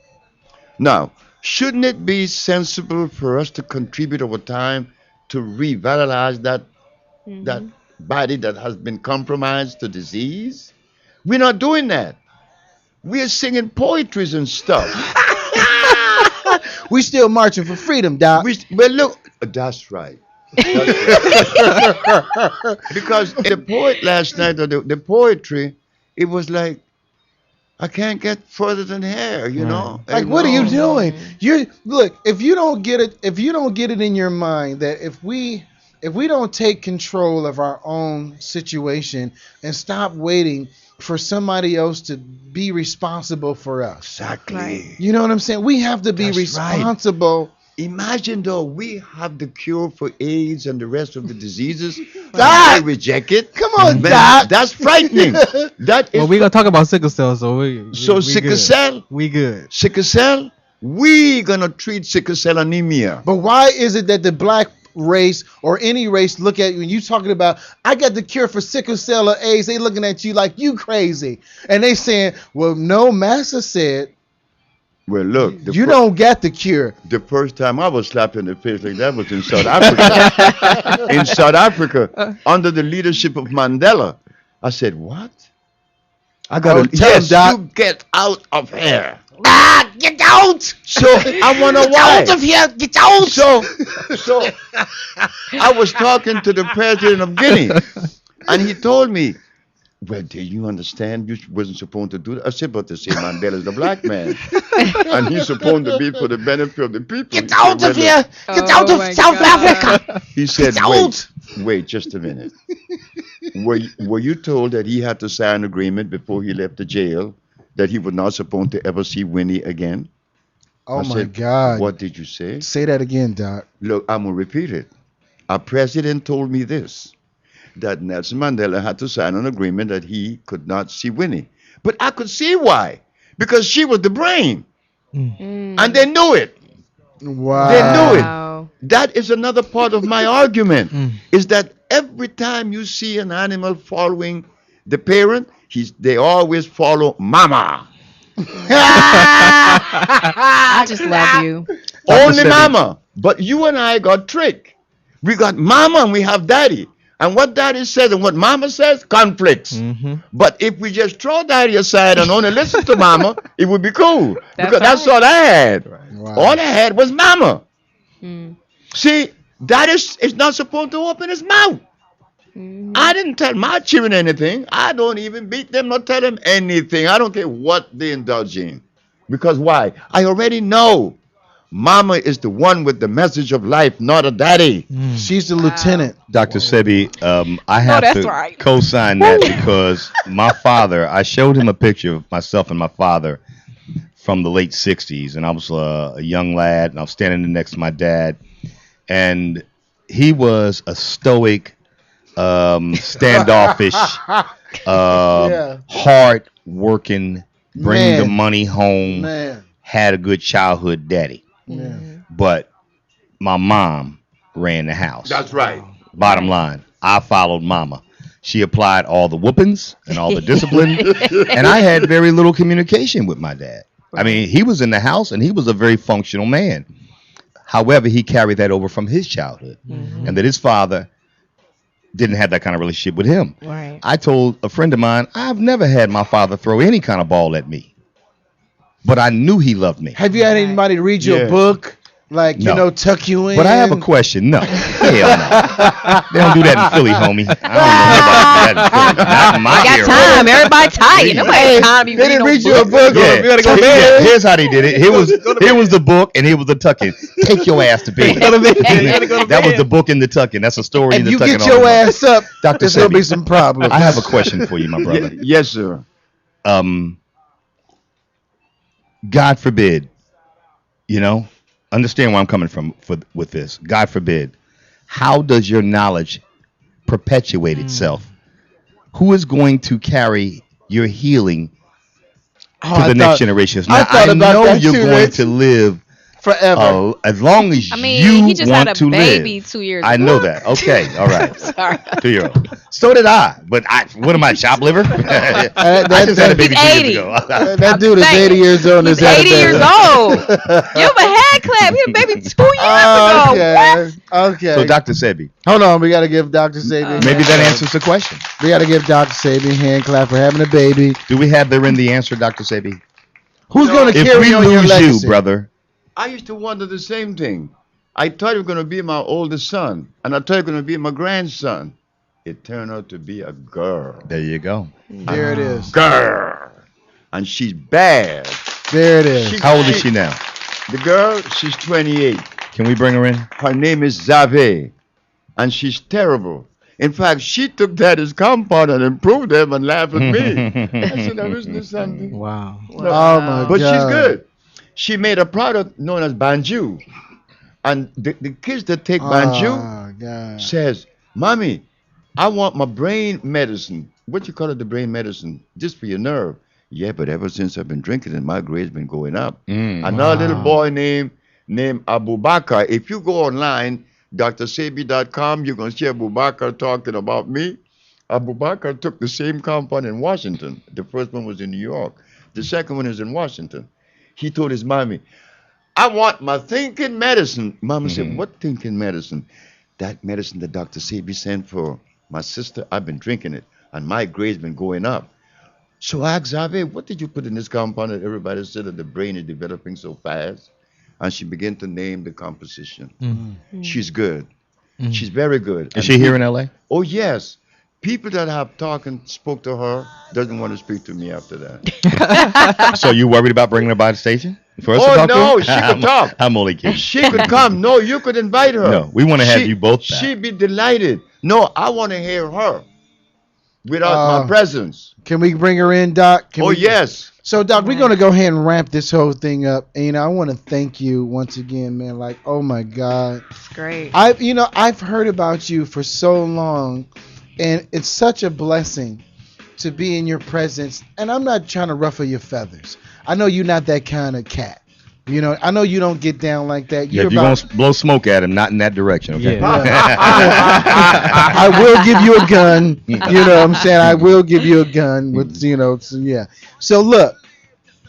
Now, shouldn't it be sensible for us to contribute over time to revitalize that body that has been compromised to disease? We're not doing that. We're singing poetries and stuff. We still marching for freedom, Doc. Well, look, that's right. Because the poet last night, or the poetry, it was like, I can't get further than hair, you know. Like, what are you doing? Look. If you don't get it in your mind that if we don't take control of our own situation and stop waiting for somebody else to be responsible for us. Exactly. Right. You know what I'm saying? We have to be responsible. Right. Imagine though, we have the cure for AIDS and the rest of the diseases. Doc! They reject it. Come on, Man, Doc. that's frightening. That is. Well, we're gonna talk about sickle cell, so we sickle good. cell. We good. Sickle cell. We gonna treat sickle cell anemia. But why is it that the black race or any race look at you when you talking about I got the cure for sickle cell or AIDS? They looking at you like you crazy, and they saying, "Well, no, Master said." Well, look, you don't get the cure. The first time I was slapped in the face like that was in South Africa. In South Africa, under the leadership of Mandela. I said, "What? I got to yes, you get out of here." Get out! So I wonder why. Get out of here! Get out! So I was talking to the president of Guinea, and he told me, "Well, do you understand? You wasn't supposed to do that." I said, "But they say Mandela's the black man, and he's supposed to be for the benefit of the people." Get out of here! Get out of South Africa! He said, Get wait just a minute. Were you told that he had to sign an agreement before he left the jail that he was not supposed to ever see Winnie again?" Oh, I my said, God. "What did you say?" Say that again, Doc. Look, I'm going to repeat it. Our president told me this, that Nelson Mandela had to sign an agreement that he could not see Winnie. But I could see why. Because she was the brain. And they knew it. Wow. They knew it. That is another part of my argument, is that every time you see an animal following the parent, they always follow mama. I just love you. Only mama. But you and I got tricked. We got mama and we have daddy. And what daddy says and what mama says, conflicts. But if we just throw daddy aside and only listen to mama, it would be cool. Because that's all I had. Wow. All I had was mama. See, daddy is not supposed to open his mouth. I didn't tell my children anything. I don't even beat them nor tell them anything. I don't care what they indulge in. Because why? I already know. Mama is the one with the message of life, not a daddy. She's the lieutenant. Dr. Sebi, I have to co-sign that because my father, I showed him a picture of myself and my father from the late 60s. And I was a young lad, and I was standing next to my dad. And he was a stoic, standoffish, hard working, bring the money home, had a good childhood daddy. But my mom ran the house. That's right. Bottom line, I followed mama. She applied all the whoopings and all the discipline, and I had very little communication with my dad. I mean, he was in the house and he was a very functional man. However, he carried that over from his childhood, and that his father didn't have that kind of relationship with him. Right. I told a friend of mine, I've never had my father throw any kind of ball at me, but I knew he loved me. Have you had anybody read you a book? Like, you know, tuck you in? But I have a question. No. Hell no. They don't do that in Philly, homie. I don't know about that in Philly. Not in my got era. time. Everybody tired. Nobody has time to be They didn't read reading you a book. Yeah. You gotta go to bed. Here's how they did it. Here was the book, and here was the tucking. Take your ass to bed. That was the book and the tucking. That's a story in If the you tucking. get your ass up, Dr. there's going to Sebi, be some problems. I have a question for you, my brother. Yes, sir. God forbid, you know, understand where I'm coming from with this. God forbid. How does your knowledge perpetuate itself? Who is going to carry your healing to the next generations? Now, I know you're going to live forever. As long as he just want had a to baby live. 2 years ago. I know that. Okay, all right. Sorry. 2-year-old. So did I. But what am I, chopped liver? I just had a baby 2 years ago. That dude is 80 years old. He's 80 years old. Give him a hand clap. He had a baby 2 years ago. Okay. Okay. So, Dr. Sebi. Hold on. We got to give Dr. Sebi. Maybe that answers the question. We got to give Dr. Sebi a hand clap for having a baby. Do we have therein the answer, Dr. Sebi? Who's going to If carry we on your lose legacy? you, brother. I used to wonder the same thing. I thought it was going to be my oldest son, and I thought it was going to be my grandson. It turned out to be a girl. There you go. There it is. Girl. And she's bad. There it is. How old is she now? The girl, she's 28. Can we bring her in? Her name is 𝐦𝐨𝐬, and she's terrible. In fact, she took Daddy's compound and improved them and laughed at me. I said, now isn't this something? Wow. No, Oh, my but God. she's good. She made a product known as Banju. And the kids that take Banju God. says, Mommy, I want my brain medicine. What you call it, the brain medicine? Just for your nerve. Yeah, but ever since I've been drinking it, my grade's been going up. Another little boy named Abu Bakr. If you go online, drsebi.com, you're going to see Abu Bakr talking about me. Abu Bakr took the same compound in Washington. The first one was in New York. The second one is in Washington. He told his mommy, I want my thinking medicine. Mama said, what thinking medicine? That medicine that Dr. Sebi sent for my sister, I've been drinking it, and my grade's been going up. So I asked 𝐦𝐵, what did you put in this compound that everybody said that the brain is developing so fast? And she began to name the composition. She's good. She's very good. Is she here in LA? Oh, yes. People that have spoke to her doesn't want to speak to me after that. So you worried about bringing her by the station? For us to Oh, talk to no, her? she could talk. I'm only kidding. She could come. No, you could invite her. No, we want to have you both back. She'd be delighted. No, I want to hear her without my presence. Can we bring her in, Doc? Oh, yes. So, Doc, we're going to go ahead and wrap this whole thing up. And, I want to thank you once again, man. Like, oh, my God. It's great. I've heard about you for so long, and it's such a blessing to be in your presence. And I'm not trying to ruffle your feathers. I know you're not that kind of cat. I know you don't get down like that. Yeah, if you're going to blow smoke at him, not in that direction, okay? Yeah. I will give you a gun. You know what I'm saying? I will give you a gun. With, so, yeah. So, look,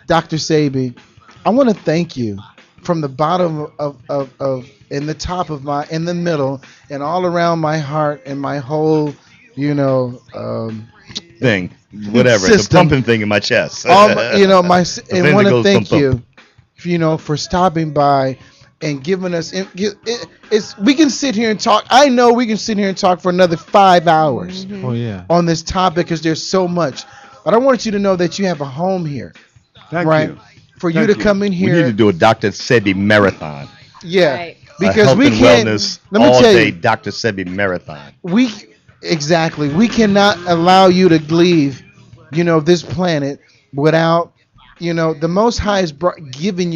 Dr. Sebi, I want to thank you from the bottom of in the top of my, in the middle, and all around my heart and my whole, thing. Whatever. System. The pumping thing in my chest. And I want to thank you. For stopping by and giving us. We can sit here and talk. I know we can sit here and talk for another 5 hours. Oh yeah. On this topic, because there's so much. But I want you to know that you have a home here. Thank you. For you to come in here. We need to do a Dr. Sebi marathon. Yeah. Right. Because we can't. Wellness, Let me all tell day you. Dr. Sebi marathon. Exactly. We cannot allow you to leave, this planet without. The Most High is given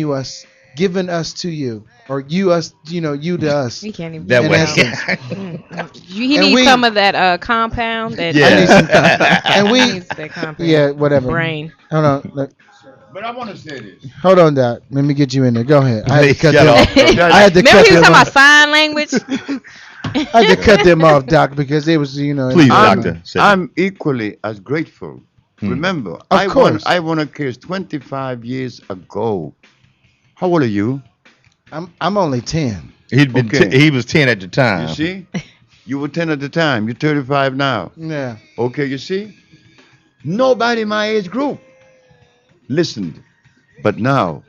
us to you, or you to us. We can't even. That way. He needs some of that compound. That and we. Needs that compound. Yeah, whatever. Brain. Hold on. Look. But I want to say this. Hold on, Doc. Let me get you in there. Go ahead. I had to cut Shut them. off. I had to Remember cut he was them talking about off. sign language. I had to cut them off, Doc, because it was, Please, Doctor. I'm equally as grateful. Remember, I won a case 25 years ago. How old are you? I'm only 10. He was 10 at the time. You see? You were 10 at the time. You're 35 now. Yeah. Okay, you see? Nobody in my age group listened. But now,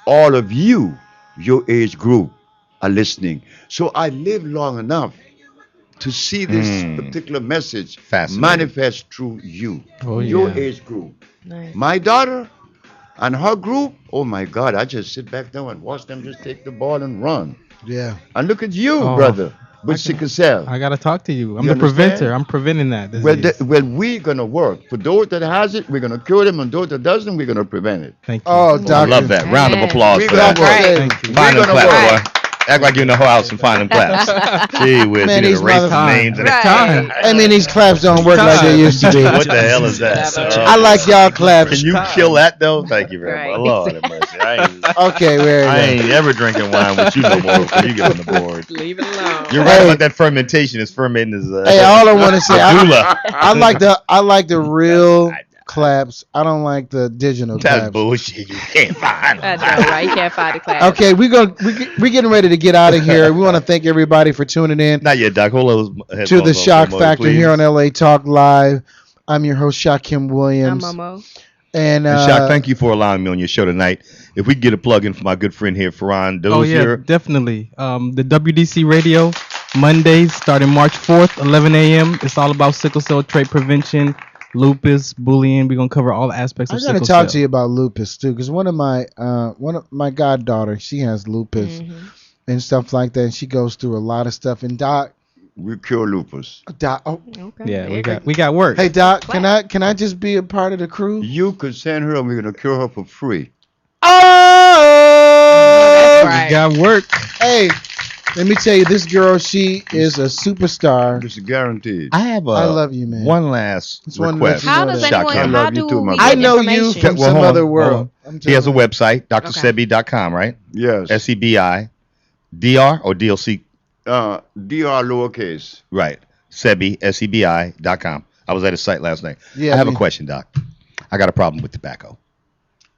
all of you, your age group, are listening. So I lived long enough to see this particular message manifest through you, your age group. Nice. My daughter and her group, oh my God, I just sit back there and watch them just take the ball and run. Yeah. And look at you, brother, with sickle cell. I got to talk to you. I'm You the preventer. understand? I'm preventing that disease. Well, we're going to work. For those that has it, we're going to cure them, and those that doesn't, we're going to prevent it. Thank you. Oh, I Doctor. love that. Round of applause We're for gonna that. work. Thank you. Find We're them gonna clap, work. boy. Act like you're in the whole house and find them claps. Gee whiz, Man, you these done erased some motherfuckers- names. And Right. I mean, these claps don't work like they used to be. What the hell is that? I like y'all claps. Can you kill that though? Thank you very Right. much. Lord have mercy. Okay, I ain't ever drinking wine with you no more before you get on the board. Leave it alone. You're right about that fermentation. It's fermenting as Hey, all I want to say, medulla. I like the real claps. I don't like the digital That's claps. bullshit. You can't find them. That's all right. You can't find the class. Okay, we're getting ready to get out of here. We want to thank everybody for tuning in Not yet, Doc. Hold those to headphones the on Shock for a moment, Factor please. here on LA Talk Live. I'm your host Shakim I'm Williams. Momo. And Shaq, thank you for allowing me on your show tonight. If we could get a plug in for my good friend here, Ferran. Oh yeah, here. definitely. The WDC Radio Mondays starting March 4th, 11 a.m. It's all about sickle cell trait prevention, lupus, bullying. We're gonna cover all aspects of I'm sickle gonna cell. talk to you about lupus too, because one of my goddaughter, she has lupus and stuff like that. And she goes through a lot of stuff. And Doc, we cure lupus. Doc, oh, Okay. Yeah, we got work. hey Doc, can I just be a part of the crew? You could send her, and we're gonna cure her for free. Oh, That's right. We got work. Hey, let me tell you, this girl, she is a superstar. It's guaranteed. I have I love you, man. one last Just wanted to let request. you How know does that. anyone? Shakim. I How love do you too, my we brother. I get know you information? from Well, some hold on, other hold world. on. He has a website, drsebi.com, right? Yes. SEBI. DR or DLC? DR lowercase. Right. Sebi, SEBI.com. I was at his site last night. Yeah, I have a me- question, Doc. I got a problem with tobacco.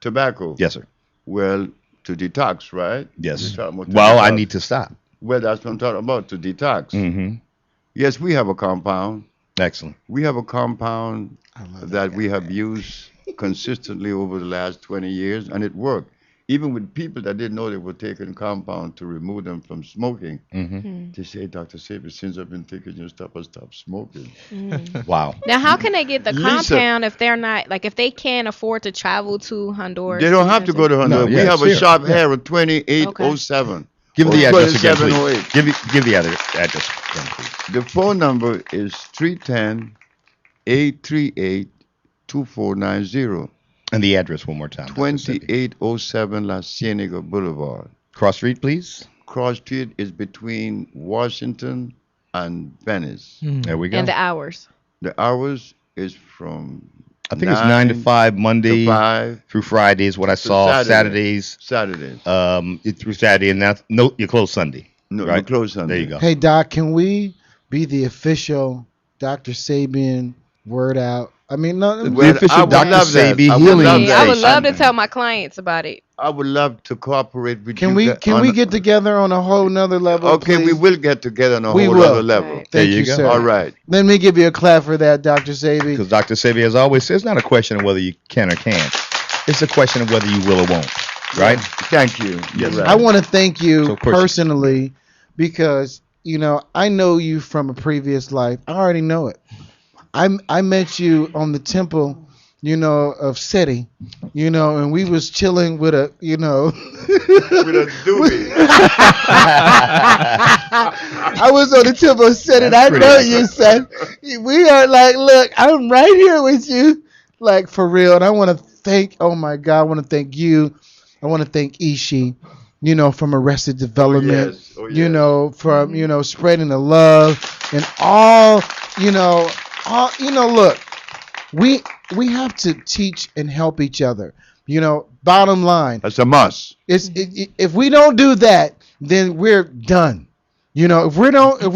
Tobacco. Yes, sir. Well, to detox, right? Yes. You're talking about to Well, I detox. need to stop. Well, that's what I'm talking about, to detox. Mm-hmm. Yes, we have a compound. Excellent. We have a compound that we have used consistently over the last 20 years, and it worked. Even with people that didn't know they were taking compound to remove them from smoking, they say, Dr. Sebi, since I've been taking your stuff, I stopped smoking. Wow. Now, how can they get the Lisa- compound if they're not if they can't afford to travel to Honduras? They don't have to go to Honduras. No, We yeah, have sure. a shop here at 2807. Give the address again, 2708. please. Give the address again, please. The phone number is 310-838-2490. And the address one more time. Dr. Sebi. 2807 La Cienega Boulevard. Cross Street, please. Cross Street is between Washington and Venice. There we go. And the hours. The hours is from I think it's 9 to 5 Monday to 5 through Fridays. What I to saw Saturday. Saturdays. Saturdays. Through Saturday, and that's no, you close Sunday. No, right? we close Sunday. There you go. Hey Doc, can we be the official Dr. Sabian word out? I mean, no, Well, The official I would Dr. love that. Sebi I would healing. love Yeah, that. I would love to tell my clients about it. I would love to cooperate with can you. we guys can on we a- get together on a whole nother level? Okay, we please? will get together on a We whole will. other level. Right. Thank There you, you go. sir. All right. Let me give you a clap for that, Dr. Sebi. Because Dr. Sebi, as always says, it's not a question of whether you can or can't. It's a question of whether you will or won't. Right? Thank you. Yes, You're sir. I want to thank you So, of course- personally because I know you from a previous life. I already know it. I met you on the temple, of Seti, and we was chilling with a, With a doobie. I was on the temple of Seti, and I pretty know awesome. you said we are like, look, I'm right here with you, like for real. And I want to thank, oh my God, I want to thank you. I want to thank 𝐤𝐨𝐫𝐞, from Arrested Development, yes. Oh, yes. from, spreading the love and all, look, we have to teach and help each other. Bottom line, That's a must. if we don't do that, then we're done. If we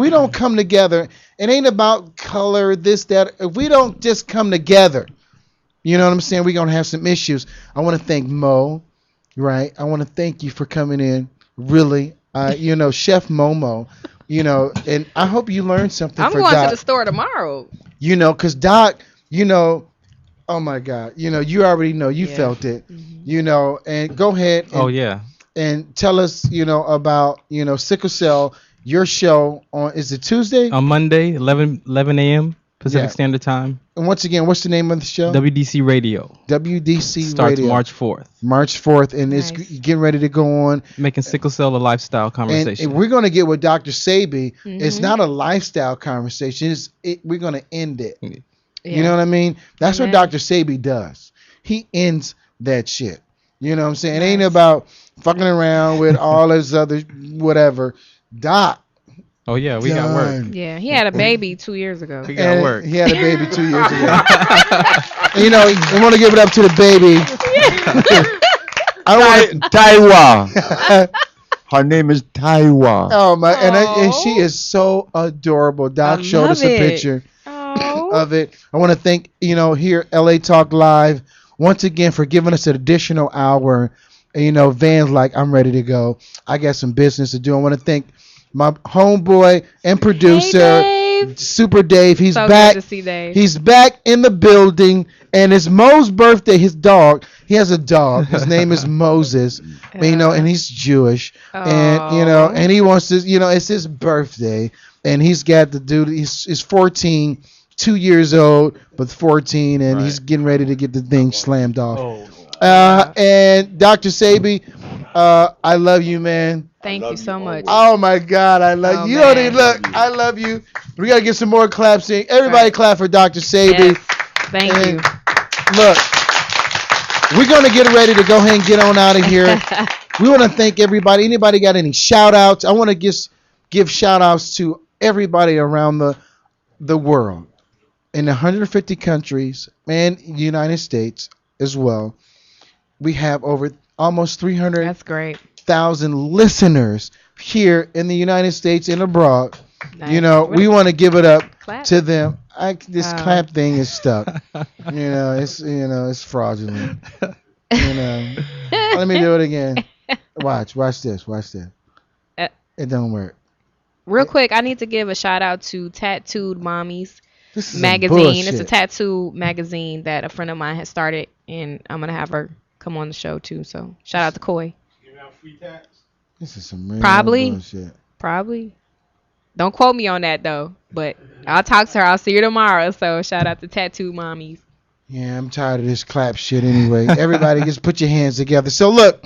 don't come together, it ain't about color, this, that. If we don't just come together, you know what I'm saying, we're gonna have some issues. I want to thank Mo, right? I want to thank you for coming in. Really, Chef Momo, and I hope you learned something. I'm for going Doc. to the store tomorrow. Because Doc, oh my God, you already know, you felt it, and go ahead and, Oh yeah. and tell us, about, sickle cell, your show is it Tuesday? On Monday, 11 a.m. Pacific Yeah. Standard Time. And once again, what's the name of the show? WDC Radio. WDC Starts Radio. March 4th. March 4th, and it's Nice. getting ready to go on. Making sickle cell a lifestyle And conversation. we're going to get with Dr. Sebi. It's Mhm. not a lifestyle conversation. We're going to end it. You Yeah. know what I mean? That's Amen. what Dr. Sebi does. He ends that shit. You know what I'm saying? It ain't Nice. about fucking around with all this other whatever. Doc. Oh yeah, we got work. done. Yeah, he had a baby 2 years ago. We got And work. He had a baby 2 years ago. I want to give it up to the baby. I want Taiwa. Her name is Taiwa. Oh my! And Aw. she is so adorable. Doc I showed us love a it. picture Oh. of it. I want to thank here LA Talk Live once again for giving us an additional hour. Van's like, I'm ready to go. I got some business to do. I want to thank my homeboy and producer, Hey, Dave. Super Dave. He's So back. good to see Dave. He's back in the building, and it's Mo's birthday. His dog. He has a dog. His name is Moses. And he's Jewish, and and he wants to. It's his birthday, and he's got the dude. He's 14, 2 years old, but 14, and he's getting ready to get the thing slammed off. And Dr. Sebi, I love you, man. Thank you so much. Oh my God, I love you. You don't even look. I love you. We gotta get some more claps in. Everybody clap for Dr. Sebi. Yes. Thank you. Look, we're gonna get ready to go ahead and get on out of here. We want to thank everybody. Anybody got any shout outs? I want to give shout outs to everybody around the world, in 150 countries and the United States as well. We have over almost 300. That's great. 1,000 listeners here in the United States and abroad. Nice. We want to give it up Clap. to them. This clap thing is stuck. It's fraudulent. Let me do it again. Watch this. It don't work. Real quick, I need to give a shout out to Tattooed Mommies This is magazine. It's a bullshit. tattoo magazine that a friend of mine has started, and I'm gonna have her come on the show too. So shout out to Koi. This is some real Probably. bullshit. Probably. Don't quote me on that though, but I'll talk to her. I'll see her tomorrow. So shout out to Tattoo Mommies. Yeah, I'm tired of this clap shit anyway. Everybody just put your hands together. So look,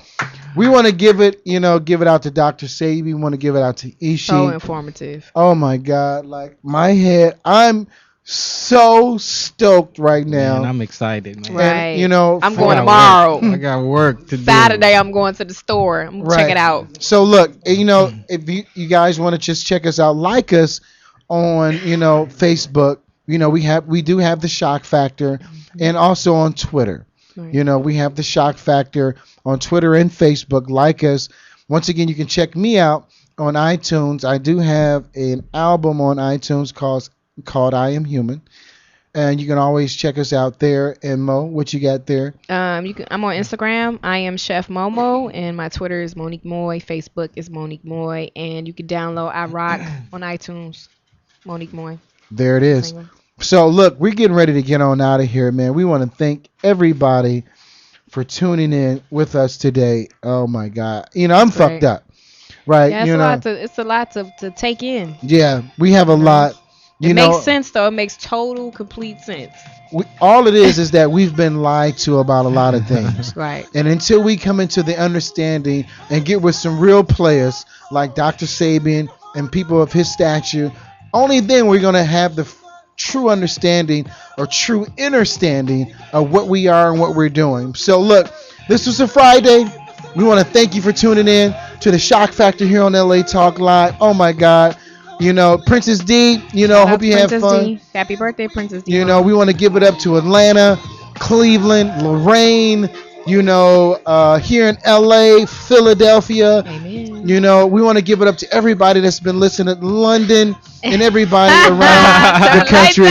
we want to give it out to Dr. Sebi. We want to give it out to Ishi. So informative. Oh my God, like my head, I'm so stoked right now. Man, I'm excited, man. Right. And, I'm going tomorrow. I got work to do. Saturday, I'm going to the store. I'm gonna check it out. So look, if you guys want to just check us out, like us on Facebook. We do have the Shock Factor, and also on Twitter. Right. We have the Shock Factor on Twitter and Facebook. Like us. Once again, you can check me out on iTunes. I do have an album on iTunes called I Am Human, and you can always check us out there. And Mo, what you got there? I'm on Instagram. I am Chef Momo, and my Twitter is Monique Moy. Facebook is Monique Moy, and you can download I Rock on iTunes. Monique Moy. There it is. So look, we're getting ready to get on out of here, man. We want to thank everybody for tuning in with us today. Oh my God, I'm fucked up, right? Yeah, it's a lot to take in. Yeah, we have a lot. It makes sense though. It makes total, complete sense. All it is that we've been lied to about a lot of things. Right. And until we come into the understanding and get with some real players like Dr. Sabian and people of his stature, only then we're going to have the true understanding or true understanding of what we are and what we're doing. So look, this was a Friday. We want to thank you for tuning in to the Shock Factor here on LA Talk Live. Oh my God. Princess D, hope you have fun. D. Happy birthday, Princess D. We want to give it up to Atlanta, Cleveland, Lorraine, here in LA, Philadelphia. Amen. We want to give it up to everybody that's been listening, London, and everybody around the country.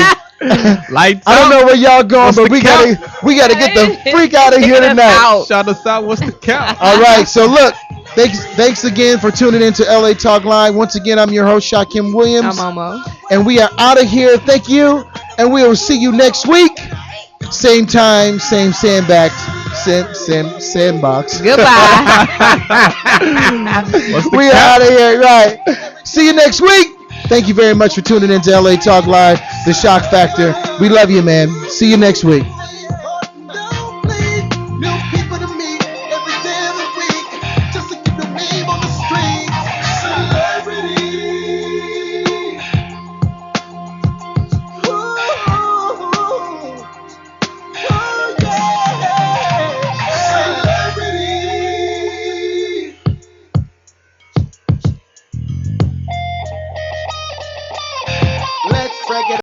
Lights I don't out. know where y'all going, What's but the we count? gotta get the freak out of here tonight. Shout us out. What's the count? All right, so look, thanks again for tuning in to LA Talk Live. Once again, I'm your host, Shakim Williams. I'm Momo. And we are out of here. Thank you, and we will see you next week. Same time, same sandbox. Goodbye. We are out of here, right? See you next week. Thank you very much for tuning in to LA Talk Live, the Shock Factor. We love you, man. See you next week.